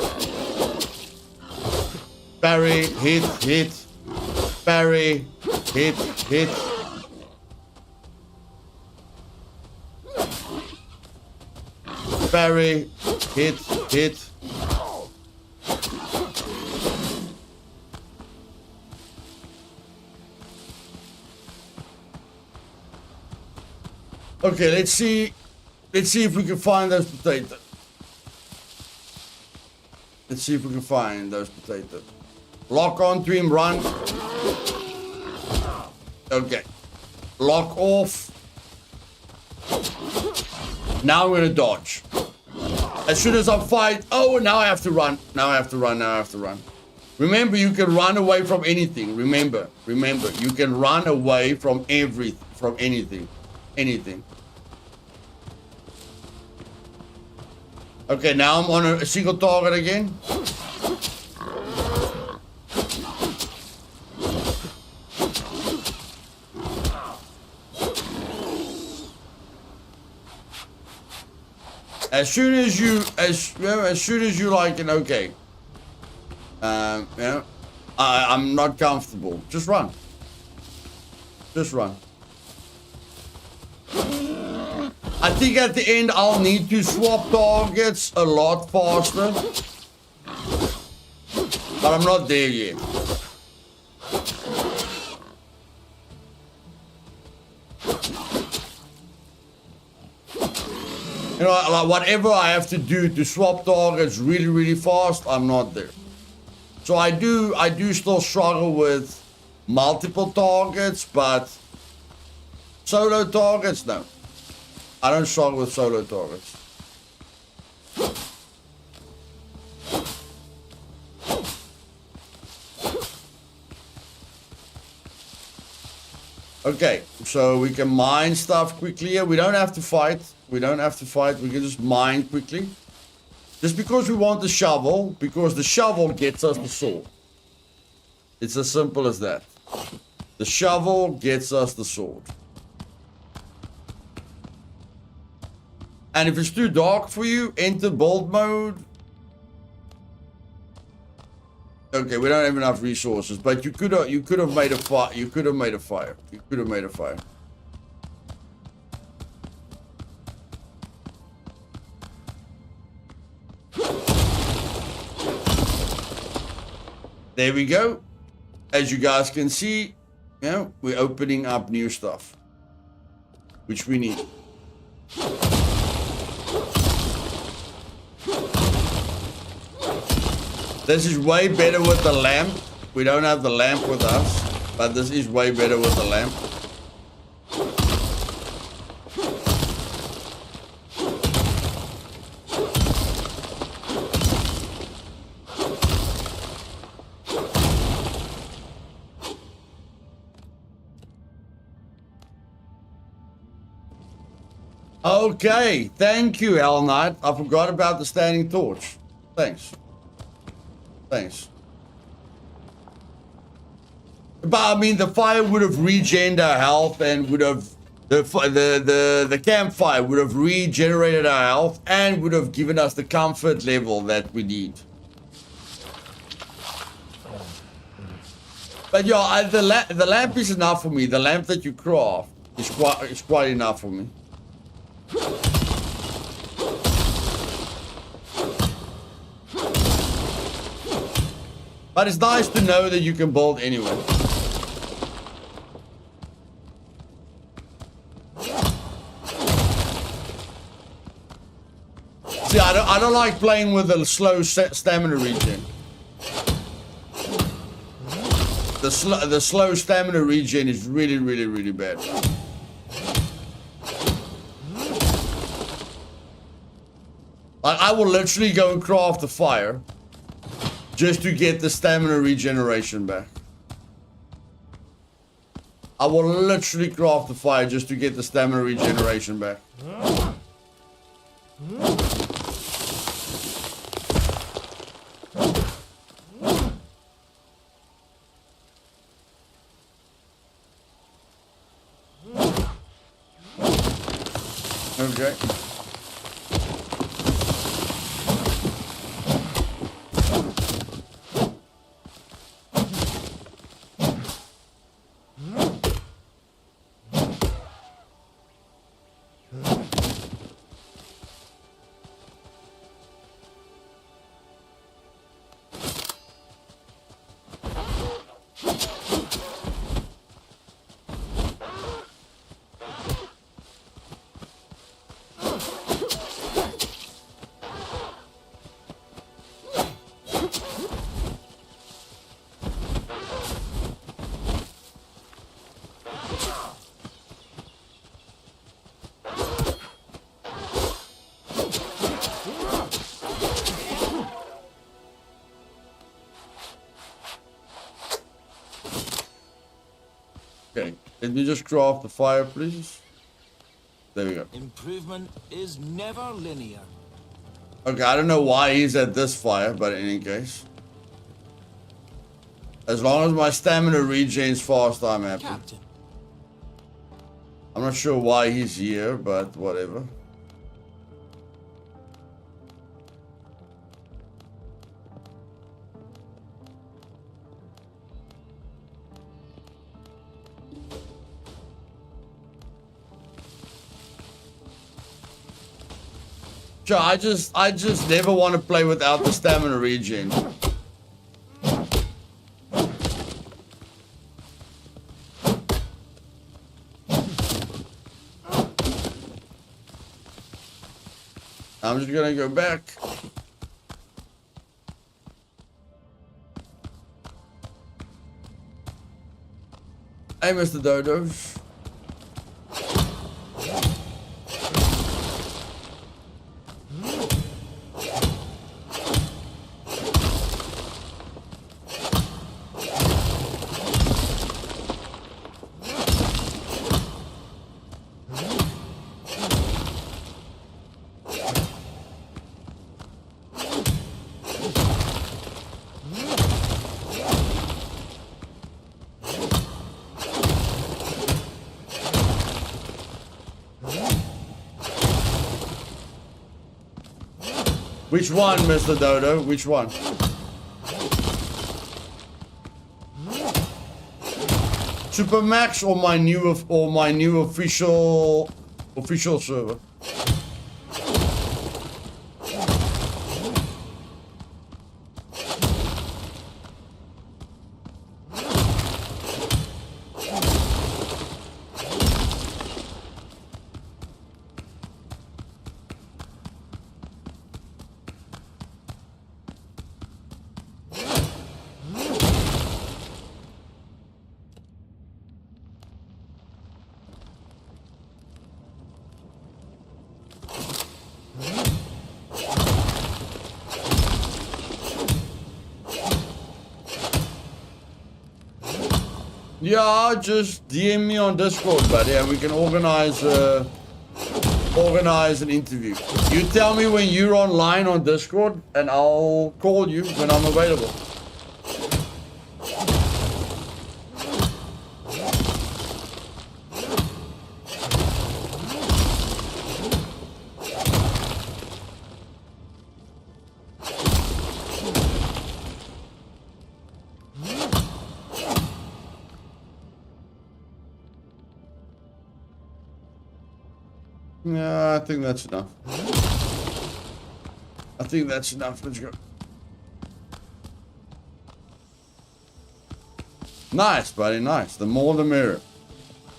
Parry, hit, hit. Parry, hit, hit. Parry, hit, hit. Okay, let's see if we can find those potatoes. Let's see if we can find those potatoes. Lock onto him, run. Okay. Lock off. Now I'm gonna dodge. As soon as I fight, oh, now I have to run. Now I have to run. Now I have to run. Remember, you can run away from anything. Remember, you can run away from anything. Okay, now I'm on a single target again. As soon as you like, okay, I'm not comfortable. Just run. I think at the end I'll need to swap targets a lot faster, but I'm not there yet. You know, like whatever I have to do to swap targets really, really fast, I'm not there. So I do still struggle with multiple targets, but solo targets, no. I don't struggle with solo targets. Okay, so we can mine stuff quickly here. We don't have to fight. We can just mine quickly. Just because we want the shovel, because the shovel gets us the sword. It's as simple as that. The shovel gets us the sword. And if it's too dark for you, enter build mode. Okay, we don't have enough resources, but you could have made a fire. You could have made a fire. There we go. As you guys can see, we're opening up new stuff, which we need. This is way better with the lamp. We don't have the lamp with us, but this is way better with the lamp. Okay, thank you, Hell Knight. I forgot about the standing torch. Thanks. But I mean, the fire would have regenerated our health and would have the campfire would have regenerated our health and would have given us the comfort level that we need. But yeah, the lamp is enough for me. The lamp that you craft is quite enough for me. But it's nice to know that you can build anyway. See, I don't like playing with a slow stamina regen. The slow stamina regen is really, really, really bad. I will literally go and craft a fire just to get the stamina regeneration back. I will literally craft the fire just to get the stamina regeneration back. Okay. Okay, let me just craft the fire, please. There we go. Improvement is never linear. Okay, I don't know why he's at this fire, but in any case. As long as my stamina regains fast, I'm happy. Captain. I'm not sure why he's here, but whatever. Sure, I just never want to play without the stamina regen. I'm just gonna go back. Hey, Mr. Dodos. Which one, Mr. Dodo? Which one? Supermax or my new official server? Yeah, just DM me on Discord, buddy, and we can organize an interview. You tell me when you're online on Discord, and I'll call you when I'm available. Yeah, I think that's enough. I think that's enough. Let's go. Nice, buddy, nice. The more the merrier.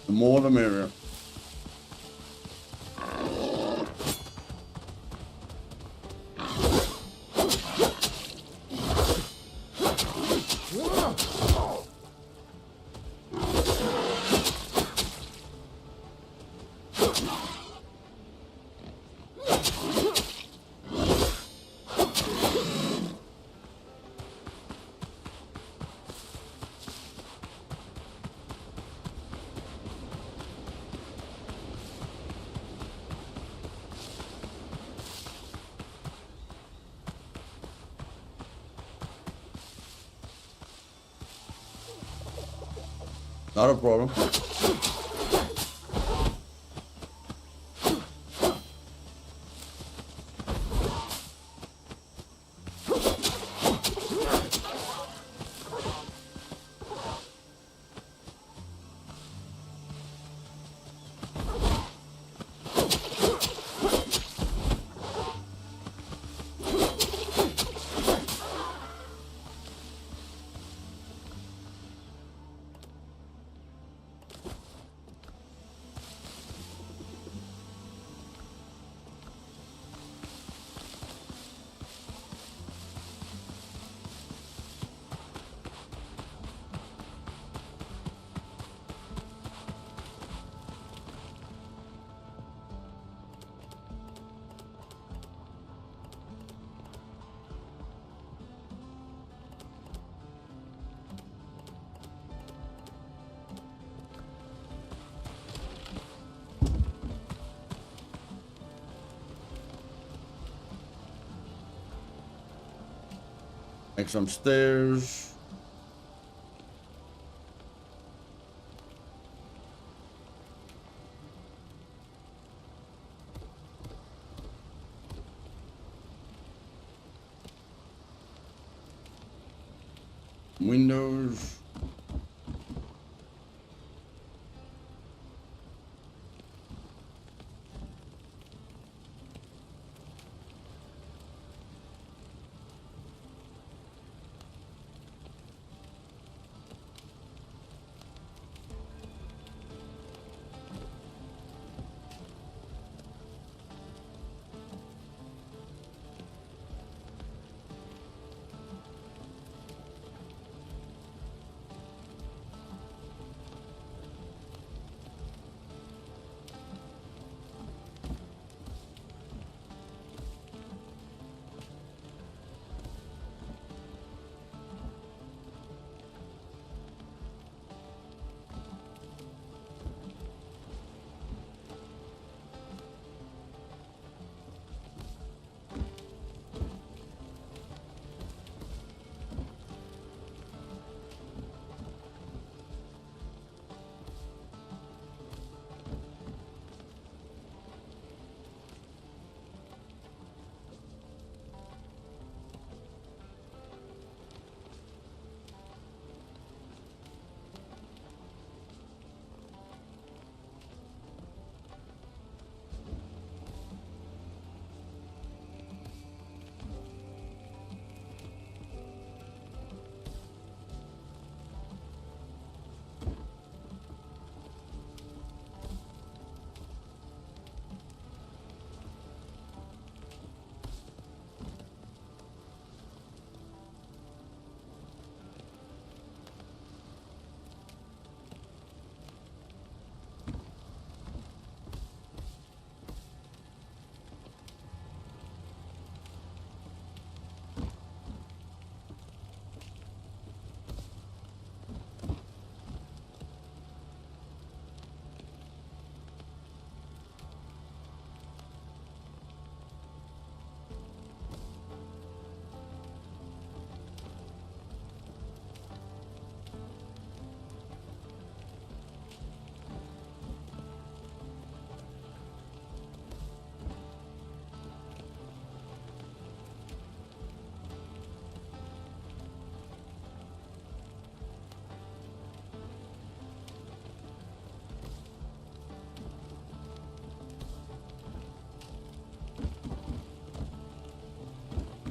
The more the merrier. Not a problem. Make some stairs. Windows.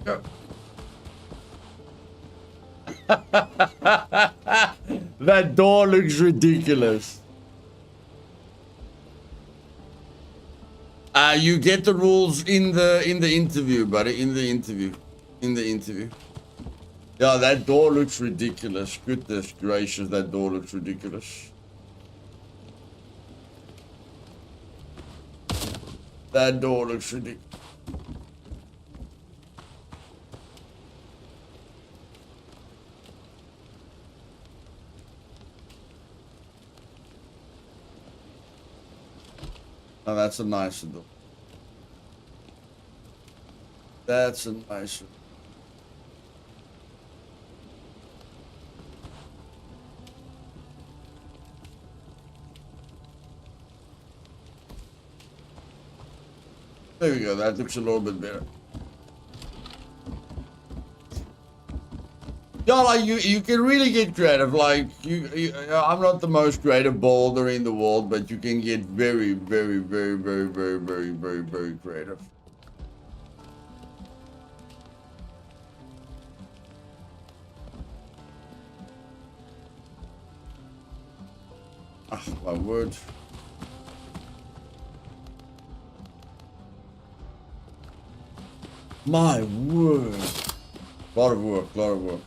Go. That door looks ridiculous. You get the rules in the interview, buddy. In the interview. Yeah, that door looks ridiculous. Goodness gracious, that door looks ridiculous. That door looks ridiculous. Oh, that's a nicer door. That's a nicer. There we go. That looks a little bit better. Yeah, like you can really get creative. Like I'm not the most creative boulder in the world, but you can get very, very, very, very, very, very, very, very creative. Ah, my word. My word. Lot of work, lot of work.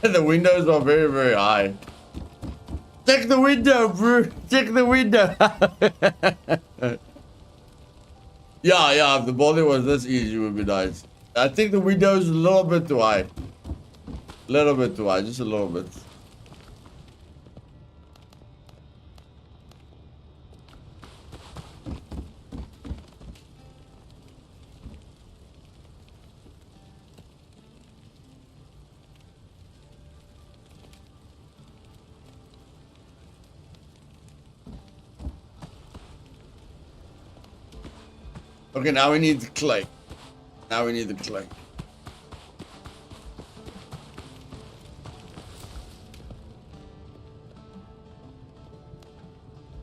The windows are very, very high. Check the window, bro. Check the window. Yeah, if the body was this easy, it would be nice. I think the window is a little bit too high. Little bit too high, just a little bit. Okay, now we need the clay. Now we need the clay.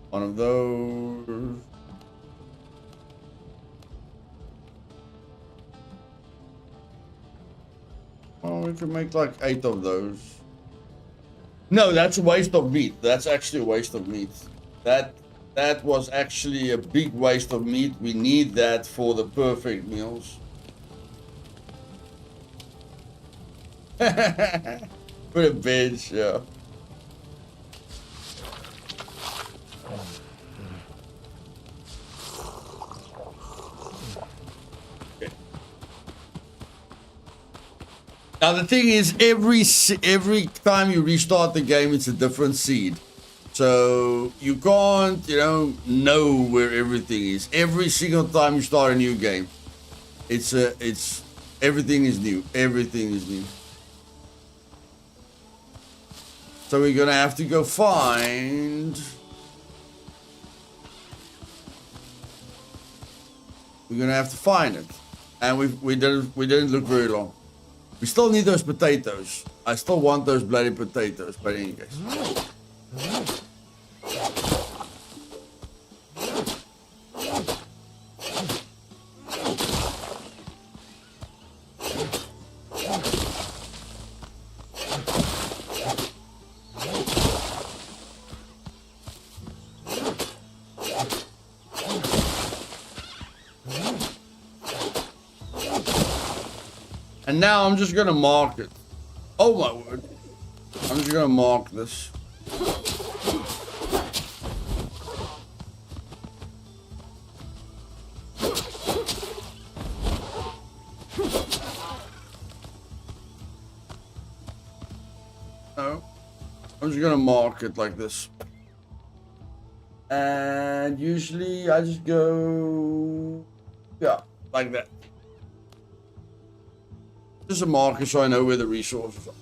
One of those. Oh, we can make like 8 of those. No, that's a waste of meat. That's actually a waste of meat. That was actually a big waste of meat. We need that for the perfect meals. Put a bench, yeah. Okay. Now the thing is, every time you restart the game, it's a different seed. So you can't, know where everything is. Every single time you start a new game, it's everything is new. Everything is new. So we're gonna have to go find. We're gonna have to find it, and we didn't look very long. We still need those potatoes. I still want those bloody potatoes, but in any case. And now I'm just gonna mark it. Oh my word. I'm just gonna mark this. No. I'm just gonna mark it like this. And usually I just go, yeah, like that. Just a marker so I know where the resources are.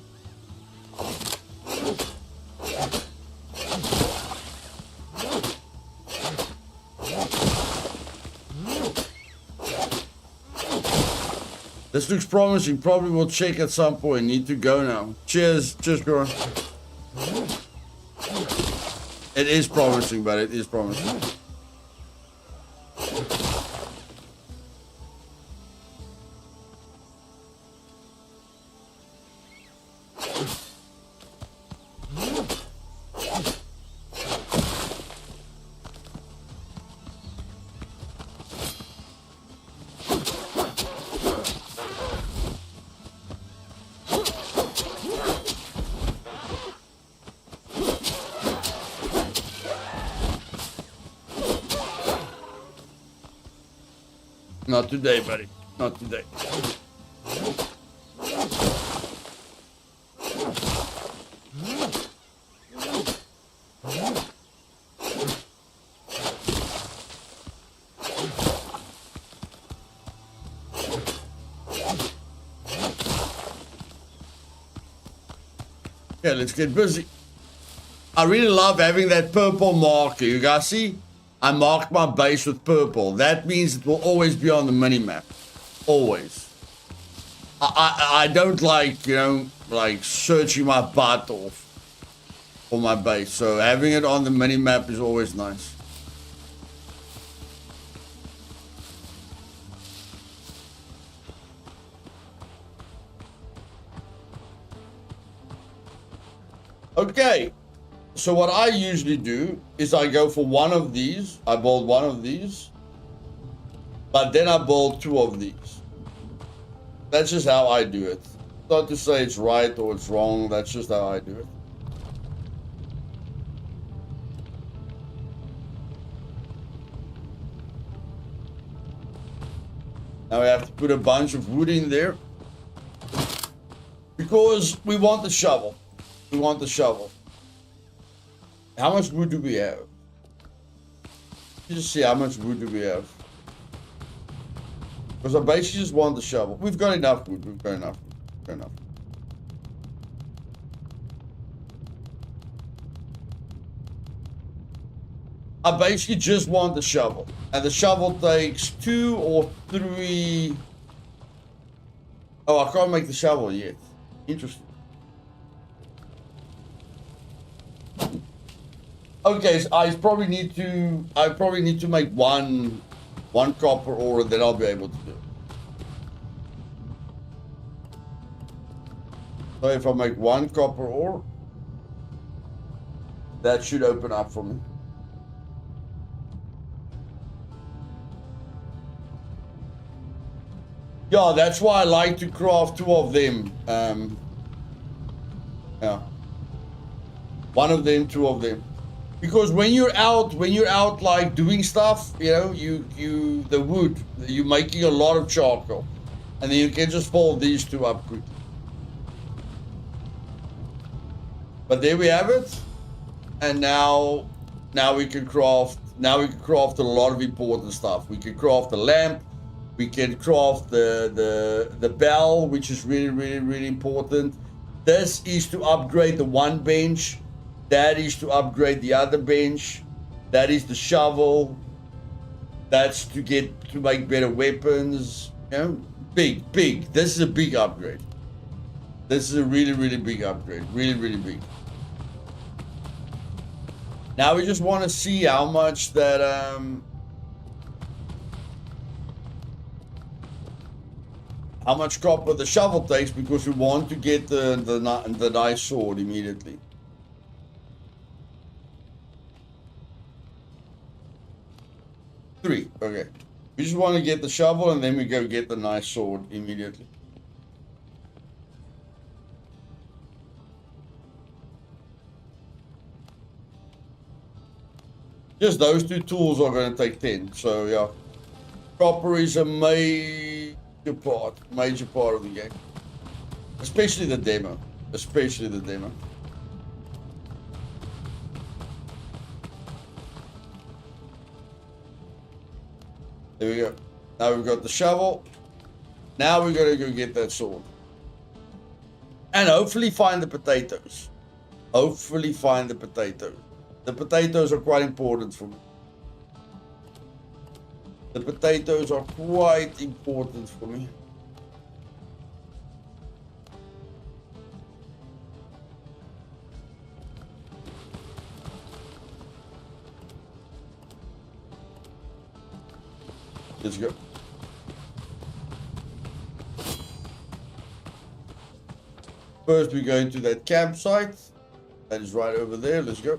This looks promising. Probably will check at some point. Need to go now. Cheers. Cheers, Goran. It is promising, but it is promising. Not today, buddy. Not today. Okay, let's get busy. I really love having that purple marker. You guys see? I marked my base with purple. That means it will always be on the mini-map. Always. I don't like, like searching my butt off for my base. So having it on the mini-map is always nice. Okay. So what I usually do is I go for one of these. I build one of these. But then I build 2 of these. That's just how I do it. Not to say it's right or it's wrong. That's just how I do it. Now we have to put a bunch of wood in there. Because we want the shovel. We want the shovel. How much wood do we have? Just see how much wood do we have. Because I basically just want the shovel. We've got enough wood. We've got enough. We've got enough. I basically just want the shovel. And the shovel takes 2 or 3... Oh, I can't make the shovel yet. Interesting. Okay, so I probably need to make one copper ore, and then I'll be able to do it. So if I make 1 copper ore, that should open up for me. Yeah, that's why I like to craft 2 of them. Yeah. 1 of them, 2 of them. Because when you're out like doing stuff, you know, the wood, you're making a lot of charcoal. And then you can just fold these 2 up quick. But there we have it. And now we can craft a lot of important stuff. We can craft a lamp. We can craft the bell, which is really, really, really important. This is to upgrade the 1 bench. That is to upgrade the other bench. That is the shovel. That's to make better weapons. You know, big. This is a big upgrade. This is a really, really big upgrade. Really, really big. Now we just want to see how much that how much copper the shovel takes, because we want to get the nice sword immediately. Three, okay. We just want to get the shovel and then we go get the nice sword immediately. Just those 2 tools are going to take 10, so yeah. Copper is a major part of the game. Especially the demo. There we go. Now we've got the shovel. Now we're going to go get that sword. And hopefully find the potatoes. The potatoes are quite important for me. Let's go. First we go into that campsite. That is right over there. Let's go.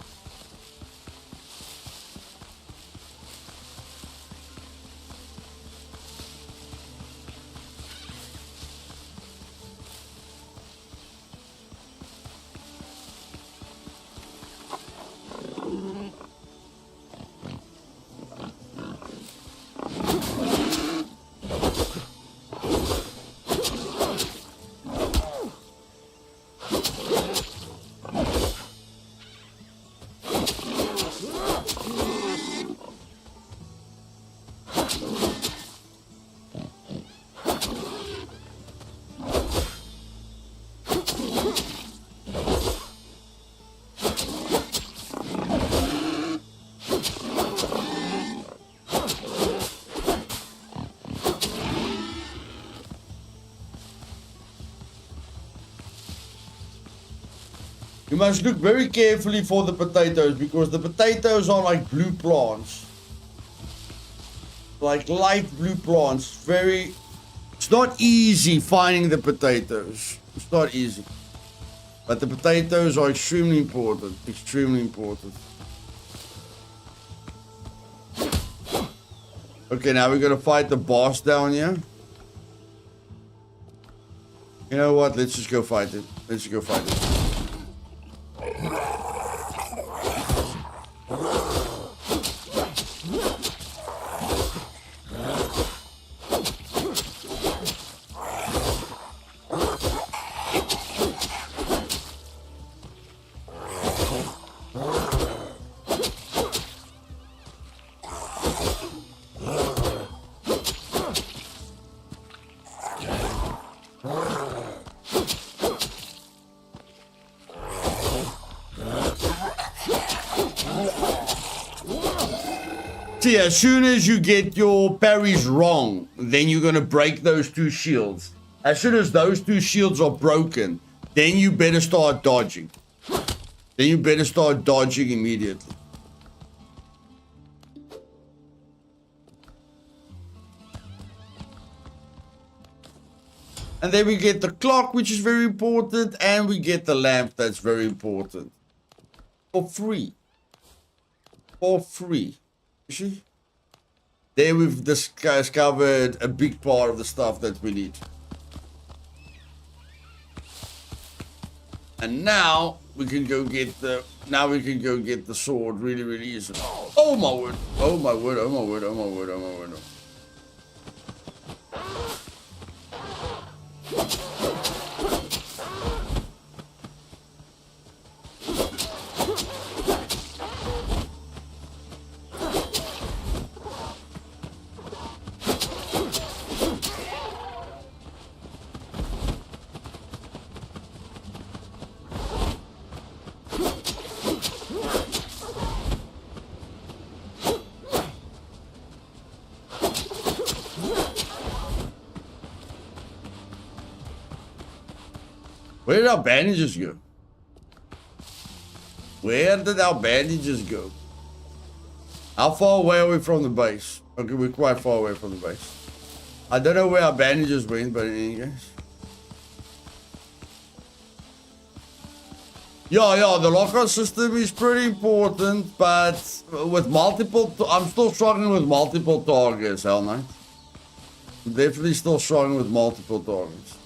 You must look very carefully for the potatoes, because the potatoes are like blue plants. Like light blue plants. It's not easy finding the potatoes. It's not easy. But the potatoes are extremely important. Okay, now we're gonna fight the boss down here. You know what? Let's just go fight it. Let's just go fight it. See, as soon as you get your parries wrong, then you're going to break those two shields. As soon as those two shields are broken, then you better start dodging. Then you better start dodging immediately. And then we get the clock, which is very important, and we get the lamp, that's very important. For free. For free. You see? There we've discovered a big part of the stuff that we need. And now we can go get the sword really, really easily. Oh my word. Oh my word. Oh my word. Oh my word. Oh my word. Where did our bandages go? Where did our bandages go? How far away are we from the base? Okay, we're quite far away from the base. I don't know where our bandages went, but in any case. Yeah, the lock-on system is pretty important, but with multiple... I'm still struggling with multiple targets, Hell Knight. I'm definitely still struggling with multiple targets.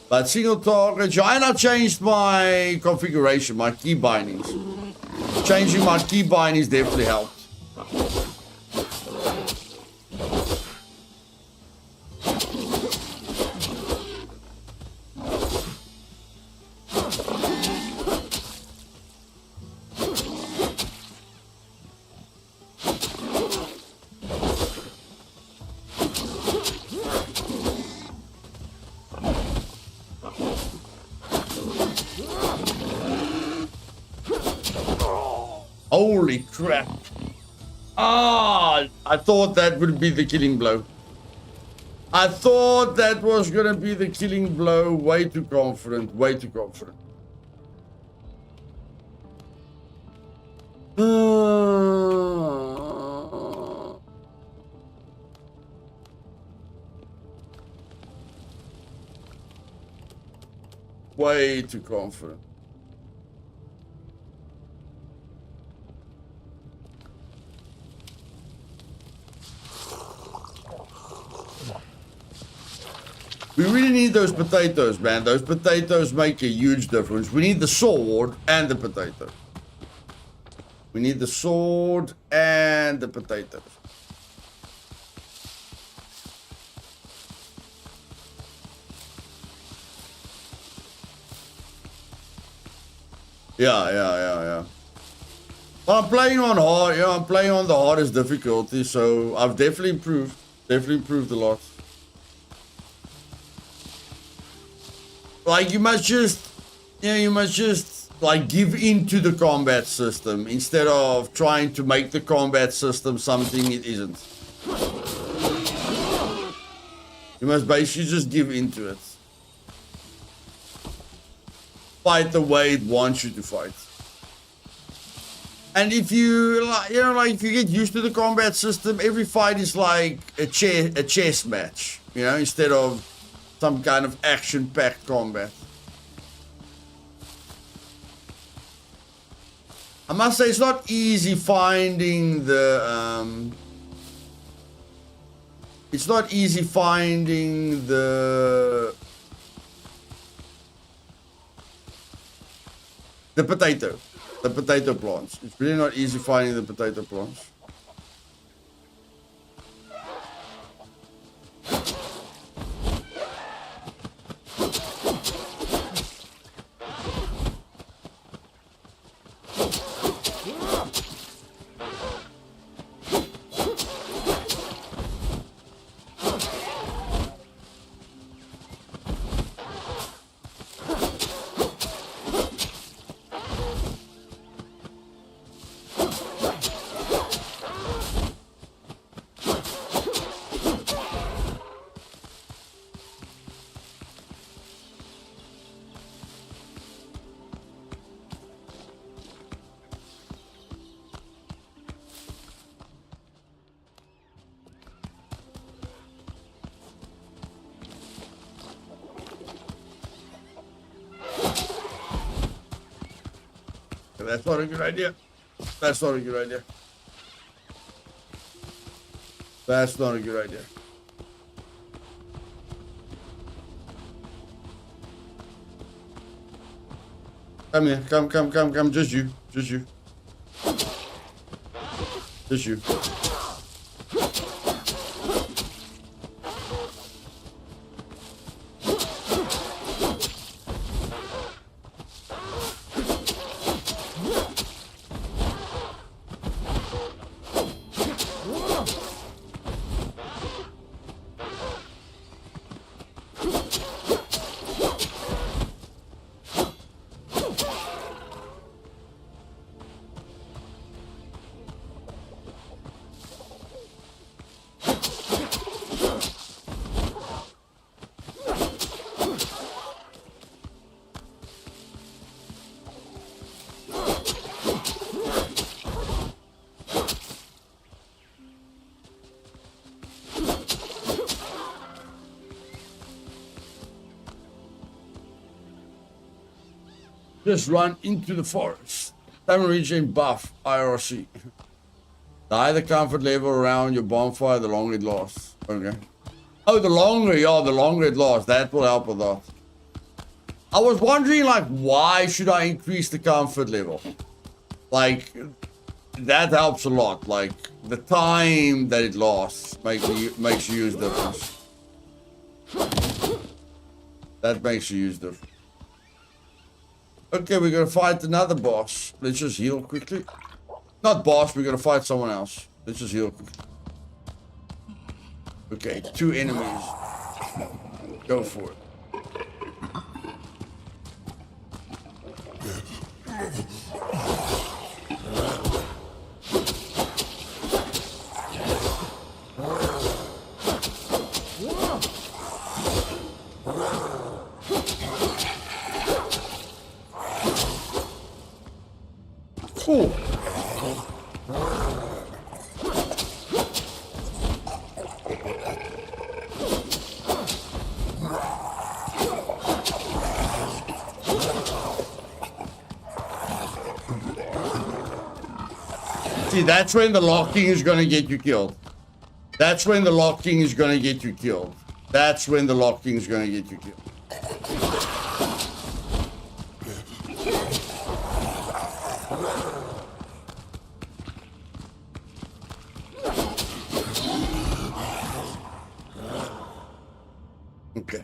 But single target, and I changed my configuration, my key bindings. Changing my key bindings definitely helped. Holy crap. Ah, I thought that would be the killing blow. I thought that was gonna be the killing blow. Way too confident, way too confident. Way too confident. We really need those potatoes, man. Those potatoes make a huge difference. We need the sword and the potato. We need the sword and the potatoes. Yeah. Well, I'm playing on hard. Yeah, I'm playing on the hardest difficulty, so I've definitely improved. Definitely improved a lot. Like, you must just like give into the combat system instead of trying to make the combat system something it isn't. You must basically just give into it. Fight the way it wants you to fight. And if you, if you get used to the combat system, every fight is like a chess match, instead of some kind of action-packed combat. I must say, it's not easy finding the... it's not easy finding the The potato. The potato plants. It's really not easy finding the potato plants. That's not a good idea. That's not a good idea. That's not a good idea. Come here. Come. Just you. Just you. Just you. Just run into the forest. Time reaching buff IRC. The higher the comfort level around your bonfire, the longer it lasts. Okay. Oh, the longer it lasts. That will help a lot. I was wondering, like, why should I increase the comfort level? Like, that helps a lot. Like, the time that it lasts makes a huge difference. That makes a huge difference. Okay, we're gonna fight another boss. Let's just heal quickly. Not boss, we're gonna fight someone else. Let's just heal quickly. Okay, 2 enemies. Go for it. Cool. See, that's when the locking is gonna get you killed. That's when the locking is gonna get you killed. That's when the locking is gonna get you killed. Okay.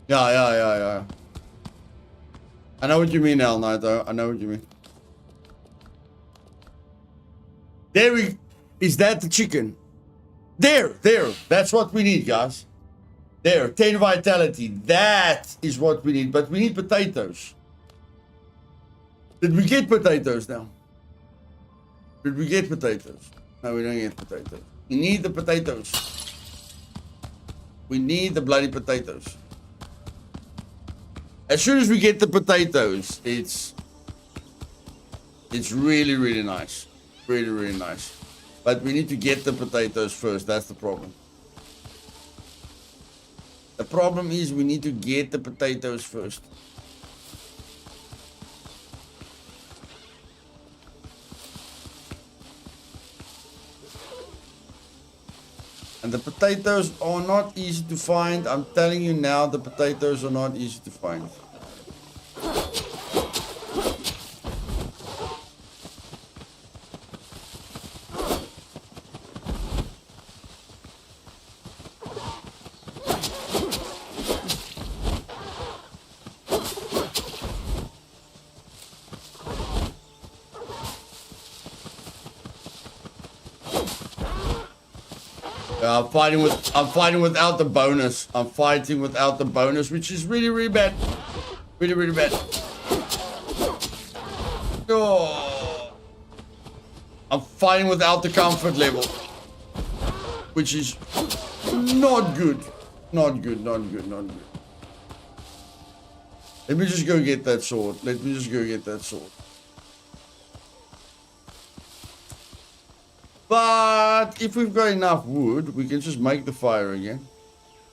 Yeah. I know what you mean, Al Knight, though. I know what you mean. There we... Is that the chicken? There. That's what we need, guys. There. 10 vitality. That is what we need. But we need potatoes. Did we get potatoes now? Did we get potatoes? No, we don't get potatoes. We need the potatoes. We need the bloody potatoes. As soon as we get the potatoes, it's really, really nice. Really, really nice. But we need to get the potatoes first. That's the problem. The problem is we need to get the potatoes first. And the potatoes are not easy to find. I'm telling you now, the potatoes are not easy to find. I'm fighting without the bonus. I'm fighting without the bonus, which is really, really bad. Really, really bad. Oh. I'm fighting without the comfort level, which is not good. Not good, not good, not good. Let me just go get that sword. Let me just go get that sword. But if we've got enough wood, we can just make the fire again.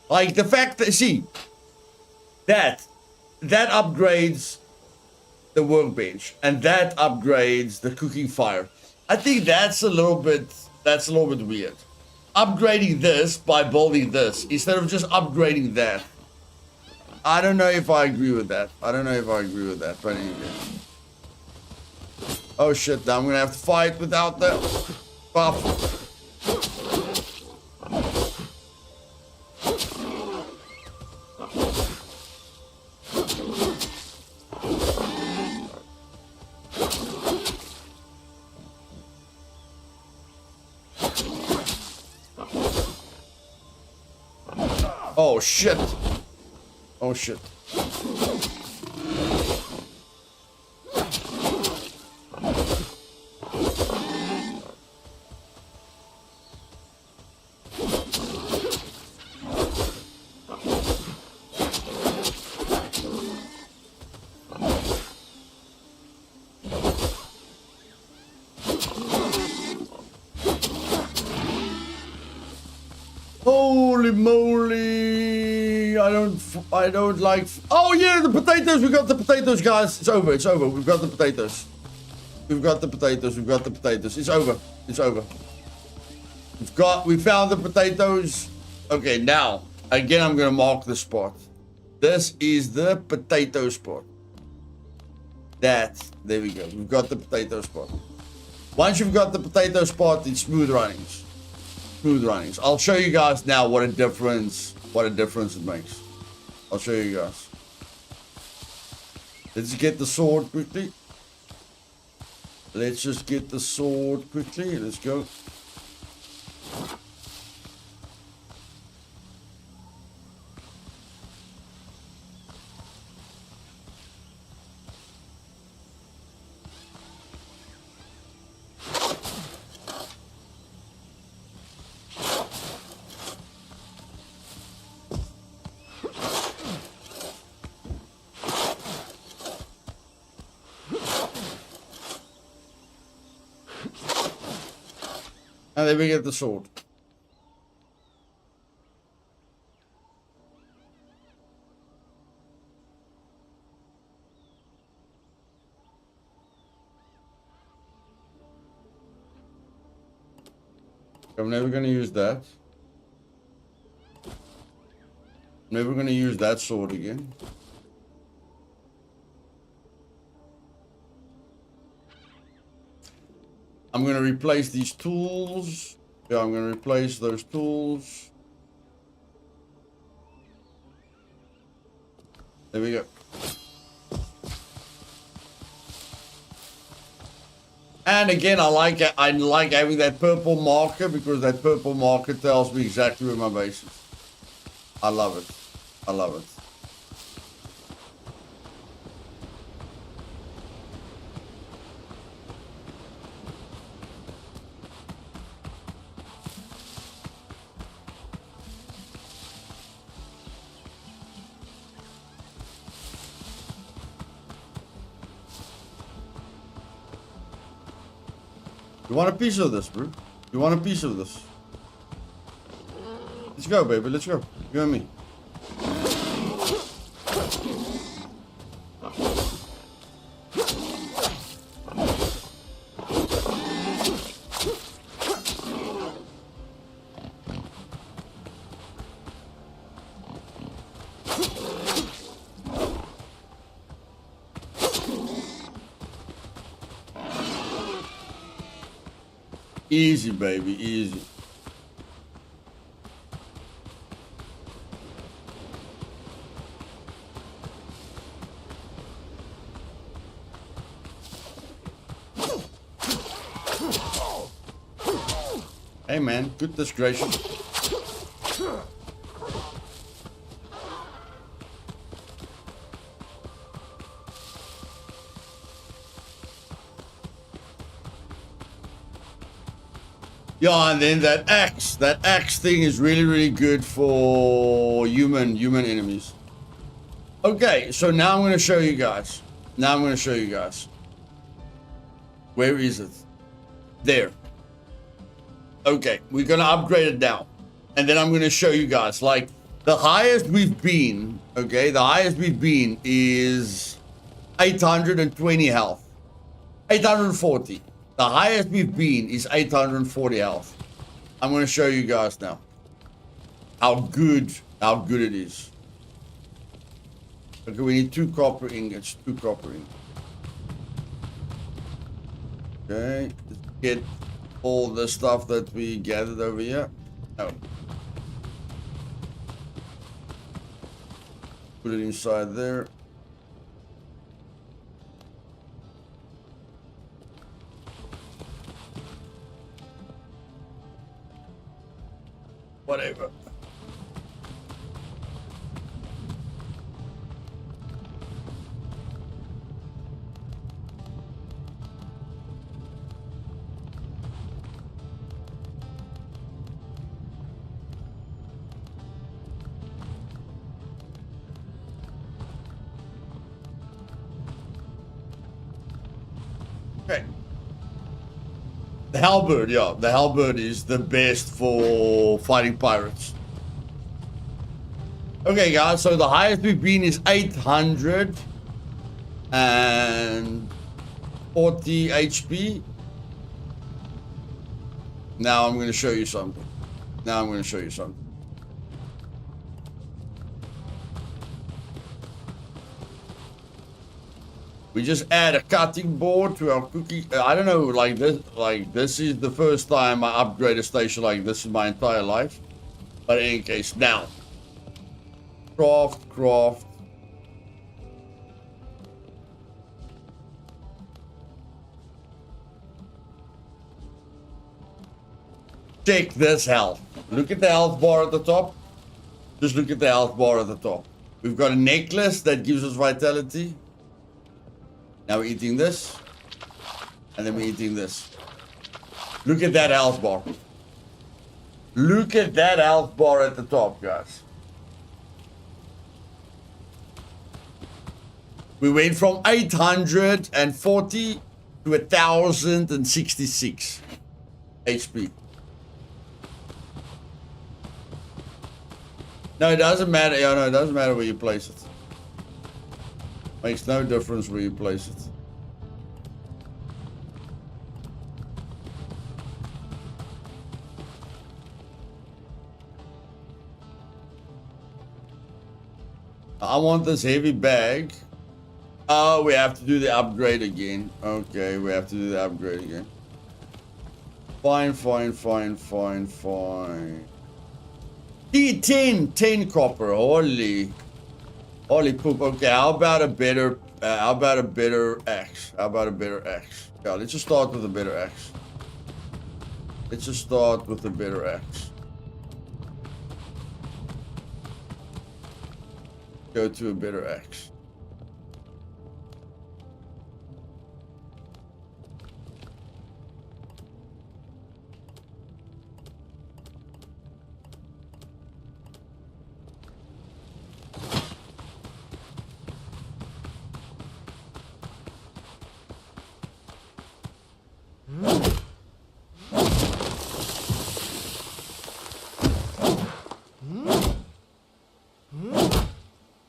Like the fact that, see, that upgrades the workbench and that upgrades the cooking fire. I think that's a little bit weird. Upgrading this by building this instead of just upgrading that. I don't know if I agree with that. But anyway. Oh shit, now I'm gonna have to fight without the buff. Oh shit. Oh shit. Holy moly! I don't like. Oh yeah, the potatoes. We got the potatoes, guys. It's over. It's over. We've got the potatoes. We've got the potatoes. We've got the potatoes. It's over. It's over. We found the potatoes. Okay, now again, I'm gonna mark the spot. This is the potato spot. There we go. We've got the potato spot. Once you've got the potato spot, it's smooth runnings. Smooth runnings. I'll show you guys now what a difference it makes. I'll show you guys. Let's get the sword quickly. Let's just get the sword quickly. Let's go. And then we get the sword. I'm never going to use that. Never going to use that sword again. I'm going to replace these tools. Yeah, I'm going to replace those tools. There we go. And again, I like having that purple marker because that purple marker tells me exactly where my base is. I love it. I love it. You want a piece of this, bro? You want a piece of this? Let's go, baby. Let's go. You and me. Easy, baby, easy. Hey, man, goodness gracious. Yeah, and then that axe thing is really, really good for human enemies. Okay, so now I'm going to show you guys. Where is it? There. Okay, we're going to upgrade it now. And then I'm going to show you guys. Like, the highest we've been, okay, the highest we've been is 820 health. 840. The highest we've been is 840 health. I'm going to show you guys now how good it is. Okay, we need 2 copper ingots. 2 copper ingots. Okay, let's get all the stuff that we gathered over here. Oh. Put it inside there. Whatever. Okay. The halberd, yeah. The halberd is the best for fighting pirates. Okay, guys. So the highest we've been is 840 HP. Now I'm going to show you something. We just add a cutting board to our cookie. I don't know, like this is the first time I upgrade a station like this in my entire life. But in any case, now. Craft. Check this health. Look at the health bar at the top. Just look at the health bar at the top. We've got a necklace that gives us vitality. Now we're eating this. And then we're eating this. Look at that health bar. Look at that health bar at the top, guys. We went from 840 to 1,066 HP. No, it doesn't matter. Yeah, no, it doesn't matter where you place it. Makes no difference where you place it. I want this heavy bag. Oh, we have to do the upgrade again. Okay, we have to do the upgrade again. Fine. 10 copper. Holy poop. Okay, how about a better axe? Yeah, let's just start with a better axe. Go to a better axe.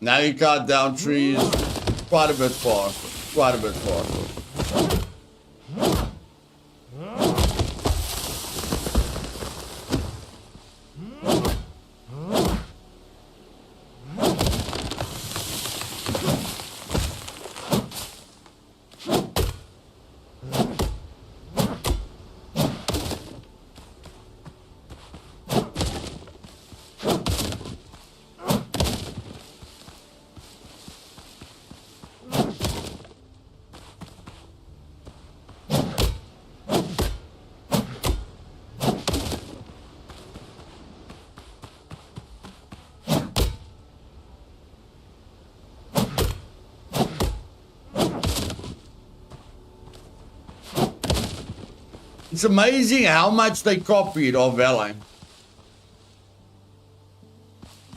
Now you cut down trees quite a bit faster. Quite a bit faster. It's amazing how much they copied of Valheim.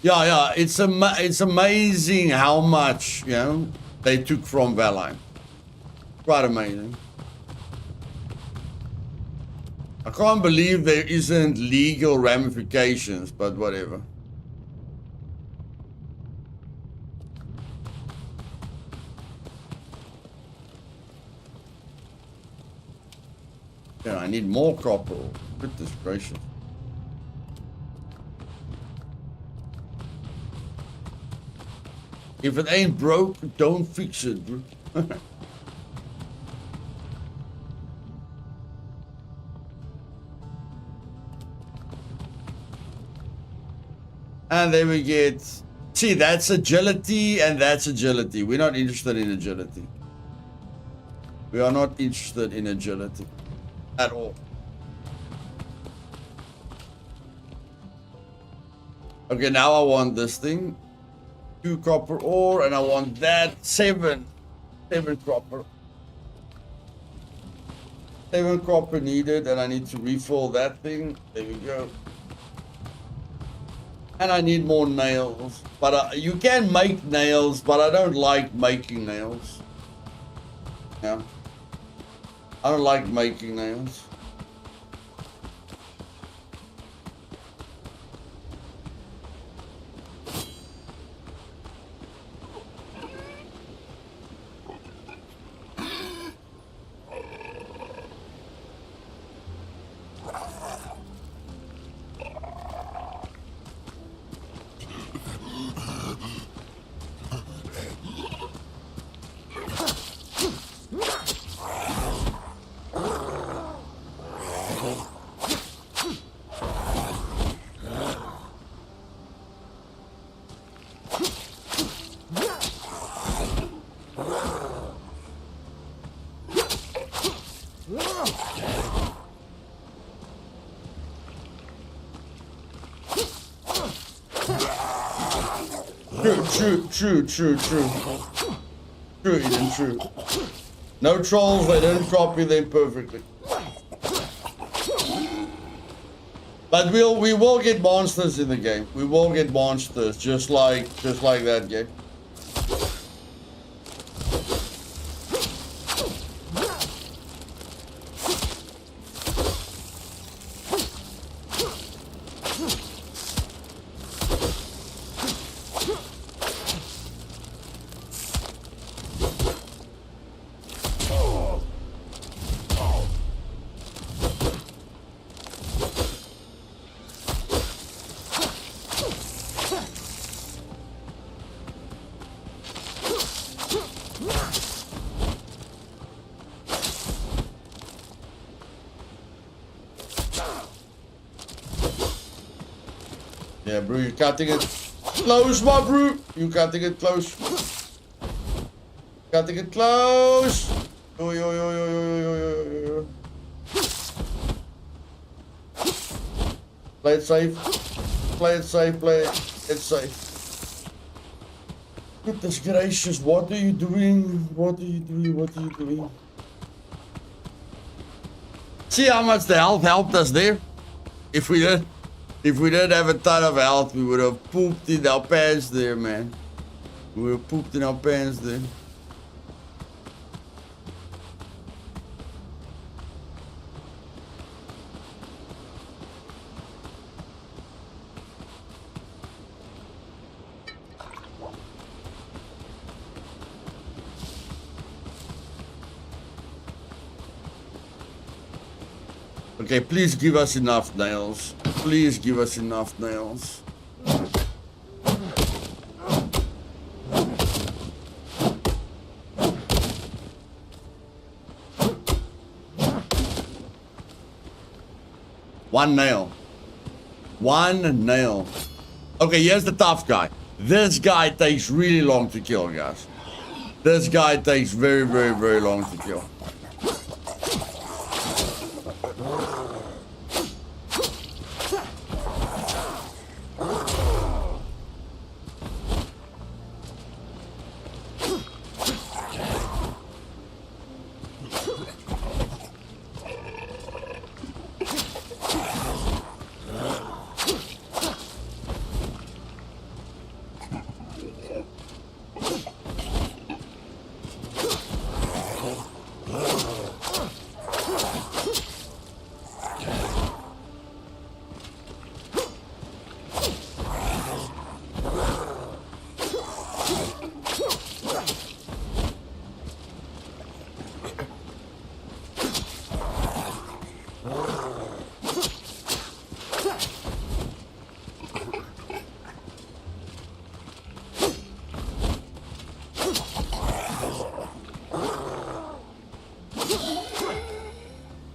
Yeah, it's amazing how much, you know, they took from Valheim. Quite amazing. I can't believe there isn't legal ramifications, but whatever. Yeah, I need more copper. Goodness gracious. If it ain't broke, don't fix it, bro. And then we get... See, that's agility and that's agility. We're not interested in agility. We are not interested in agility. At all. Okay, now I want this thing. 2 copper ore, and I want that 7 copper. 7 copper needed, and I need to refill that thing. There we go. And I need more nails. But you can make nails, but I don't like making nails. Yeah. I don't like making nails. True. True, Eden, true. No trolls, they don't copy them perfectly. But we will get monsters in the game. We will get monsters, just like that game. Yeah, bro, you're cutting it close, my bro. You cutting it close. Cutting it close. Yo. Play it safe. Play it safe. Play it safe. Goodness gracious, what are you doing? What are you doing? See how much the health helped us there? If we didn't have a ton of health, we would have pooped in our pants there, man. We would have pooped in our pants there. Okay, please give us enough nails. Please give us enough nails. One nail. One nail. Okay, here's the tough guy. This guy takes really long to kill, guys. This guy takes very, very, very long to kill.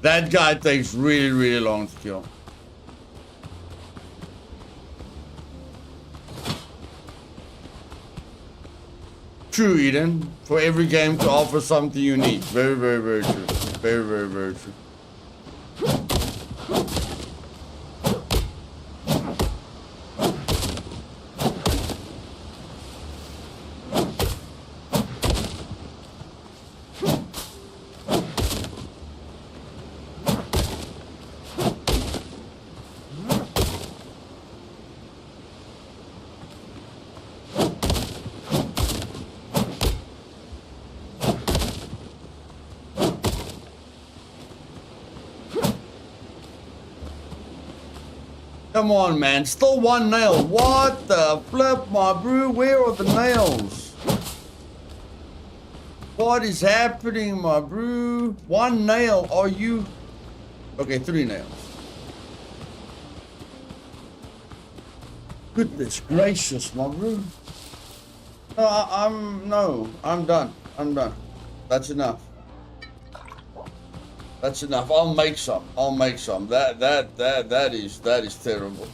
That guy takes really, really long to kill. True, Eden. For every game to offer something unique. Very, very, very true. Very, very, very true. Come on, man. Still one nail. What the flip, my bro? Where are the nails? What is happening, my bro? One nail. Are you... Okay, 3 nails. Goodness gracious, my bro. No, I'm done. I'm done. That's enough. That's enough. I'll make some. I'll make some. That is terrible.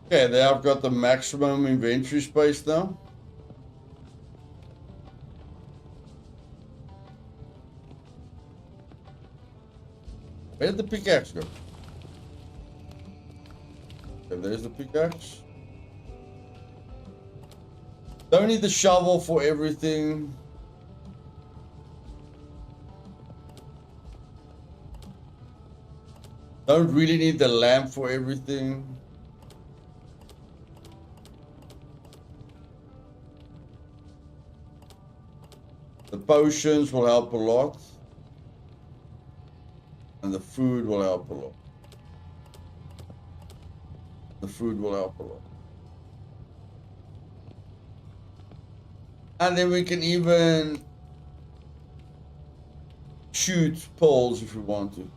Okay, there I've got the maximum inventory space now. Where did the pickaxe go? Okay, there's the pickaxe. Don't need the shovel for everything. Don't really need the lamp for everything. The potions will help a lot. And the food will help a lot. The food will help a lot. And then we can even shoot poles if we want to.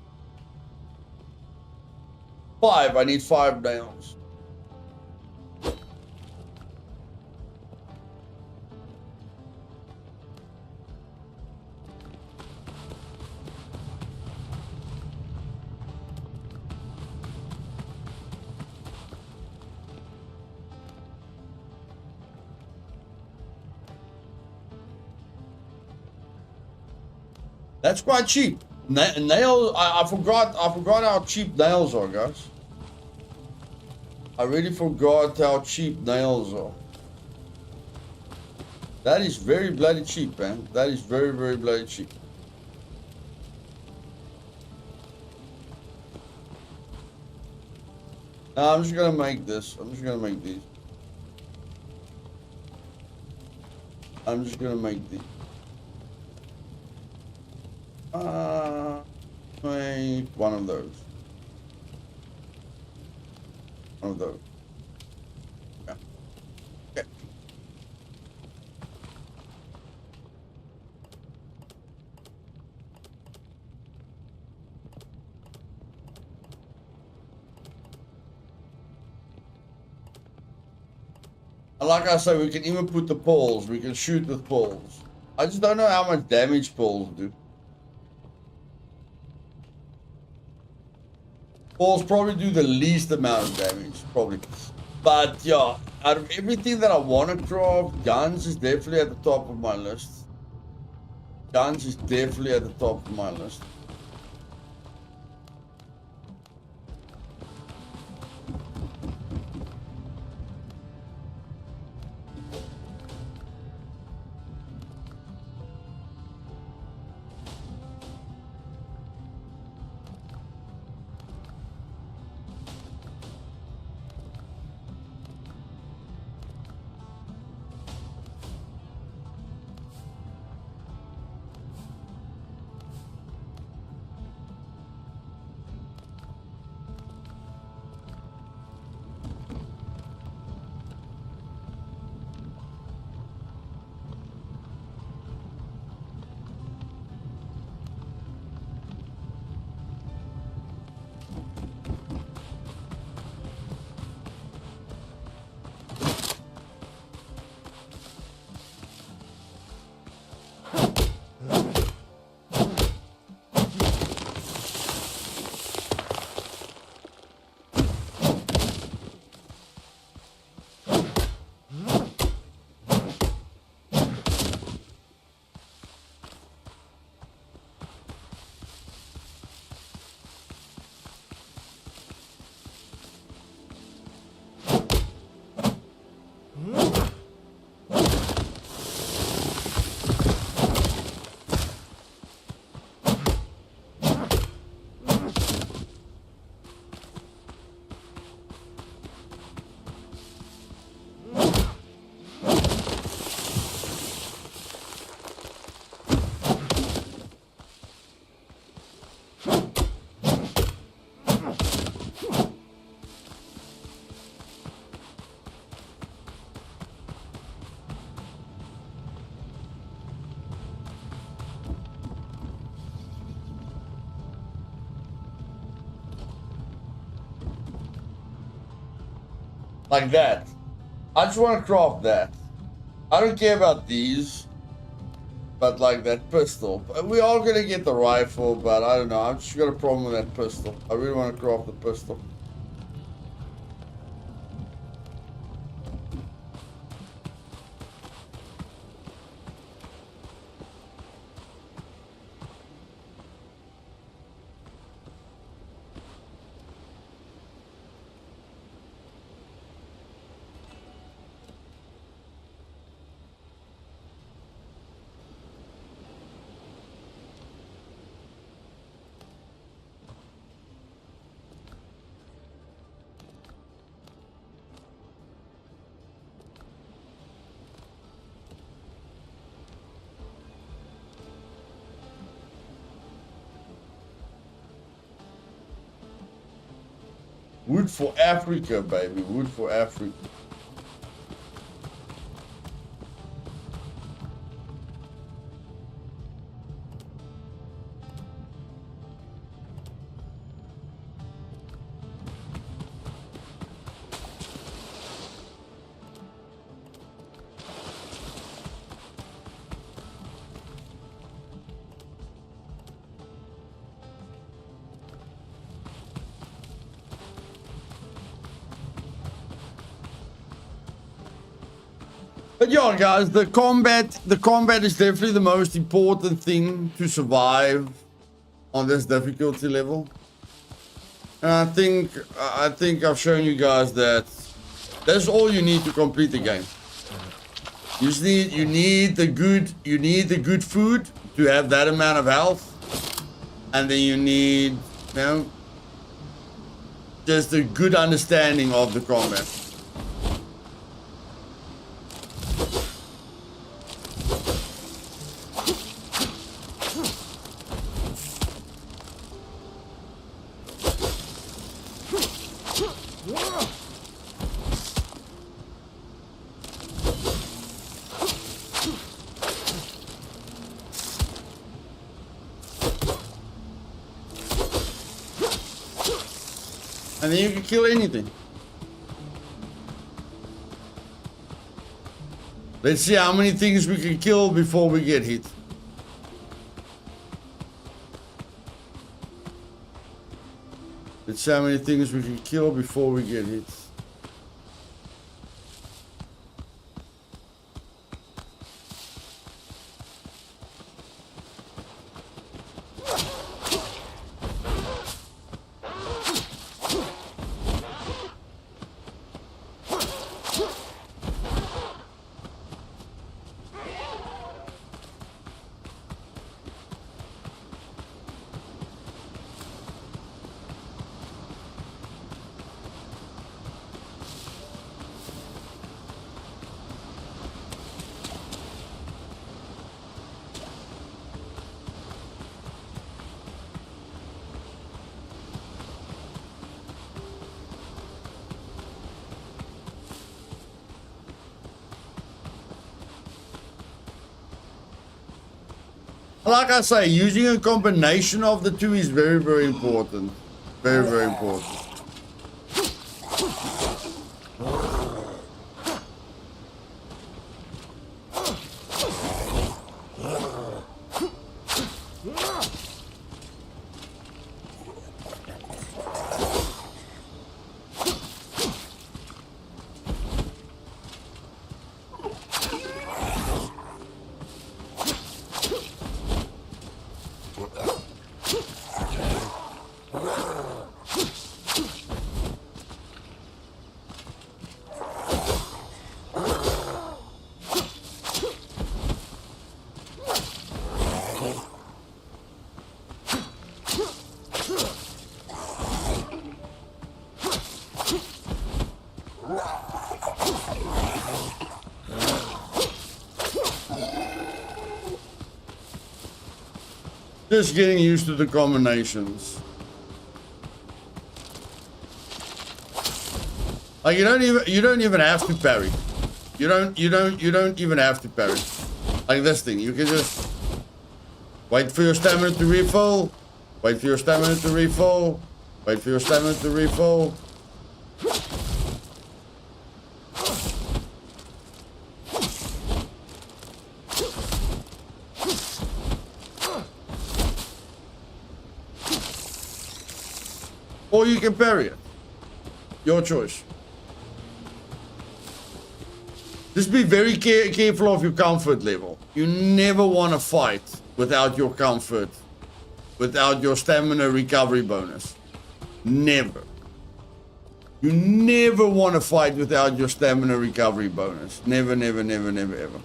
5, I need 5 nails. That's quite cheap. Nails, I forgot how cheap nails are, guys. I really forgot how cheap nails are. That is very bloody cheap, man. That is very, very bloody cheap. Now I'm just gonna make this. I'm just gonna make these. I'm just gonna make these. Make one of those. One of those. Yeah. Okay. And like I said, we can even put the poles. We can shoot with poles. I just don't know how much damage poles do. Poles probably do the least amount of damage, probably. But yeah, out of everything that I want to craft, guns is definitely at the top of my list. Guns is definitely at the top of my list. Like that. I just want to craft that. I don't care about these. But like that pistol. We're all gonna get the rifle, but I don't know. I've just got a problem with that pistol. I really want to craft the pistol. Wood for Africa, baby. Wood for Africa. But yeah, guys, the combat is definitely the most important thing to survive on this difficulty level. And I think I've shown you guys that that's all you need to complete the game. You need the good food to have that amount of health, and then you need, you know, just a good understanding of the combat. And then you can kill anything. Let's see how many things we can kill before we get hit. Let's see how many things we can kill before we get hit. Like I say, using a combination of the two is very, very important. Very, very important. Just getting used to the combinations. Like you don't even have to parry. You don't even have to parry. Like this thing, you can just wait for your stamina to refill. Wait for your stamina to refill. Wait for your stamina to refill. Or you can parry it. Your choice. Just be very careful of your comfort level. You never want to fight without your comfort, without your stamina recovery bonus. Never. You never want to fight without your stamina recovery bonus. Never, never, never, never, ever.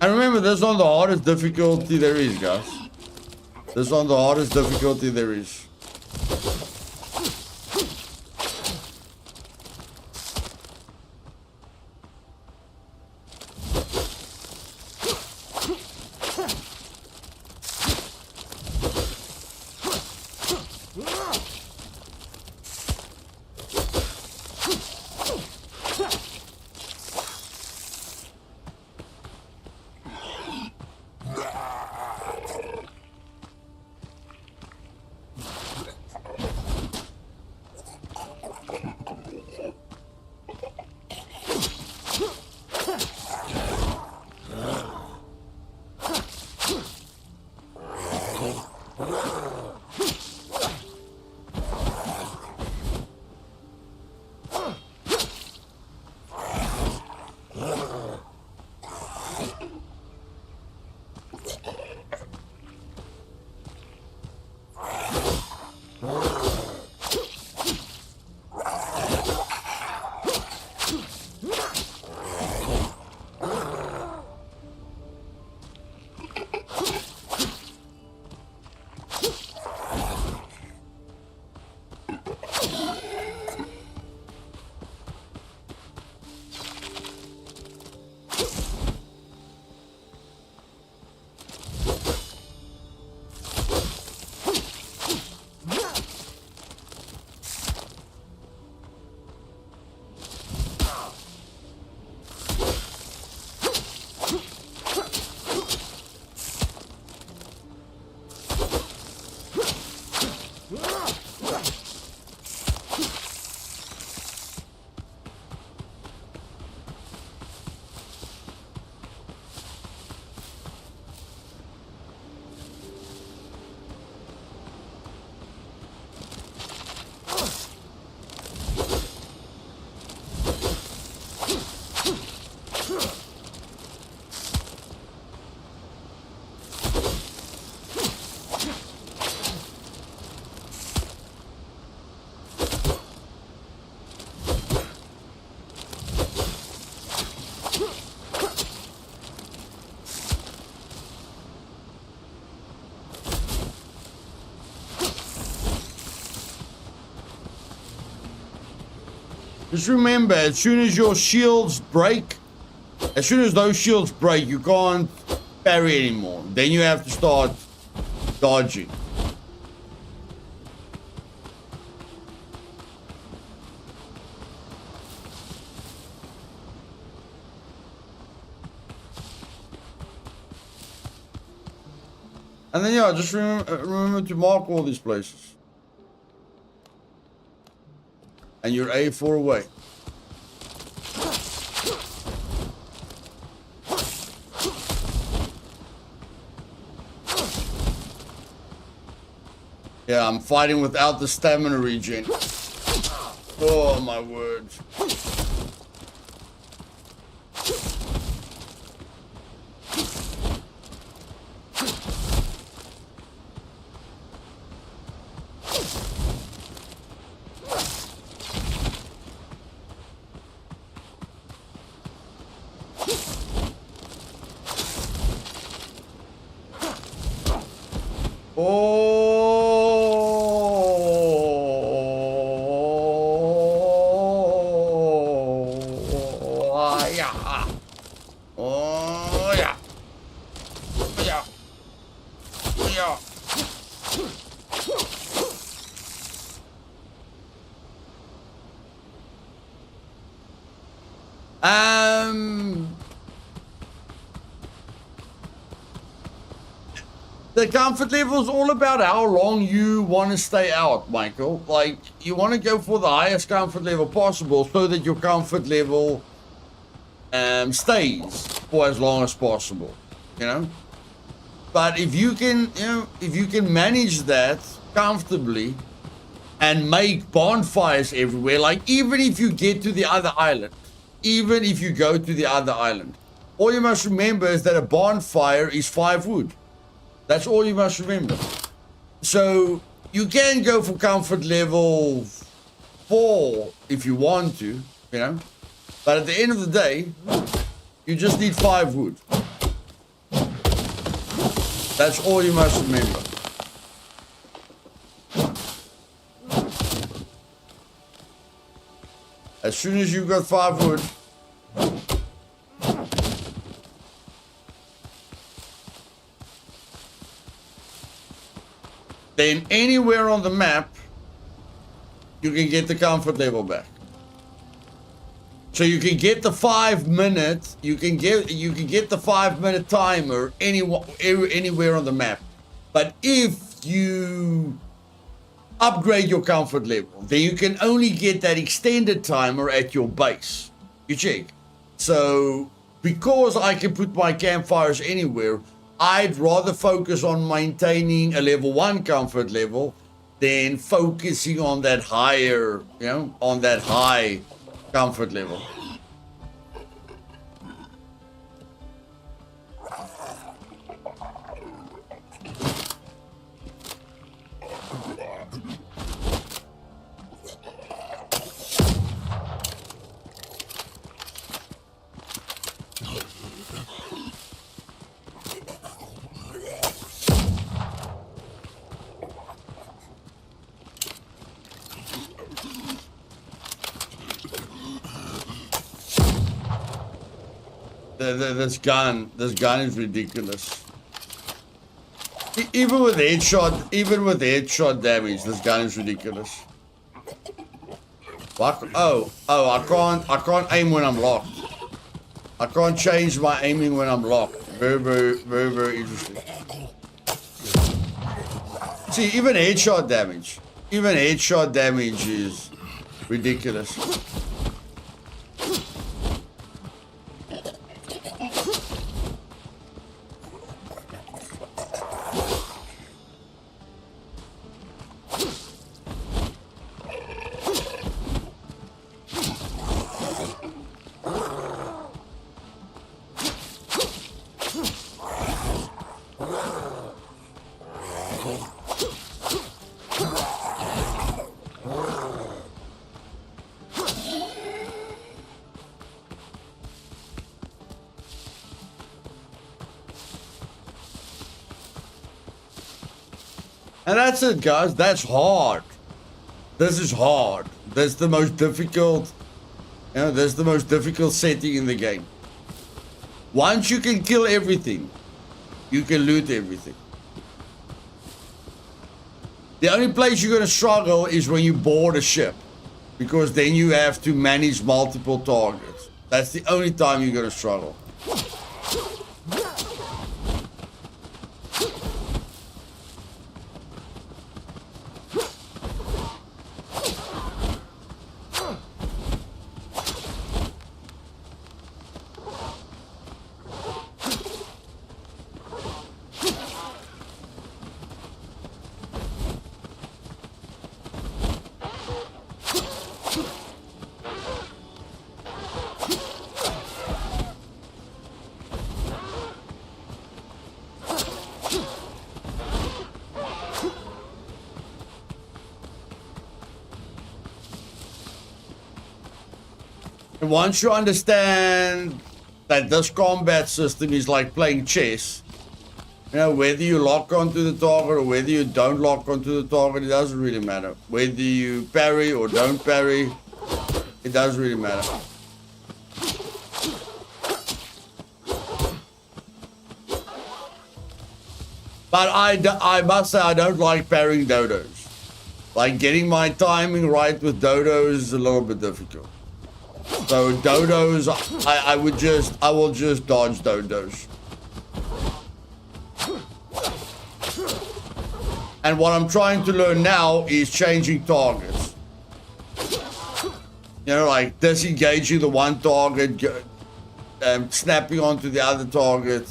And remember, this is on the hardest difficulty there is, guys. This is on the hardest difficulty there is. Just remember, as soon as your shields break, as soon as those shields break, you can't parry anymore. Then you have to start dodging. And then, yeah, just remember to mark all these places. And you're A4 away. Yeah, I'm fighting without the stamina regen. Oh, my word. The comfort level is all about how long you want to stay out, Michael. Like, you want to go for the highest comfort level possible so that your comfort level stays for as long as possible, you know? But if you can, if you can manage that comfortably and make bonfires everywhere, like even if you get to the other island, even if you go to the other island, all you must remember is that a bonfire is 5 wood. That's all you must remember. So you can go for comfort level 4 if you want to, you know. But at the end of the day, you just need 5 wood. That's all you must remember. As soon as you've got 5 wood, then anywhere on the map, you can get the comfort level back. So you can get the 5 minute, you can get the 5 minute timer anywhere on the map. But if you upgrade your comfort level, then you can only get that extended timer at your base. You check. So because I can put my campfires anywhere, I'd rather focus on maintaining a level 1 comfort level than focusing on that higher, you know, on that high comfort level. This gun is ridiculous. Even with headshot damage, this gun is ridiculous. What? Oh, I can't aim when I'm locked. I can't change my aiming when I'm locked. Very interesting. See, even headshot damage is ridiculous. And that's it, guys. That's hard. This is hard. That's the most difficult. You know, that's the most difficult setting in the game. Once you can kill everything, you can loot everything. The only place you're going to struggle is when you board a ship, because then you have to manage multiple targets. That's the only time you're going to struggle. Once you understand that this combat system is like playing chess, you know, whether you lock onto the target or whether you don't lock onto the target, it doesn't really matter. Whether you parry or don't parry, it doesn't really matter. But I must say, I don't like parrying dodos. Like, getting my timing right with dodos is a little bit difficult. So dodos, I will just dodge dodos. And what I'm trying to learn now is changing targets. You know, like disengaging the one target, snapping onto the other target.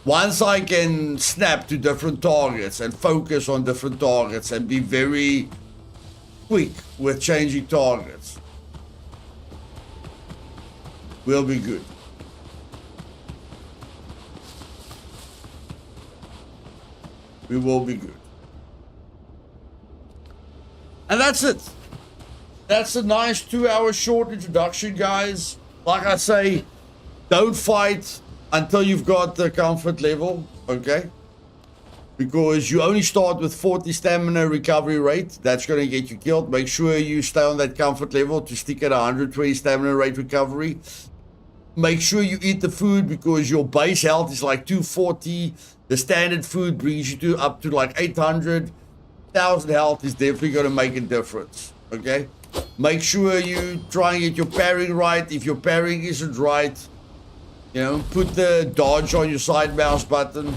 Once I can snap to different targets and focus on different targets and be very quick with changing targets, we'll be good. We will be good. And that's it. That's a nice 2-hour short introduction, guys. Like I say, don't fight until you've got the comfort level, okay? because you only start with 40 stamina recovery rate. That's going to get you killed. Make sure you stay on that comfort level to stick at 120 stamina rate recovery. Make sure you eat the food because your base health is like 240. The standard food brings you to up to like 800. 1,000 health is definitely going to make a difference. Okay? Make sure you try and get your parrying right. If your parrying isn't right, you know, put the dodge on your side mouse button.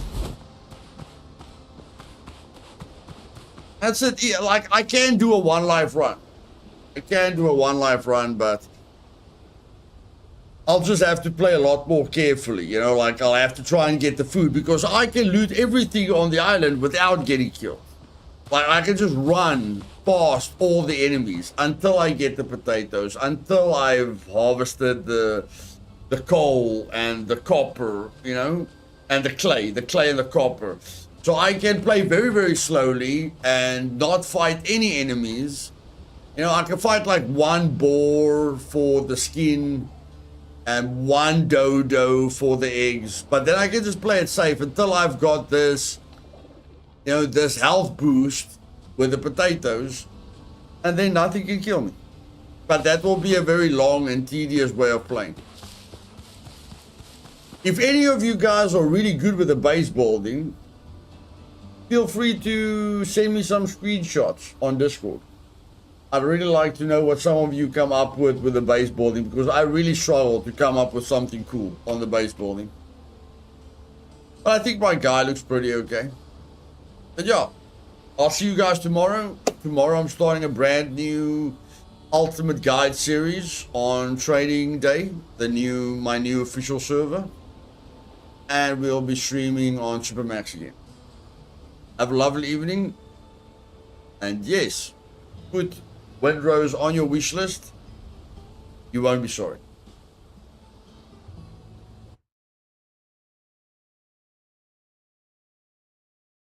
That's it. Yeah, like, I can do a one life run. But I'll just have to play a lot more carefully. You know, like, I'll have to try and get the food because I can loot everything on the island without getting killed. Like, I can just run past all the enemies until I get the potatoes, until I've harvested the coal and the copper, you know, and the clay and the copper. So I can play very, very slowly and not fight any enemies. You know, I can fight like one boar for the skin and one dodo for the eggs, but then I can just play it safe until I've got this, you know, this health boost with the potatoes, and then nothing can kill me. But that will be a very long and tedious way of playing. If any of you guys are really good with the base building, feel free to send me some screenshots on Discord. I'd really like to know what some of you come up with the base building, because I really struggle to come up with something cool on the base building. But I think my guy looks pretty okay. But yeah, I'll see you guys tomorrow. Tomorrow I'm starting a brand new Ultimate Guide series on Trading Day, my new official server. And we'll be streaming on Supermax again. Have a lovely evening. And yes, put Windrose on your wish list. You won't be sorry.